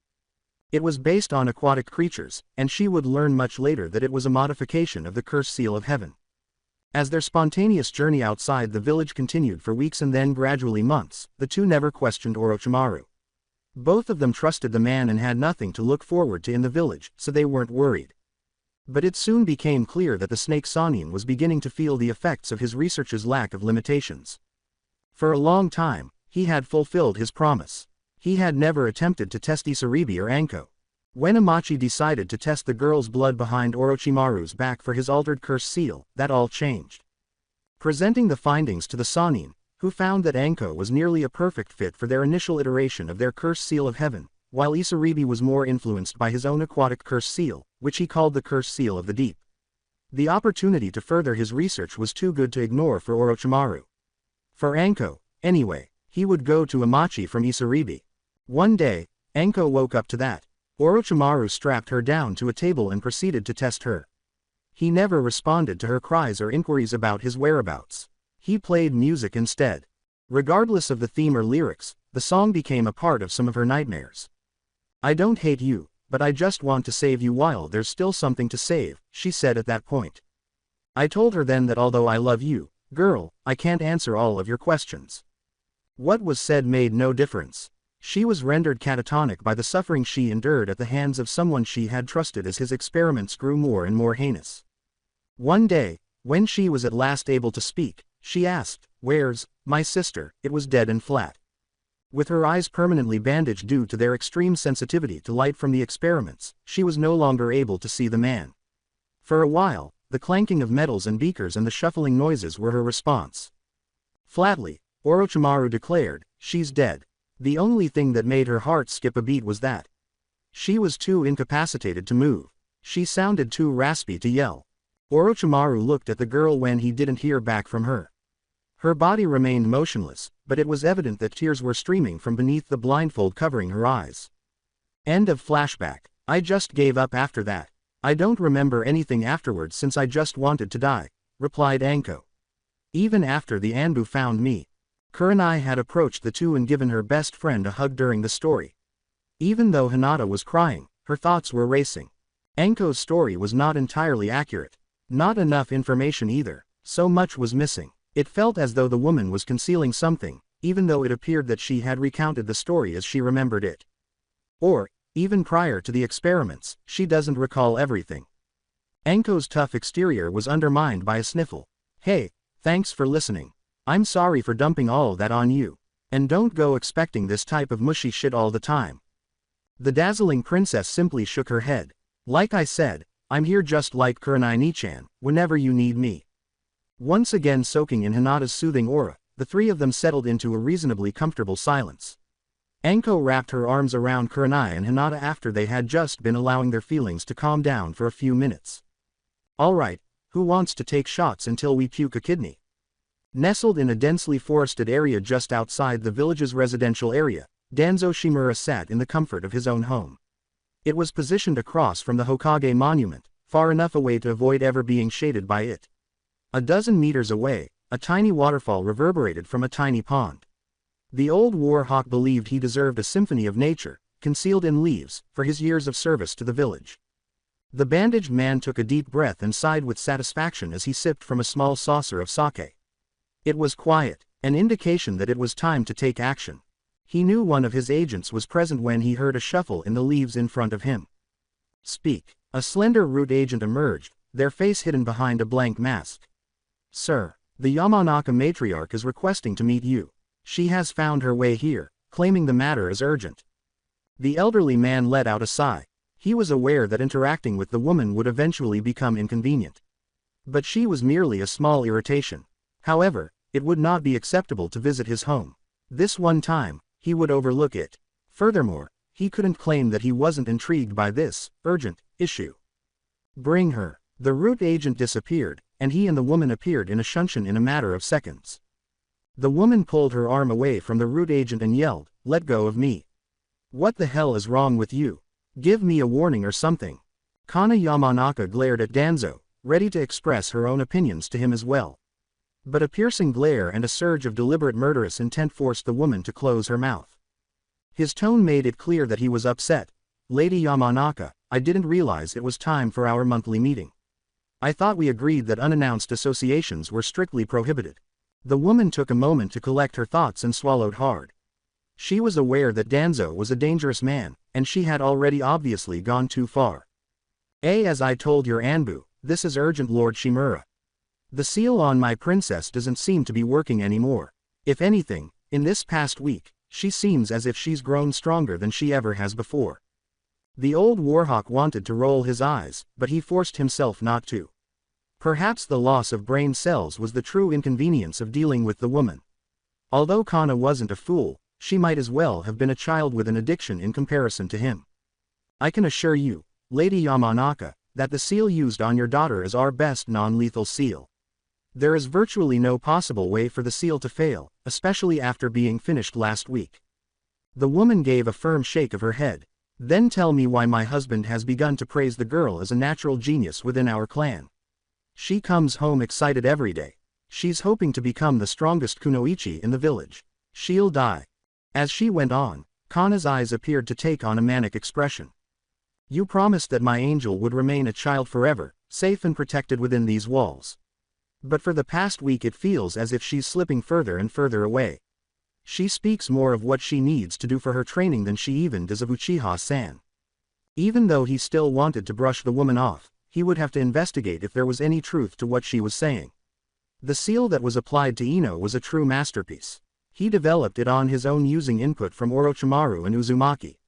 [SPEAKER 1] It was based on aquatic creatures, and she would learn much later that it was a modification of the cursed seal of heaven. As their spontaneous journey outside the village continued for weeks and then gradually months, the two never questioned Orochimaru. Both of them trusted the man and had nothing to look forward to in the village, so they weren't worried. But it soon became clear that the snake Sannin was beginning to feel the effects of his research's lack of limitations. For a long time, he had fulfilled his promise. He had never attempted to test Isaribi or Anko. When Amachi decided to test the girl's blood behind Orochimaru's back for his altered curse seal, that all changed. Presenting the findings to the Sannin, who found that Anko was nearly a perfect fit for their initial iteration of their curse seal of heaven, while Isaribi was more influenced by his own aquatic curse seal, which he called the curse seal of the deep. The opportunity to further his research was too good to ignore for Orochimaru. For Anko, anyway, he would go to Amachi from Isaribi. One day, Anko woke up to that. Orochimaru strapped her down to a table and proceeded to test her. He never responded to her cries or inquiries about his whereabouts. He played music instead. Regardless of the theme or lyrics, the song became a part of some of her nightmares. "I don't hate you, but I just want to save you while there's still something to save," she said at that point. "I told her then that although I love you, girl, I can't answer all of your questions." What was said made no difference. She was rendered catatonic by the suffering she endured at the hands of someone she had trusted as his experiments grew more and more heinous. One day, when she was at last able to speak, she asked, "Where's my sister?" It was dead and flat. With her eyes permanently bandaged due to their extreme sensitivity to light from the experiments, she was no longer able to see the man. For a while, the clanking of metals and beakers and the shuffling noises were her response. Flatly, Orochimaru declared, "She's dead." The only thing that made her heart skip a beat was that she was too incapacitated to move. She sounded too raspy to yell. Orochimaru looked at the girl when he didn't hear back from her. Her body remained motionless, but it was evident that tears were streaming from beneath the blindfold covering her eyes. End of flashback. "I just gave up after that. I don't remember anything afterwards since I just wanted to die," replied Anko. "Even after the Anbu found me." Kurenai had approached the two and given her best friend a hug during the story. Even though Hinata was crying, her thoughts were racing. Anko's story was not entirely accurate. Not enough information either. So much was missing. It felt as though the woman was concealing something, even though it appeared that she had recounted the story as she remembered it. Or, even prior to the experiments, she doesn't recall everything. Anko's tough exterior was undermined by a sniffle. "Hey, thanks for listening. I'm sorry for dumping all that on you. And don't go expecting this type of mushy shit all the time." The dazzling princess simply shook her head. "Like I said, I'm here just like Kurenai-ni-chan, whenever you need me." Once again soaking in Hinata's soothing aura, the three of them settled into a reasonably comfortable silence. Anko wrapped her arms around Kurenai and Hinata after they had just been allowing their feelings to calm down for a few minutes. "Alright, who wants to take shots until we puke a kidney?" Nestled in a densely forested area just outside the village's residential area, Danzo Shimura sat in the comfort of his own home. It was positioned across from the Hokage monument, far enough away to avoid ever being shaded by it. A dozen meters away, a tiny waterfall reverberated from a tiny pond. The old war hawk believed he deserved a symphony of nature, concealed in leaves, for his years of service to the village. The bandaged man took a deep breath and sighed with satisfaction as he sipped from a small saucer of sake. It was quiet, an indication that it was time to take action. He knew one of his agents was present when he heard a shuffle in the leaves in front of him. "Speak." A slender root agent emerged, their face hidden behind a blank mask. "Sir, the Yamanaka matriarch is requesting to meet you. She has found her way here, claiming the matter is urgent." The elderly man let out a sigh. He was aware that interacting with the woman would eventually become inconvenient. But she was merely a small irritation. However, it would not be acceptable to visit his home. This one time, he would overlook it. Furthermore, he couldn't claim that he wasn't intrigued by this urgent issue. "Bring her." The root agent disappeared, and he and the woman appeared in a shunshin in a matter of seconds. The woman pulled her arm away from the root agent and yelled, "Let go of me. What the hell is wrong with you? Give me a warning or something." Kana Yamanaka glared at Danzo, ready to express her own opinions to him as well. But a piercing glare and a surge of deliberate murderous intent forced the woman to close her mouth. His tone made it clear that he was upset. "Lady Yamanaka, I didn't realize it was time for our monthly meeting. I thought we agreed that unannounced associations were strictly prohibited." The woman took a moment to collect her thoughts and swallowed hard. She was aware that Danzo was a dangerous man, and she had already obviously gone too far. As I told your Anbu, this is urgent, Lord Shimura. The seal on my princess doesn't seem to be working anymore. If anything, in this past week, she seems as if she's grown stronger than she ever has before. The old warhawk wanted to roll his eyes, but he forced himself not to. Perhaps the loss of brain cells was the true inconvenience of dealing with the woman. Although Kana wasn't a fool, she might as well have been a child with an addiction in comparison to him. I can assure you, Lady Yamanaka, that the seal used on your daughter is our best non-lethal seal. There is virtually no possible way for the seal to fail, especially after being finished last week. The woman gave a firm shake of her head. Then tell me why my husband has begun to praise the girl as a natural genius within our clan. She comes home excited every day. She's hoping to become the strongest kunoichi in the village. She'll die. As she went on, Kana's eyes appeared to take on a manic expression. You promised that my angel would remain a child forever, safe and protected within these walls. But for the past week it feels as if she's slipping further and further away. She speaks more of what she needs to do for her training than she even does of Uchiha-san. Even though he still wanted to brush the woman off, he would have to investigate if there was any truth to what she was saying. The seal that was applied to Ino was a true masterpiece. He developed it on his own using input from Orochimaru and Uzumaki.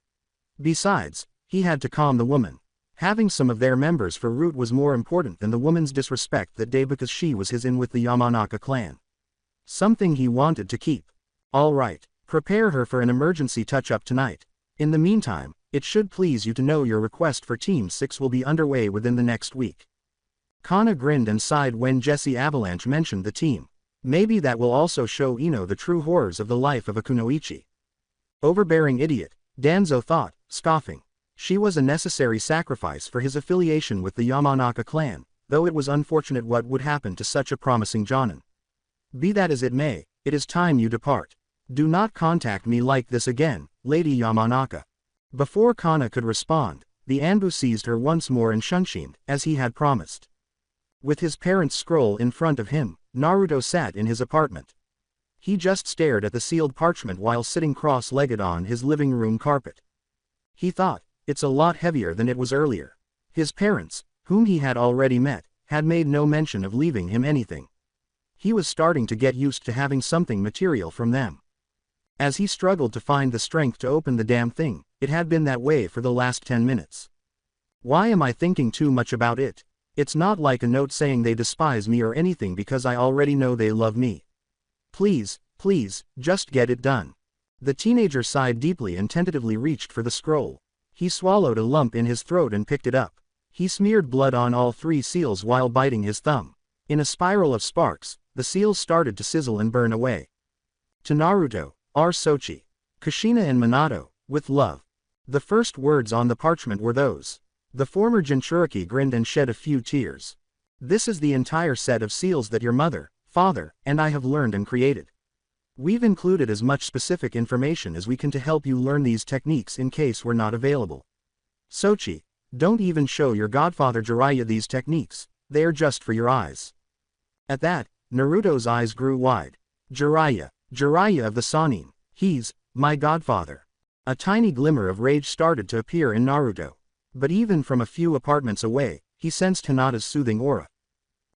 [SPEAKER 1] Besides, he had to calm the woman. Having some of their members for root was more important than the woman's disrespect that day because she was his in with the Yamanaka clan. Something he wanted to keep. All right, prepare her for an emergency touch-up tonight. In the meantime, it should please you to know your request for Team 6 will be underway within the next week. Kana grinned and sighed when Jesse Avalanche mentioned the team. Maybe that will also show Ino the true horrors of the life of a kunoichi. Overbearing idiot, Danzo thought, scoffing. She was a necessary sacrifice for his affiliation with the Yamanaka clan, though it was unfortunate what would happen to such a promising jonin. Be that as it may, it is time you depart. Do not contact me like this again, Lady Yamanaka. Before Kana could respond, the Anbu seized her once more and shunshined, as he had promised. With his parents' scroll in front of him, Naruto sat in his apartment. He just stared at the sealed parchment while sitting cross-legged on his living room carpet. He thought, it's a lot heavier than it was earlier. His parents, whom he had already met, had made no mention of leaving him anything. He was starting to get used to having something material from them. As he struggled to find the strength to open the damn thing, it had been that way for the last 10 minutes. Why am I thinking too much about it? It's not like a note saying they despise me or anything because I already know they love me. Please, please, just get it done. The teenager sighed deeply and tentatively reached for the scroll. He swallowed a lump in his throat and picked it up. He smeared blood on all 3 seals while biting his thumb. In a spiral of sparks, the seals started to sizzle and burn away. To Naruto, R. Sochi, Kushina and Minato, with love. The first words on the parchment were those. The former Jinchuriki grinned and shed a few tears. This is the entire set of seals that your mother, father, and I have learned and created. We've included as much specific information as we can to help you learn these techniques in case we're not available. Sochi, don't even show your godfather Jiraiya these techniques, they are just for your eyes. At that, Naruto's eyes grew wide. Jiraiya of the Sannin, he's my godfather. A tiny glimmer of rage started to appear in Naruto. But even from a few apartments away, he sensed Hinata's soothing aura.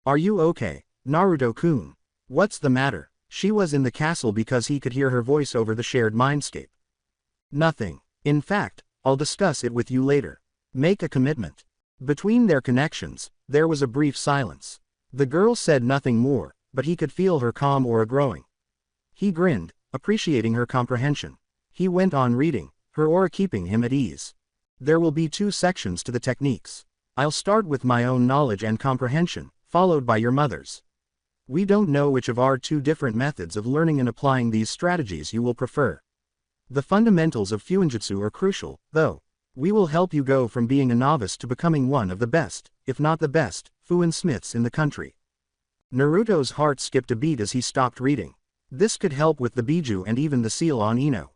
[SPEAKER 1] Are you okay, Naruto-kun? What's the matter? She was in the castle because he could hear her voice over the shared mindscape. Nothing. In fact, I'll discuss it with you later. Make a commitment. Between their connections, there was a brief silence. The girl said nothing more, but he could feel her calm aura growing. He grinned, appreciating her comprehension. He went on reading, her aura keeping him at ease. There will be 2 sections to the techniques. I'll start with my own knowledge and comprehension, followed by your mother's. We don't know which of our 2 different methods of learning and applying these strategies you will prefer. The fundamentals of Fuinjutsu are crucial, though. We will help you go from being a novice to becoming one of the best, if not the best, Fuin-smiths in the country. Naruto's heart skipped a beat as he stopped reading. This could help with the Biju and even the seal on Ino.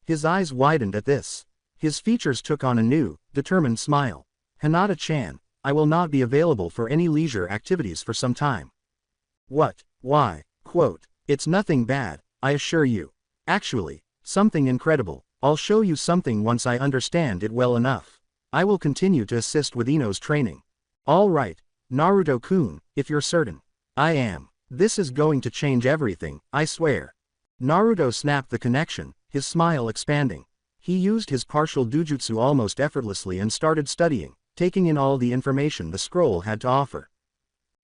[SPEAKER 1] His eyes widened at this. His features took on a new, determined smile. Hinata-chan, I will not be available for any leisure activities for some time. What? Why? Quote, it's nothing bad, I assure you. Actually, something incredible. I'll show you something once I understand it well enough. I will continue to assist with Ino's training. All right, Naruto-kun, if you're certain. I am. This is going to change everything, I swear. Naruto snapped the connection, his smile expanding. He used his partial dujutsu almost effortlessly and started studying, taking in all the information the scroll had to offer.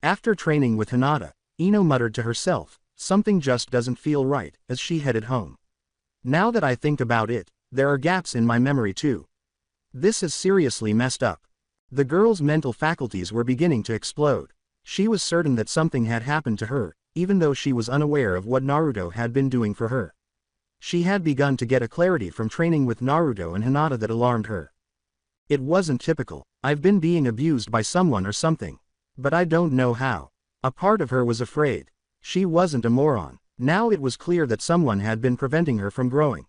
[SPEAKER 1] After training with Hinata, Ino muttered to herself, something just doesn't feel right, as she headed home. Now that I think about it, there are gaps in my memory too. This is seriously messed up. The girl's mental faculties were beginning to explode. She was certain that something had happened to her, even though she was unaware of what Naruto had been doing for her. She had begun to get a clarity from training with Naruto and Hinata that alarmed her. It wasn't typical. I've been being abused by someone or something. But I don't know how. A part of her was afraid. She wasn't a moron. Now it was clear that someone had been preventing her from growing.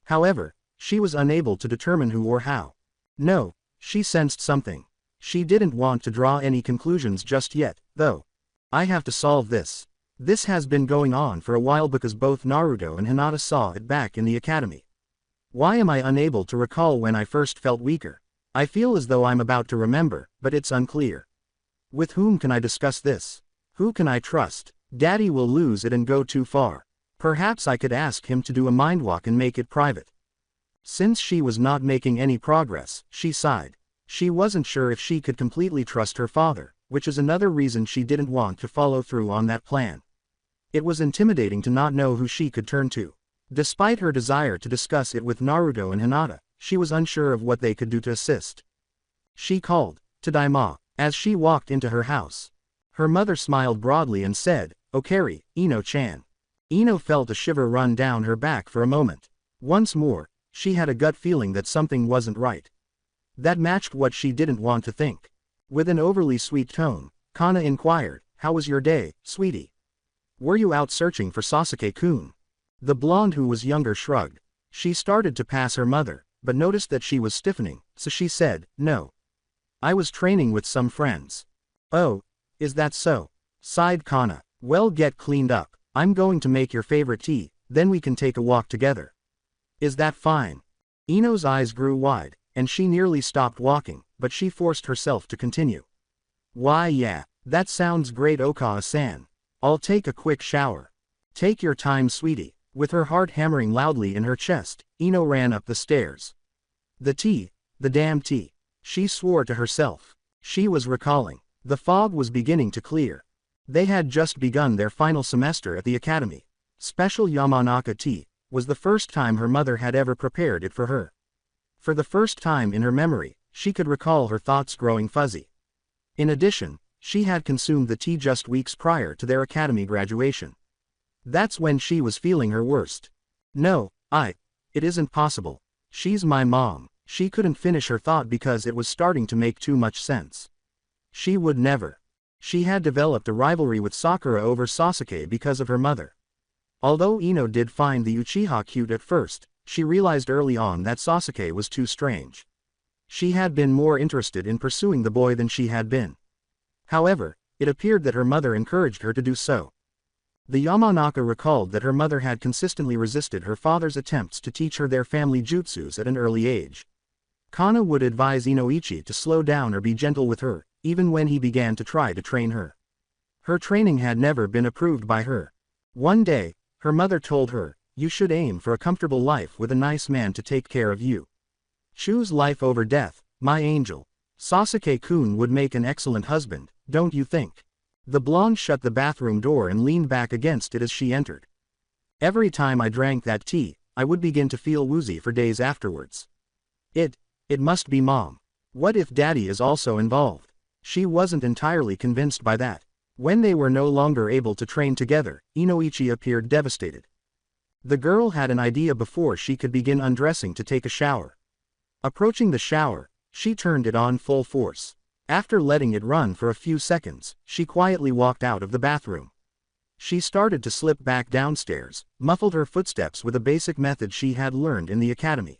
[SPEAKER 1] However, she was unable to determine who or how. No, she sensed something. She didn't want to draw any conclusions just yet, though. I have to solve this. This has been going on for a while because both Naruto and Hinata saw it back in the academy. Why am I unable to recall when I first felt weaker? I feel as though I'm about to remember, but it's unclear. With whom can I discuss this? Who can I trust? Daddy will lose it and go too far. Perhaps I could ask him to do a mind walk and make it private. Since she was not making any progress, she sighed. She wasn't sure if she could completely trust her father, which is another reason she didn't want to follow through on that plan. It was intimidating to not know who she could turn to. Despite her desire to discuss it with Naruto and Hinata, she was unsure of what they could do to assist. She called, Tadaima, as she walked into her house. Her mother smiled broadly and said, Okari, Ino-chan. Ino felt a shiver run down her back for a moment. Once more, she had a gut feeling that something wasn't right. That matched what she didn't want to think. With an overly sweet tone, Kana inquired, How was your day, sweetie? Were you out searching for Sasuke-kun? The blonde who was younger shrugged. She started to pass her mother, but noticed that she was stiffening, so she said, No. I was training with some friends. Oh, is that so? Sighed Kana. Well, get cleaned up. I'm going to make your favorite tea, then we can take a walk together. Is that fine? Ino's eyes grew wide, and she nearly stopped walking, but she forced herself to continue. Why yeah, that sounds great Okawa-san. I'll take a quick shower. Take your time sweetie. With her heart hammering loudly in her chest, Ino ran up the stairs. The tea, the damn tea. She swore to herself. She was recalling. The fog was beginning to clear. They had just begun their final semester at the academy. Special Yamanaka tea was the first time her mother had ever prepared it for her. For the first time in her memory, she could recall her thoughts growing fuzzy. In addition, she had consumed the tea just weeks prior to their academy graduation. That's when she was feeling her worst. No, it isn't possible. She's my mom. She couldn't finish her thought because it was starting to make too much sense. She would never. She had developed a rivalry with Sakura over Sasuke because of her mother. Although Ino did find the Uchiha cute at first, she realized early on that Sasuke was too strange. She had been more interested in pursuing the boy than she had been. However, it appeared that her mother encouraged her to do so. The Yamanaka recalled that her mother had consistently resisted her father's attempts to teach her their family jutsus at an early age. Kana would advise Inoichi to slow down or be gentle with her, even when he began to try to train her. Her training had never been approved by her. One day, her mother told her, You should aim for a comfortable life with a nice man to take care of you. Choose life over death, my angel. Sasuke-kun would make an excellent husband, don't you think? The blonde shut the bathroom door and leaned back against it as she entered. Every time I drank that tea, I would begin to feel woozy for days afterwards. It must be mom. What if daddy is also involved? She wasn't entirely convinced by that. When they were no longer able to train together, Inoichi appeared devastated. The girl had an idea before she could begin undressing to take a shower. Approaching the shower, she turned it on full force. After letting it run for a few seconds, she quietly walked out of the bathroom. She started to slip back downstairs, muffled her footsteps with a basic method she had learned in the academy.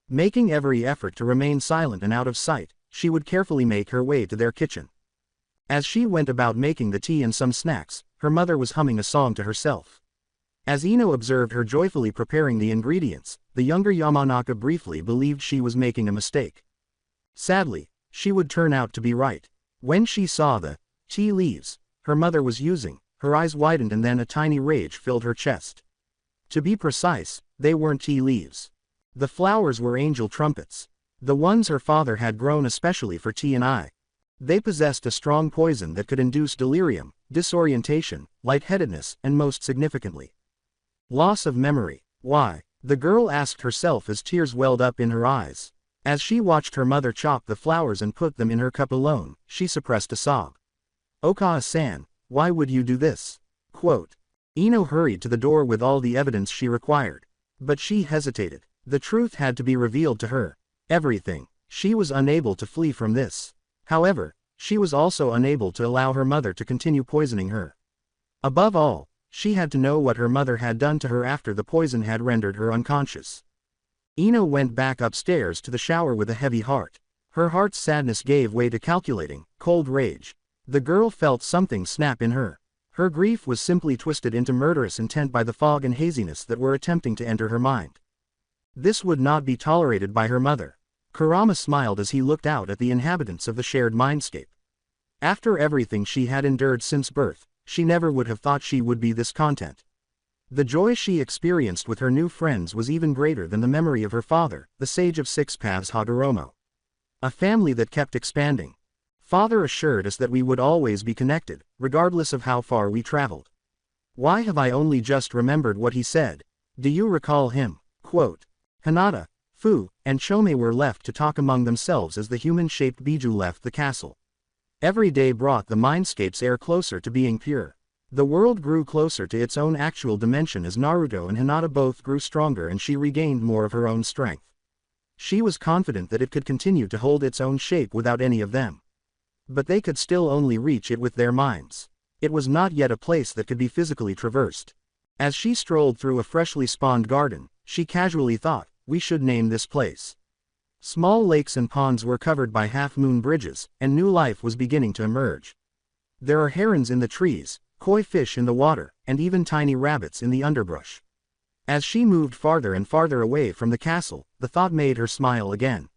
[SPEAKER 1] Making every effort to remain silent and out of sight, she would carefully make her way to their kitchen. As she went about making the tea and some snacks, her mother was humming a song to herself. As Ino observed her joyfully preparing the ingredients, the younger Yamanaka briefly believed she was making a mistake. Sadly, she would turn out to be right. When she saw the tea leaves her mother was using, her eyes widened and then a tiny rage filled her chest. To be precise, they weren't tea leaves. The flowers were angel trumpets. The ones her father had grown especially for T and I. They possessed a strong poison that could induce delirium, disorientation, lightheadedness, and most significantly, loss of memory. Why? The girl asked herself as tears welled up in her eyes. As she watched her mother chop the flowers and put them in her cup alone, she suppressed a sob. "Okawa-san, why would you do this?" Quote. Ino hurried to the door with all the evidence she required. But she hesitated. The truth had to be revealed to her. Everything. She was unable to flee from this. However, she was also unable to allow her mother to continue poisoning her. Above all, she had to know what her mother had done to her after the poison had rendered her unconscious. Ino went back upstairs to the shower with a heavy heart. Her heart's sadness gave way to calculating, cold rage. The girl felt something snap in her. Her grief was simply twisted into murderous intent by the fog and haziness that were attempting to enter her mind. This would not be tolerated by her mother. Kurama smiled as he looked out at the inhabitants of the shared mindscape. After everything she had endured since birth, she never would have thought she would be this content. The joy she experienced with her new friends was even greater than the memory of her father, the sage of six paths Hagoromo. A family that kept expanding. Father assured us that we would always be connected, regardless of how far we traveled. Why have I only just remembered what he said? Do you recall him? Quote. Hinata, Fu, and Chome were left to talk among themselves as the human-shaped Biju left the castle. Every day brought the mindscape's air closer to being pure. The world grew closer to its own actual dimension as Naruto and Hinata both grew stronger and she regained more of her own strength. She was confident that it could continue to hold its own shape without any of them. But they could still only reach it with their minds. It was not yet a place that could be physically traversed. As she strolled through a freshly spawned garden, she casually thought, we should name this place. Small lakes and ponds were covered by half-moon bridges, and new life was beginning to emerge. There are herons in the trees, koi fish in the water, and even tiny rabbits in the underbrush. As she moved farther and farther away from the castle, the thought made her smile again.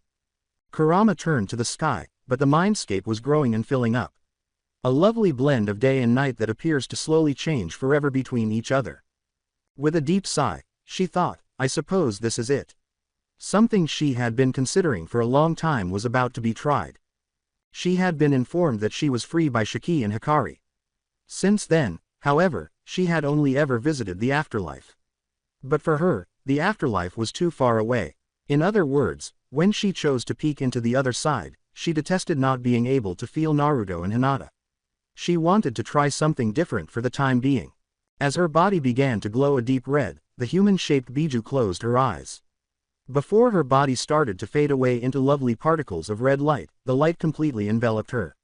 [SPEAKER 1] Kurama turned to the sky, but the mindscape was growing and filling up. A lovely blend of day and night that appears to slowly change forever between each other. With a deep sigh, she thought, I suppose this is it. Something she had been considering for a long time was about to be tried. She had been informed that she was free by Shiki and Hikari. Since then, however, she had only ever visited the afterlife. But for her, the afterlife was too far away. In other words, when she chose to peek into the other side, she detested not being able to feel Naruto and Hinata. She wanted to try something different for the time being. As her body began to glow a deep red, the human-shaped Biju closed her eyes. Before her body started to fade away into lovely particles of red light, the light completely enveloped her.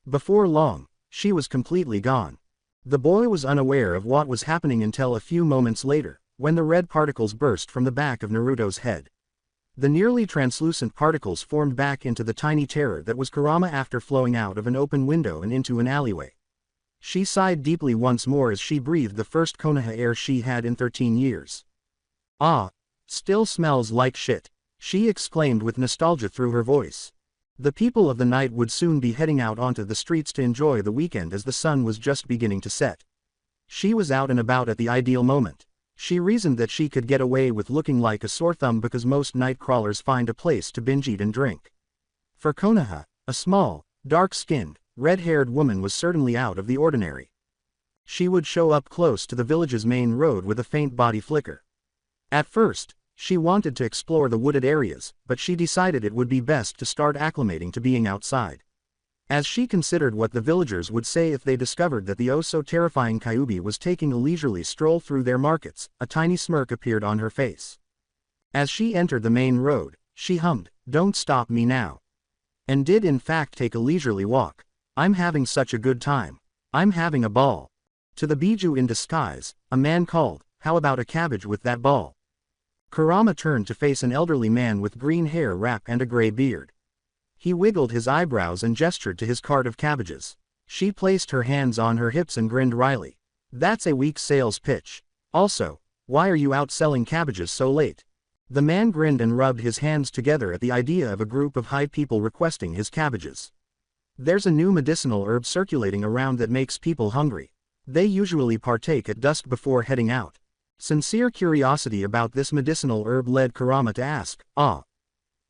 [SPEAKER 1] Before long, she was completely gone. The boy was unaware of what was happening until a few moments later, when the red particles burst from the back of Naruto's head. The nearly translucent particles formed back into the tiny terror that was Kurama after flowing out of an open window and into an alleyway. She sighed deeply once more as she breathed the first Konoha air she had in 13 years. Ah, still smells like shit, she exclaimed with nostalgia through her voice. The people of the night would soon be heading out onto the streets to enjoy the weekend as the sun was just beginning to set. She was out and about at the ideal moment. She reasoned that she could get away with looking like a sore thumb because most night crawlers find a place to binge eat and drink. For Konoha, a small, dark-skinned, red-haired woman was certainly out of the ordinary. She would show up close to the village's main road with a faint body flicker. At first, she wanted to explore the wooded areas, but she decided it would be best to start acclimating to being outside. As she considered what the villagers would say if they discovered that the oh-so-terrifying Kyuubi was taking a leisurely stroll through their markets, a tiny smirk appeared on her face. As she entered the main road, she hummed, "Don't stop me now." And did in fact take a leisurely walk. I'm having such a good time. I'm having a ball. To the Biju in disguise, a man called, "How about a cabbage with that ball?" Kurama turned to face an elderly man with green hair wrap and a gray beard. He wiggled his eyebrows and gestured to his cart of cabbages. She placed her hands on her hips and grinned wryly. That's a weak sales pitch. Also, why are you out selling cabbages so late? The man grinned and rubbed his hands together at the idea of a group of high people requesting his cabbages. There's a new medicinal herb circulating around that makes people hungry. They usually partake at dusk before heading out. Sincere curiosity about this medicinal herb led Kurama to ask,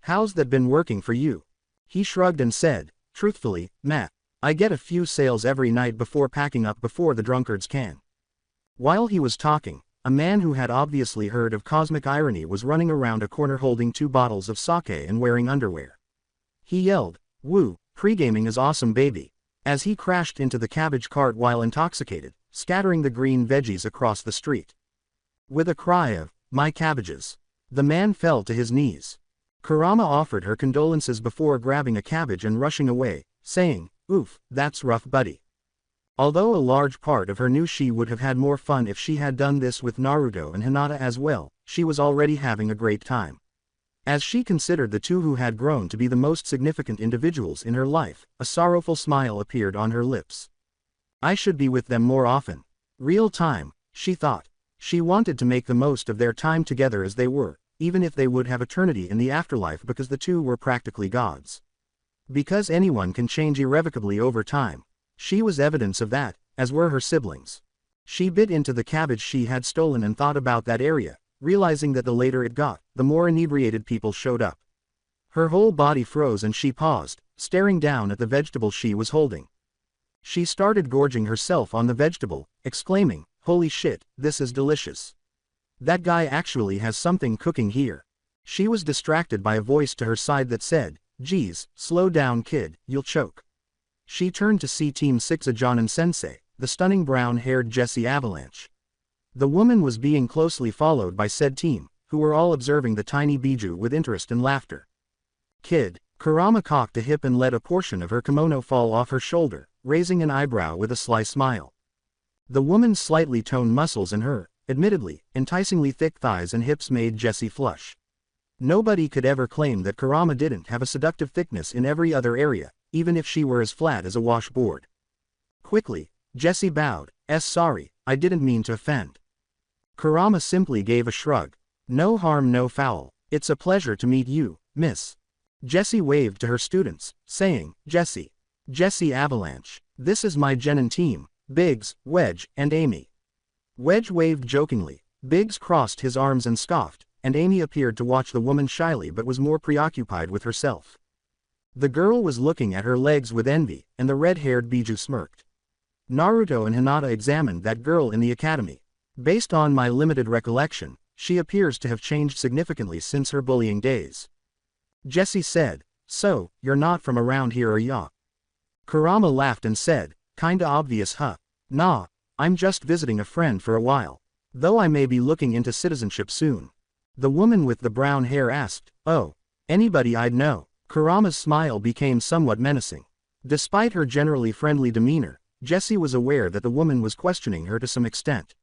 [SPEAKER 1] how's that been working for you? He shrugged and said, truthfully, meh, I get a few sales every night before packing up before the drunkards can. While he was talking, a man who had obviously heard of cosmic irony was running around a corner holding 2 bottles of sake and wearing underwear. He yelled, "Woo, pre-gaming is awesome baby," as he crashed into the cabbage cart while intoxicated, scattering the green veggies across the street. With a cry of, "My cabbages," the man fell to his knees. Kurama offered her condolences before grabbing a cabbage and rushing away, saying, "Oof, that's rough buddy." Although a large part of her knew she would have had more fun if she had done this with Naruto and Hinata as well, she was already having a great time. As she considered the two who had grown to be the most significant individuals in her life, a sorrowful smile appeared on her lips. I should be with them more often. Real time, she thought. She wanted to make the most of their time together as they were, even if they would have eternity in the afterlife because the two were practically gods. Because anyone can change irrevocably over time. She was evidence of that, as were her siblings. She bit into the cabbage she had stolen and thought about that area, realizing that the later it got, the more inebriated people showed up. Her whole body froze and she paused, staring down at the vegetable she was holding. She started gorging herself on the vegetable, exclaiming, "Holy shit, this is delicious. That guy actually has something cooking here." She was distracted by a voice to her side that said, "Geez, slow down kid, you'll choke." She turned to see Team 6 Ajanan Sensei, the stunning brown-haired Jessie Avalanche. The woman was being closely followed by said team, who were all observing the tiny Biju with interest and laughter. "Kid," Kurama cocked a hip and let a portion of her kimono fall off her shoulder, raising an eyebrow with a sly smile. The woman's slightly toned muscles and her, admittedly, enticingly thick thighs and hips made Jessie flush. Nobody could ever claim that Kurama didn't have a seductive thickness in every other area, even if she were as flat as a washboard. Quickly, Jessie bowed, "Sorry, I didn't mean to offend." Kurama simply gave a shrug. "No harm no foul, it's a pleasure to meet you, miss." Jessie waved to her students, saying, Jessie Avalanche, this is my genin team, Biggs, Wedge, and Amy." Wedge waved jokingly, Biggs crossed his arms and scoffed, and Amy appeared to watch the woman shyly but was more preoccupied with herself. The girl was looking at her legs with envy, and the red-haired Biju smirked. Naruto and Hinata examined that girl in the academy. Based on my limited recollection, she appears to have changed significantly since her bullying days. Jessie said, "So, you're not from around here are ya?" Kurama laughed and said, "Kinda obvious huh? Nah, I'm just visiting a friend for a while. Though I may be looking into citizenship soon." The woman with the brown hair asked, "Oh, anybody I'd know?" Kurama's smile became somewhat menacing. Despite her generally friendly demeanor, Jessie was aware that the woman was questioning her to some extent.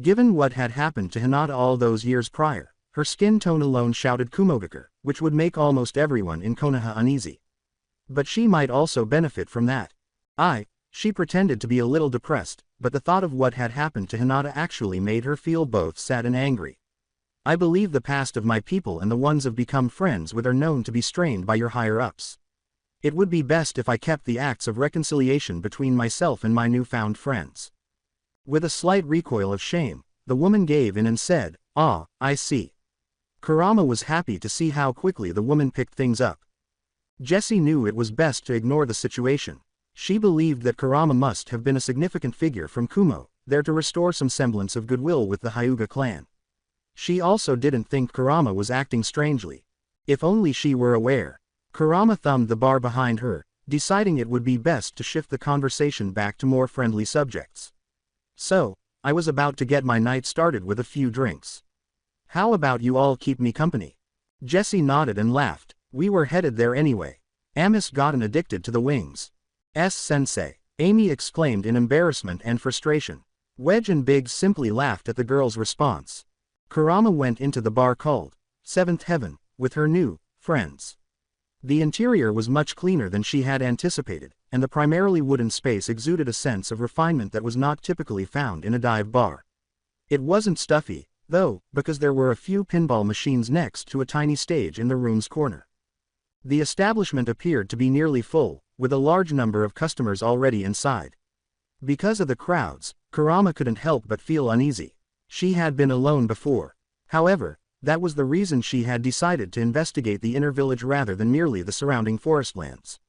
[SPEAKER 1] Given what had happened to Hinata all those years prior, her skin tone alone shouted Kumogakur, which would make almost everyone in Konoha uneasy. But she might also benefit from that. She pretended to be a little depressed, but the thought of what had happened to Hinata actually made her feel both sad and angry. "I believe the past of my people and the ones I've become friends with are known to be strained by your higher-ups. It would be best if I kept the acts of reconciliation between myself and my newfound friends." With a slight recoil of shame, the woman gave in and said, I see." Kurama was happy to see how quickly the woman picked things up. Jessie knew it was best to ignore the situation. She believed that Kurama must have been a significant figure from Kumo, there to restore some semblance of goodwill with the Hyuga clan. She also didn't think Kurama was acting strangely. If only she were aware. Kurama thumbed the bar behind her, deciding it would be best to shift the conversation back to more friendly subjects. "So, I was about to get my night started with a few drinks. How about you all keep me company?" Jessie nodded and laughed. "We were headed there anyway. Amos gotten addicted to the wings." "Sensei," Amy exclaimed in embarrassment and frustration. Wedge and Biggs simply laughed at the girl's response. Kurama went into the bar called Seventh Heaven, with her new friends. The interior was much cleaner than she had anticipated, and the primarily wooden space exuded a sense of refinement that was not typically found in a dive bar. It wasn't stuffy, though, because there were a few pinball machines next to a tiny stage in the room's corner. The establishment appeared to be nearly full, with a large number of customers already inside. Because of the crowds, Kurama couldn't help but feel uneasy. She had been alone before. However, that was the reason she had decided to investigate the inner village rather than merely the surrounding forestlands.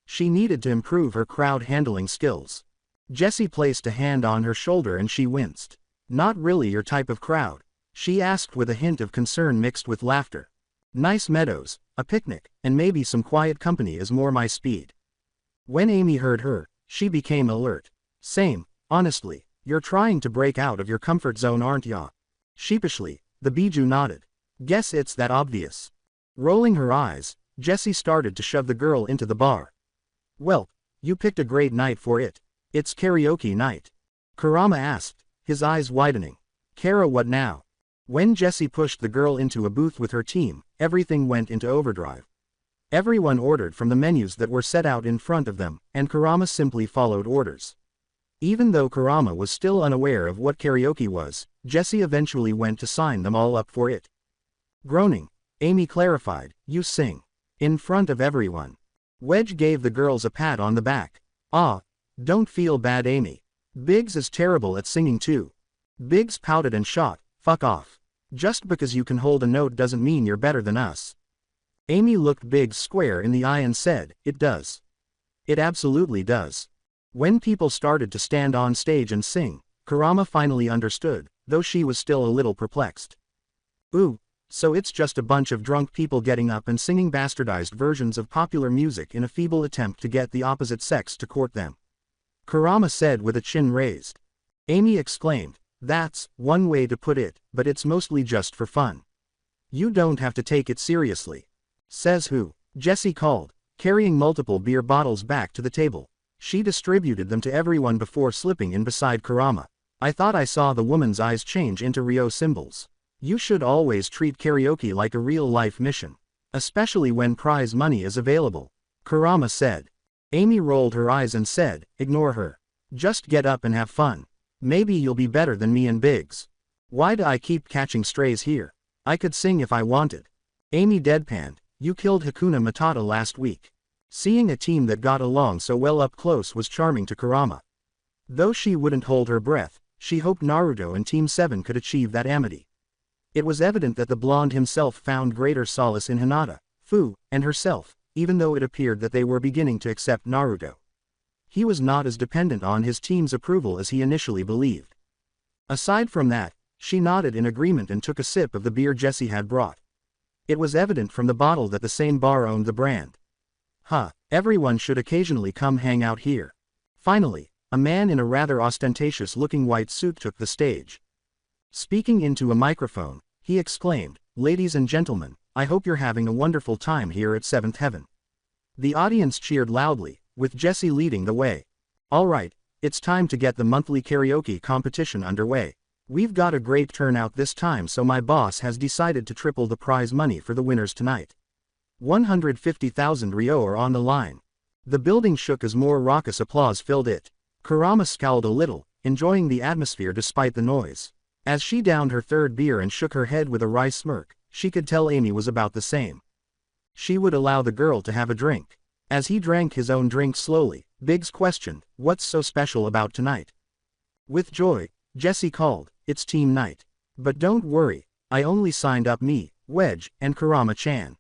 [SPEAKER 1] She needed to improve her crowd handling skills. Jessie placed a hand on her shoulder and she winced. "Not really your type of crowd?" she asked with a hint of concern mixed with laughter. "Nice meadows, a picnic, and maybe some quiet company is more my speed." When Amy heard her, she became alert. "Same, honestly, you're trying to break out of your comfort zone, aren't ya?" Sheepishly, the Biju nodded. "Guess it's that obvious." Rolling her eyes, Jessie started to shove the girl into the bar. "Well, you picked a great night for it. It's karaoke night," Kurama asked, his eyes widening. "Kara, what now?" When Jessie pushed the girl into a booth with her team, everything went into overdrive. Everyone ordered from the menus that were set out in front of them, and Kurama simply followed orders. Even though Kurama was still unaware of what karaoke was, Jessie eventually went to sign them all up for it. Groaning, Amy clarified, "You sing. In front of everyone." Wedge gave the girls a pat on the back. "Ah, don't feel bad, Amy. Biggs is terrible at singing too." Biggs pouted and shot, "Fuck off. Just because you can hold a note doesn't mean you're better than us." Amy looked Biggs square in the eye and said, "It does. It absolutely does." When people started to stand on stage and sing, Kurama finally understood, though she was still a little perplexed. "Ooh, so it's just a bunch of drunk people getting up and singing bastardized versions of popular music in a feeble attempt to get the opposite sex to court them," Kurama said with a chin raised. Amy exclaimed, "That's one way to put it, but it's mostly just for fun. You don't have to take it seriously." "Says who?" Jessie called, carrying multiple beer bottles back to the table. She distributed them to everyone before slipping in beside Kurama. "I thought I saw the woman's eyes change into Ryo symbols. You should always treat karaoke like a real-life mission. Especially when prize money is available," Kurama said. Amy rolled her eyes and said, "Ignore her. Just get up and have fun. Maybe you'll be better than me and Biggs. Why do I keep catching strays here? I could sing if I wanted." Amy deadpanned, "You killed Hakuna Matata last week." Seeing a team that got along so well up close was charming to Kurama. Though she wouldn't hold her breath, she hoped Naruto and Team 7 could achieve that amity. It was evident that the blonde himself found greater solace in Hinata, Fu, and herself, even though it appeared that they were beginning to accept Naruto. He was not as dependent on his team's approval as he initially believed. Aside from that, she nodded in agreement and took a sip of the beer Jessie had brought. It was evident from the bottle that the same bar owned the brand. Everyone should occasionally come hang out here." Finally, a man in a rather ostentatious-looking white suit took the stage. Speaking into a microphone, he exclaimed, "Ladies and gentlemen, I hope you're having a wonderful time here at Seventh Heaven." The audience cheered loudly, with Jessie leading the way. "All right, it's time to get the monthly karaoke competition underway. We've got a great turnout this time, so my boss has decided to triple the prize money for the winners tonight. 150,000 Ryo are on the line." The building shook as more raucous applause filled it. Kurama scowled a little, enjoying the atmosphere despite the noise. As she downed her third beer and shook her head with a wry smirk, she could tell Amy was about the same. She would allow the girl to have a drink. As he drank his own drink slowly, Biggs questioned, "What's so special about tonight?" With joy, Jessie called, "It's team night. But don't worry, I only signed up me, Wedge, and Kurama-chan."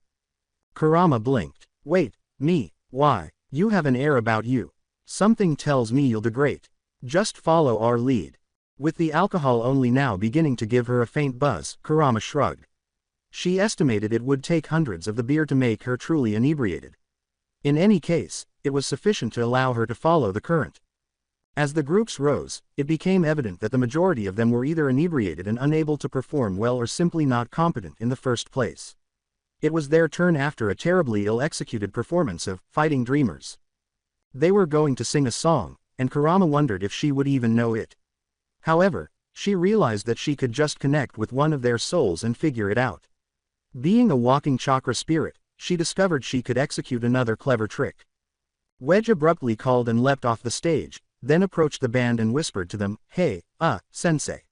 [SPEAKER 1] Kurama blinked. "Wait, me, why? You have an air about you. Something tells me you'll do great. Just follow our lead." With the alcohol only now beginning to give her a faint buzz, Kurama shrugged. She estimated it would take hundreds of the beer to make her truly inebriated. In any case, it was sufficient to allow her to follow the current. As the groups rose, it became evident that the majority of them were either inebriated and unable to perform well or simply not competent in the first place. It was their turn after a terribly ill-executed performance of Fighting Dreamers. They were going to sing a song, and Kurama wondered if she would even know it. However, she realized that she could just connect with one of their souls and figure it out. Being a walking chakra spirit, she discovered she could execute another clever trick. Wedge abruptly called and leapt off the stage, then approached the band and whispered to them, "Hey, sensei.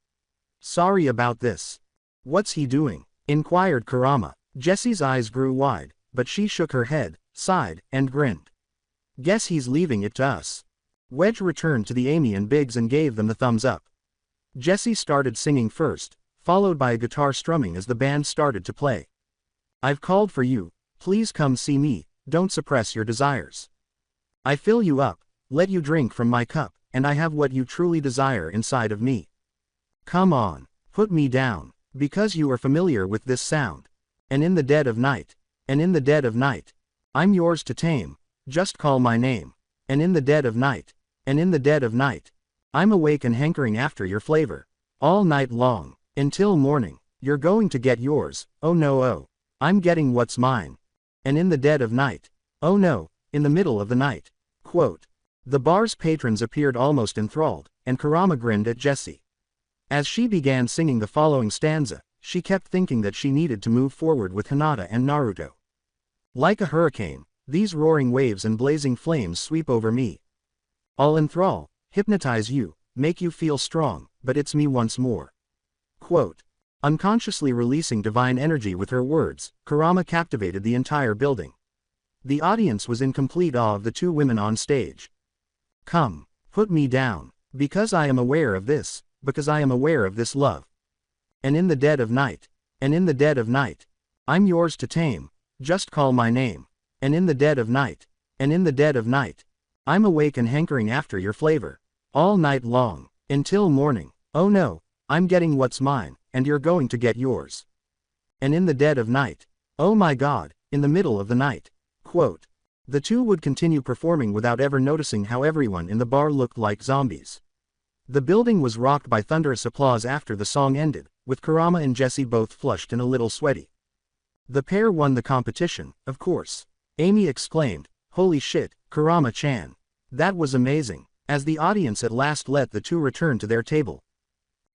[SPEAKER 1] Sorry about this. What's he doing? Inquired Kurama. Jessie's eyes grew wide, but she shook her head, sighed, and grinned. Guess he's leaving it to us. Wedge returned to the Amy and Biggs and gave them the thumbs up. Jessie started singing first, followed by a guitar strumming as the band started to play. I've called for you, please come see me, don't suppress your desires. I fill you up, let you drink from my cup, and I have what you truly desire inside of me. Come on, put me down, because you are familiar with this sound. And in the dead of night, and in the dead of night, I'm yours to tame, just call my name. And in the dead of night, and in the dead of night, I'm awake and hankering after your flavor. All night long, until morning, you're going to get yours, oh no oh, I'm getting what's mine. And in the dead of night, oh no, in the middle of the night. Quote. The bar's patrons appeared almost enthralled, and Kurama grinned at Jessie. As she began singing the following stanza, she kept thinking that she needed to move forward with Hinata and Naruto. Like a hurricane, these roaring waves and blazing flames sweep over me. I'll enthrall, hypnotize you, make you feel strong, but it's me once more. Quote. Unconsciously releasing divine energy with her words, Kurama captivated the entire building. The audience was in complete awe of the two women on stage. Come, put me down, because I am aware of this, because I am aware of this love. And in the dead of night, and in the dead of night, I'm yours to tame, just call my name. And in the dead of night, and in the dead of night, I'm awake and hankering after your flavor. All night long, until morning, oh no, I'm getting what's mine, and you're going to get yours. And in the dead of night, oh my God, in the middle of the night. Quote. The two would continue performing without ever noticing how everyone in the bar looked like zombies. The building was rocked by thunderous applause after the song ended, with Kurama and Jessie both flushed and a little sweaty. The pair won the competition, of course. Amy exclaimed, holy shit, Kurama-chan. That was amazing, as the audience at last let the two return to their table.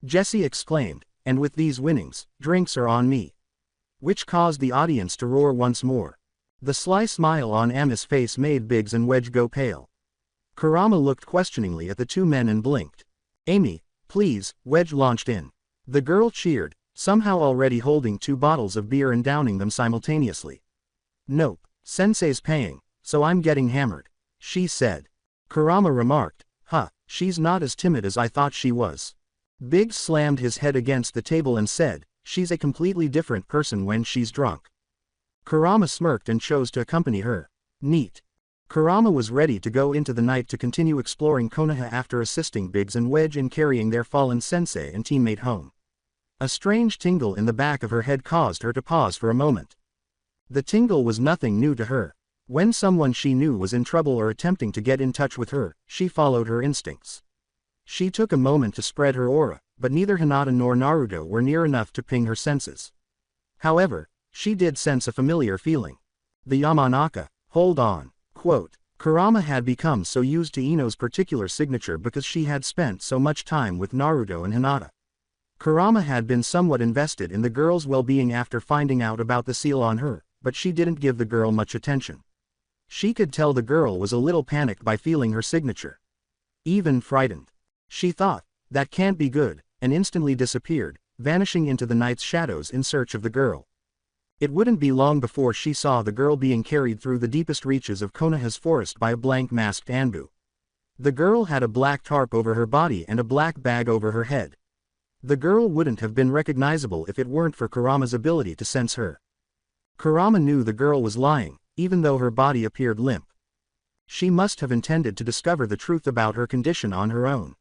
[SPEAKER 1] Jessie exclaimed, and with these winnings, drinks are on me. Which caused the audience to roar once more. The sly smile on Ami's face made Biggs and Wedge go pale. Kurama looked questioningly at the two men and blinked. Amy, please, Wedge launched in. The girl cheered, somehow already holding 2 bottles of beer and downing them simultaneously. Nope, sensei's paying, so I'm getting hammered, she said. Kurama remarked, huh, she's not as timid as I thought she was. Biggs slammed his head against the table and said, she's a completely different person when she's drunk. Kurama smirked and chose to accompany her. Neat. Kurama was ready to go into the night to continue exploring Konoha after assisting Biggs and Wedge in carrying their fallen sensei and teammate home. A strange tingle in the back of her head caused her to pause for a moment. The tingle was nothing new to her. When someone she knew was in trouble or attempting to get in touch with her, she followed her instincts. She took a moment to spread her aura, but neither Hinata nor Naruto were near enough to ping her senses. However, she did sense a familiar feeling. The Yamanaka, hold on. Quote. Kurama had become so used to Ino's particular signature because she had spent so much time with Naruto and Hinata. Kurama had been somewhat invested in the girl's well-being after finding out about the seal on her, but she didn't give the girl much attention. She could tell the girl was a little panicked by feeling her signature. Even frightened. She thought, that can't be good, and instantly disappeared, vanishing into the night's shadows in search of the girl. It wouldn't be long before she saw the girl being carried through the deepest reaches of Konoha's forest by a blank-masked Anbu. The girl had a black tarp over her body and a black bag over her head. The girl wouldn't have been recognizable if it weren't for Kurama's ability to sense her. Kurama knew the girl was lying, even though her body appeared limp. She must have intended to discover the truth about her condition on her own.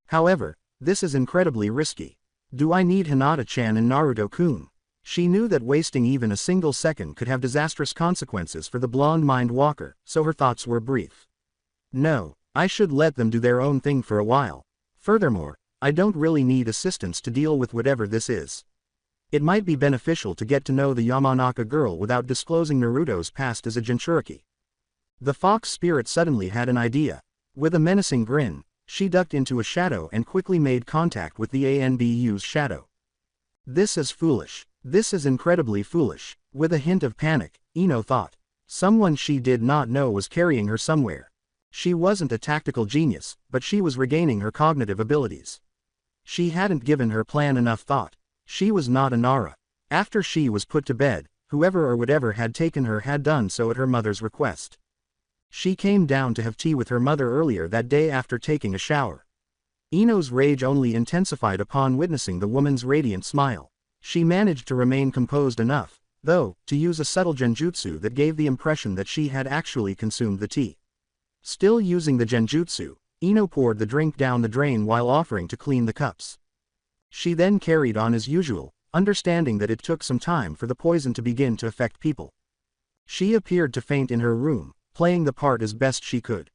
[SPEAKER 1] However, this is incredibly risky. Do I need Hinata-chan and Naruto-kun? She knew that wasting even a single second could have disastrous consequences for the blonde mind walker, so her thoughts were brief. No, I should let them do their own thing for a while. Furthermore, I don't really need assistance to deal with whatever this is. It might be beneficial to get to know the Yamanaka girl without disclosing Naruto's past as a Jinchuriki. The fox spirit suddenly had an idea. With a menacing grin, she ducked into a shadow and quickly made contact with the Anbu's shadow. This is foolish. This is incredibly foolish. With a hint of panic, Ino thought. Someone she did not know was carrying her somewhere. She wasn't a tactical genius, but she was regaining her cognitive abilities. She hadn't given her plan enough thought. She was not a Nara. After she was put to bed, whoever or whatever had taken her had done so at her mother's request. She came down to have tea with her mother earlier that day after taking a shower. Ino's rage only intensified upon witnessing the woman's radiant smile. She managed to remain composed enough, though, to use a subtle genjutsu that gave the impression that she had actually consumed the tea. Still using the genjutsu, Ino poured the drink down the drain while offering to clean the cups. She then carried on as usual, understanding that it took some time for the poison to begin to affect people. She appeared to faint in her room, playing the part as best she could.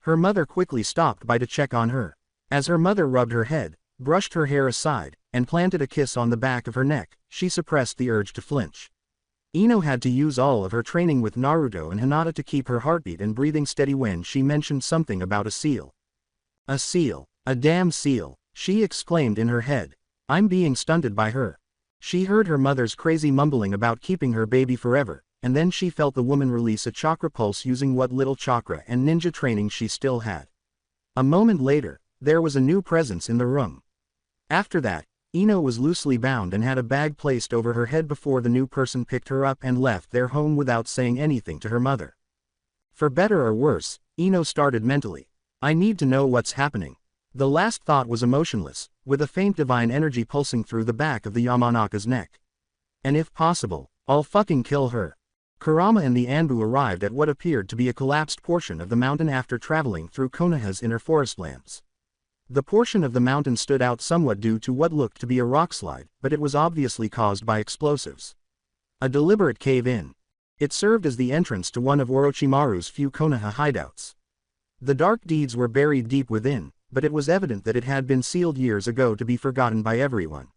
[SPEAKER 1] Her mother quickly stopped by to check on her. As her mother rubbed her head, brushed her hair aside, and planted a kiss on the back of her neck, she suppressed the urge to flinch. Ino had to use all of her training with Naruto and Hinata to keep her heartbeat and breathing steady when she mentioned something about a seal. A seal, a damn seal, she exclaimed in her head. I'm being stunted by her. She heard her mother's crazy mumbling about keeping her baby forever, and then she felt the woman release a chakra pulse using what little chakra and ninja training she still had. A moment later, there was a new presence in the room. After that, Ino was loosely bound and had a bag placed over her head before the new person picked her up and left their home without saying anything to her mother. For better or worse, Ino started mentally. I need to know what's happening. The last thought was emotionless, with a faint divine energy pulsing through the back of the Yamanaka's neck. And if possible, I'll fucking kill her. Kurama and the Anbu arrived at what appeared to be a collapsed portion of the mountain after traveling through Konoha's inner forestlands. The portion of the mountain stood out somewhat due to what looked to be a rockslide, but it was obviously caused by explosives. A deliberate cave-in. It served as the entrance to one of Orochimaru's few Konoha hideouts. The dark deeds were buried deep within, but it was evident that it had been sealed years ago to be forgotten by everyone.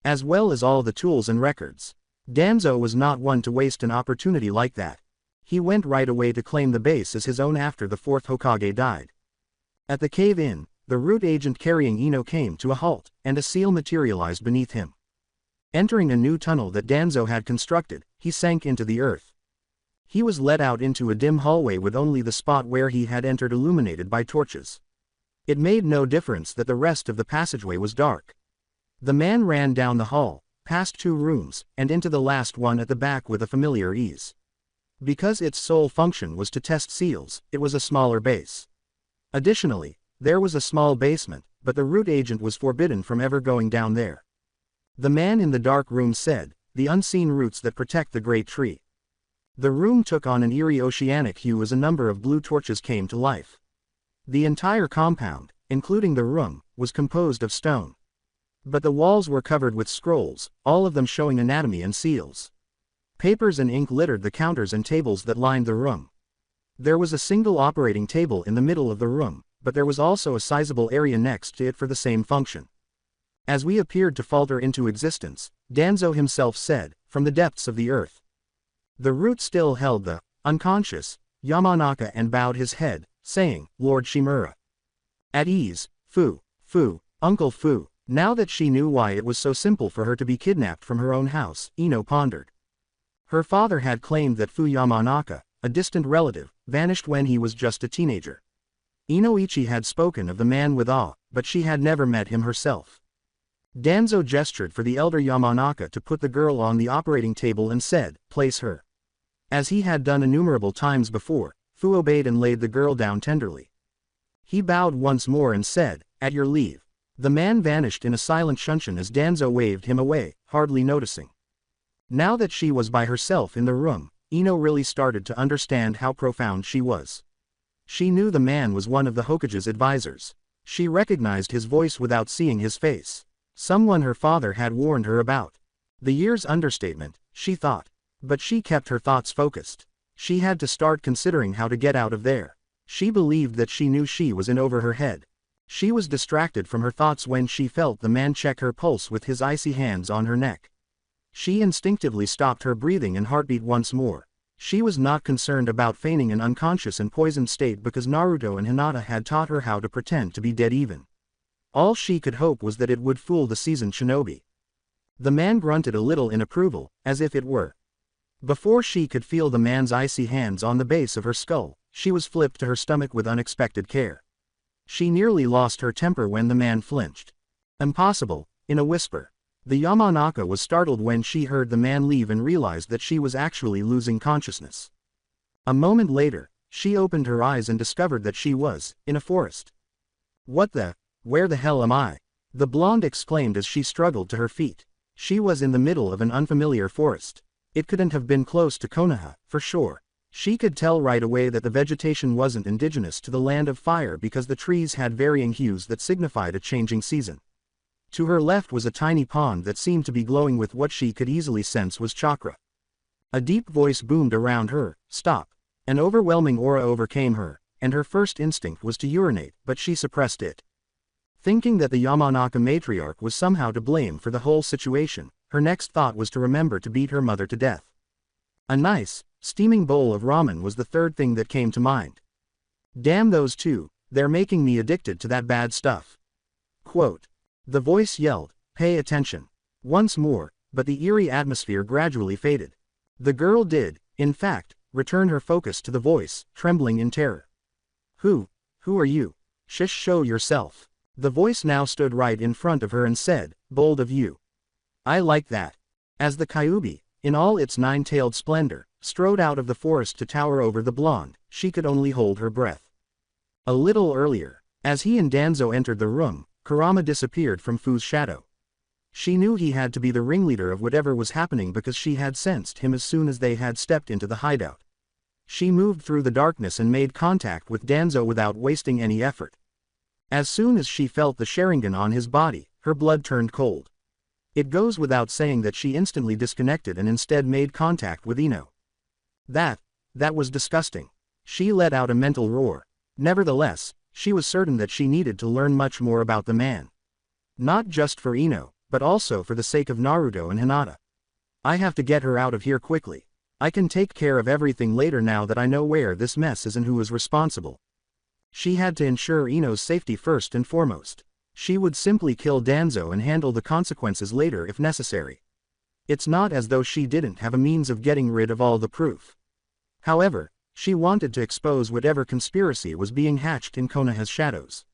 [SPEAKER 1] As well as all the tools and records. Danzo was not one to waste an opportunity like that. He went right away to claim the base as his own after the fourth Hokage died. At the cave-in, the root agent carrying Ino came to a halt, and a seal materialized beneath him. Entering a new tunnel that Danzo had constructed, he sank into the earth. He was led out into a dim hallway with only the spot where he had entered illuminated by torches. It made no difference that the rest of the passageway was dark. The man ran down the hall, past 2 rooms, and into the last one at the back with a familiar ease. Because its sole function was to test seals, it was a smaller base. Additionally, there was a small basement, but the root agent was forbidden from ever going down there. The man in the dark room said, the unseen roots that protect the great tree. The room took on an eerie oceanic hue as a number of blue torches came to life. The entire compound, including the room, was composed of stone. But the walls were covered with scrolls, all of them showing anatomy and seals. Papers and ink littered the counters and tables that lined the room. There was a single operating table in the middle of the room, but there was also a sizable area next to it for the same function. As we appeared to falter into existence, Danzo himself said, from the depths of the earth. The root still held the unconscious Yamanaka and bowed his head, saying, Lord Shimura. At ease, Fu, Uncle Fu. Now that she knew why it was so simple for her to be kidnapped from her own house, Ino pondered. Her father had claimed that Fu Yamanaka, a distant relative, vanished when he was just a teenager. Inoichi had spoken of the man with awe, but she had never met him herself. Danzo gestured for the elder Yamanaka to put the girl on the operating table and said, place her. As he had done innumerable times before, Fu obeyed and laid the girl down tenderly. He bowed once more and said, at your leave. The man vanished in a silent shunshin as Danzo waved him away, hardly noticing. Now that she was by herself in the room, Ino really started to understand how profound she was. She knew the man was one of the Hokage's advisors. She recognized his voice without seeing his face. Someone her father had warned her about. The year's understatement, she thought. But she kept her thoughts focused. She had to start considering how to get out of there. She believed that she knew she was in over her head. She was distracted from her thoughts when she felt the man check her pulse with his icy hands on her neck. She instinctively stopped her breathing and heartbeat once more. She was not concerned about feigning an unconscious and poisoned state because Naruto and Hinata had taught her how to pretend to be dead even. All she could hope was that it would fool the seasoned shinobi. The man grunted a little in approval, as if it were. Before she could feel the man's icy hands on the base of her skull, she was flipped to her stomach with unexpected care. She nearly lost her temper when the man flinched. Impossible, in a whisper. The Yamanaka was startled when she heard the man leave and realized that she was actually losing consciousness. A moment later, she opened her eyes and discovered that she was in a forest. Where the hell am I? The blonde exclaimed as she struggled to her feet. She was in the middle of an unfamiliar forest. It couldn't have been close to Konoha, for sure. She could tell right away that the vegetation wasn't indigenous to the land of fire because the trees had varying hues that signified a changing season. To her left was a tiny pond that seemed to be glowing with what she could easily sense was chakra. A deep voice boomed around her, "Stop." An overwhelming aura overcame her, and her first instinct was to urinate, but she suppressed it. Thinking that the Yamanaka matriarch was somehow to blame for the whole situation, her next thought was to remember to beat her mother to death. A nice, steaming bowl of ramen was the third thing that came to mind. Damn those two, they're making me addicted to that bad stuff. Quote. The voice yelled, "Pay attention." Once more, but the eerie atmosphere gradually faded. The girl did, in fact, return her focus to the voice, trembling in terror. Who are you? Show yourself." The voice now stood right in front of her and said, "Bold of you." "I like that." As the Kyuubi, in all its nine-tailed splendor, strode out of the forest to tower over the blonde, she could only hold her breath. A little earlier, as he and Danzo entered the room, Kurama disappeared from Fu's shadow. She knew he had to be the ringleader of whatever was happening because she had sensed him as soon as they had stepped into the hideout. She moved through the darkness and made contact with Danzo without wasting any effort. As soon as she felt the Sharingan on his body, her blood turned cold. It goes without saying that she instantly disconnected and instead made contact with Ino. That was disgusting. She let out a mental roar. Nevertheless, she was certain that she needed to learn much more about the man. Not just for Ino, but also for the sake of Naruto and Hinata. I have to get her out of here quickly. I can take care of everything later now that I know where this mess is and who is responsible. She had to ensure Ino's safety first and foremost. She would simply kill Danzo and handle the consequences later if necessary. It's not as though she didn't have a means of getting rid of all the proof. However, she wanted to expose whatever conspiracy was being hatched in Konoha's shadows.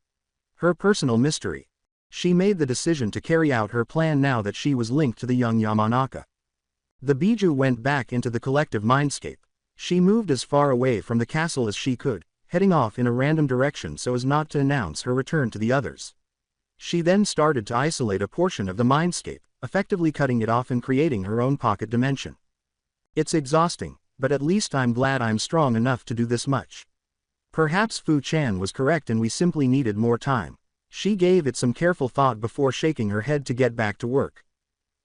[SPEAKER 1] Her personal mystery. She made the decision to carry out her plan now that she was linked to the young Yamanaka. The Biju went back into the collective mindscape. She moved as far away from the castle as she could, heading off in a random direction so as not to announce her return to the others. She then started to isolate a portion of the mindscape, effectively cutting it off and creating her own pocket dimension. It's exhausting, but at least I'm glad I'm strong enough to do this much. Perhaps Fu-chan was correct and we simply needed more time. She gave it some careful thought before shaking her head to get back to work.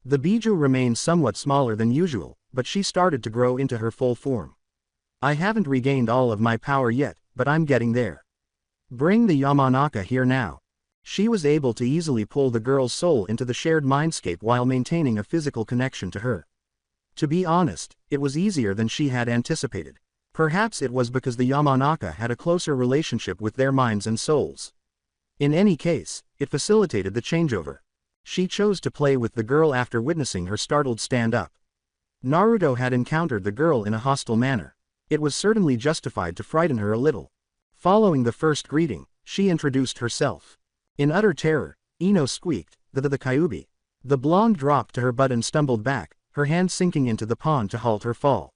[SPEAKER 1] The Biju remained somewhat smaller than usual, but she started to grow into her full form. I haven't regained all of my power yet, but I'm getting there. Bring the Yamanaka here now. She was able to easily pull the girl's soul into the shared mindscape while maintaining a physical connection to her. To be honest, it was easier than she had anticipated. Perhaps it was because the Yamanaka had a closer relationship with their minds and souls. In any case, it facilitated the changeover. She chose to play with the girl after witnessing her startled stand-up. Naruto had encountered the girl in a hostile manner. It was certainly justified to frighten her a little. Following the first greeting, she introduced herself. In utter terror, Ino squeaked, the Kyuubi. The blonde dropped to her butt and stumbled back, her hand sinking into the pond to halt her fall.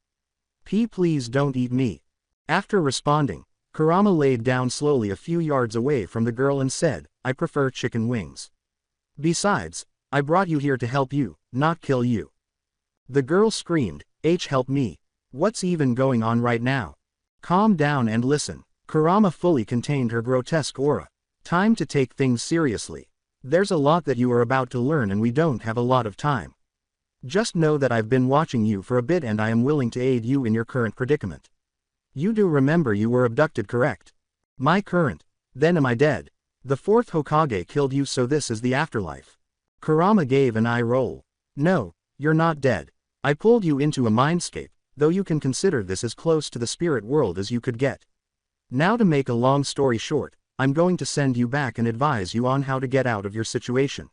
[SPEAKER 1] Please don't eat me." After responding, Kurama laid down slowly a few yards away from the girl and said, "I prefer chicken wings. Besides, I brought you here to help you, not kill you." The girl screamed, Help me. What's even going on right now? Calm down and listen." Kurama fully contained her grotesque aura. "Time to take things seriously. There's a lot that you are about to learn and we don't have a lot of time. Just know that I've been watching you for a bit and I am willing to aid you in your current predicament. You do remember you were abducted, correct? My current. Then am I dead? The fourth Hokage killed you, so this is the afterlife." Kurama gave an eye roll. "No, you're not dead. I pulled you into a mindscape, though you can consider this as close to the spirit world as you could get. Now to make a long story short, I'm going to send you back and advise you on how to get out of your situation.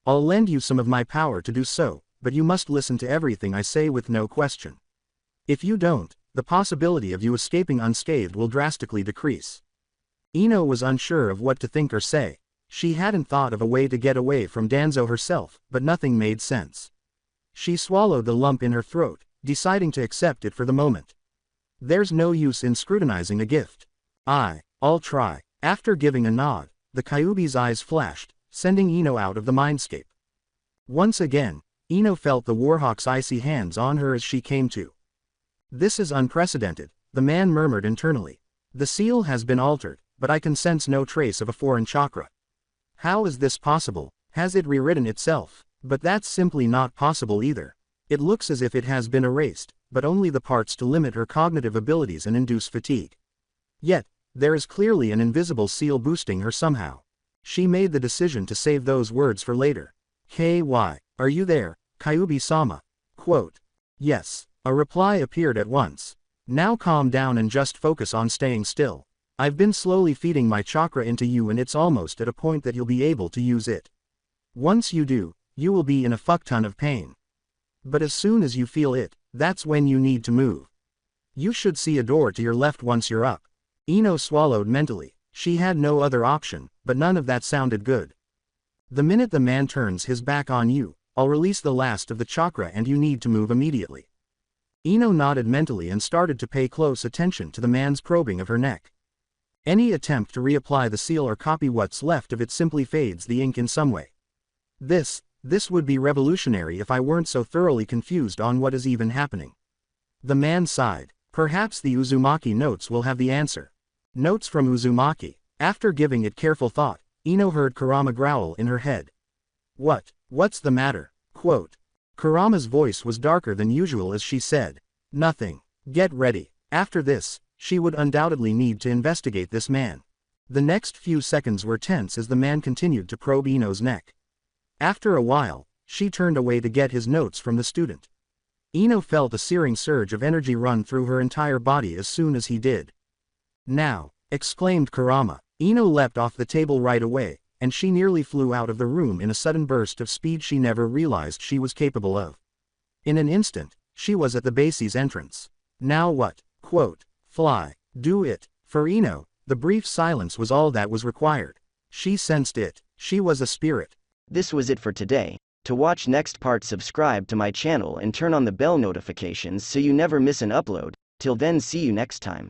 [SPEAKER 1] I'll lend you some of my power to do so, but you must listen to everything I say with no question. If you don't, the possibility of you escaping unscathed will drastically decrease." Ino was unsure of what to think or say. She hadn't thought of a way to get away from Danzo herself, but nothing made sense. She swallowed the lump in her throat, deciding to accept it for the moment. There's no use in scrutinizing a gift. I'll try. After giving a nod, the Kyuubi's eyes flashed, sending Ino out of the mindscape. Once again, Ino felt the Warhawk's icy hands on her as she came to. This is unprecedented, the man murmured internally. The seal has been altered, but I can sense no trace of a foreign chakra. How is this possible? Has it rewritten itself? But that's simply not possible either. It looks as if it has been erased, but only the parts to limit her cognitive abilities and induce fatigue. Yet, there is clearly an invisible seal boosting her somehow. She made the decision to save those words for later. "KY, are you there, Kyuubi-sama?" Quote. Yes. A reply appeared at once. Now calm down and just focus on staying still. I've been slowly feeding my chakra into you and it's almost at a point that you'll be able to use it. Once you do, you will be in a fuckton of pain. But as soon as you feel it, that's when you need to move. You should see a door to your left once you're up. Ino swallowed mentally. She had no other option, but none of that sounded good. The minute the man turns his back on you, I'll release the last of the chakra and you need to move immediately. Ino nodded mentally and started to pay close attention to the man's probing of her neck. Any attempt to reapply the seal or copy what's left of it simply fades the ink in some way. This would be revolutionary if I weren't so thoroughly confused on what is even happening. The man sighed. Perhaps the Uzumaki notes will have the answer. Notes from Uzumaki. After giving it careful thought, Ino heard Kurama growl in her head. What's the matter? Quote. Kurama's voice was darker than usual as she said, "Nothing. Get ready." After this, she would undoubtedly need to investigate this man. The next few seconds were tense as the man continued to probe Ino's neck. After a while, she turned away to get his notes from the student. Ino felt a searing surge of energy run through her entire body as soon as he did. "Now," exclaimed Kurama. Ino leapt off the table right away, and she nearly flew out of the room in a sudden burst of speed she never realized she was capable of. In an instant, she was at the base's entrance. Now what? Quote. Fly. Do it. For Ino, the brief silence was all that was required. She sensed it. She was a spirit.
[SPEAKER 2] This was it for today. To watch next part, subscribe to my channel and turn on the bell notifications so you never miss an upload. Till then, see you next time.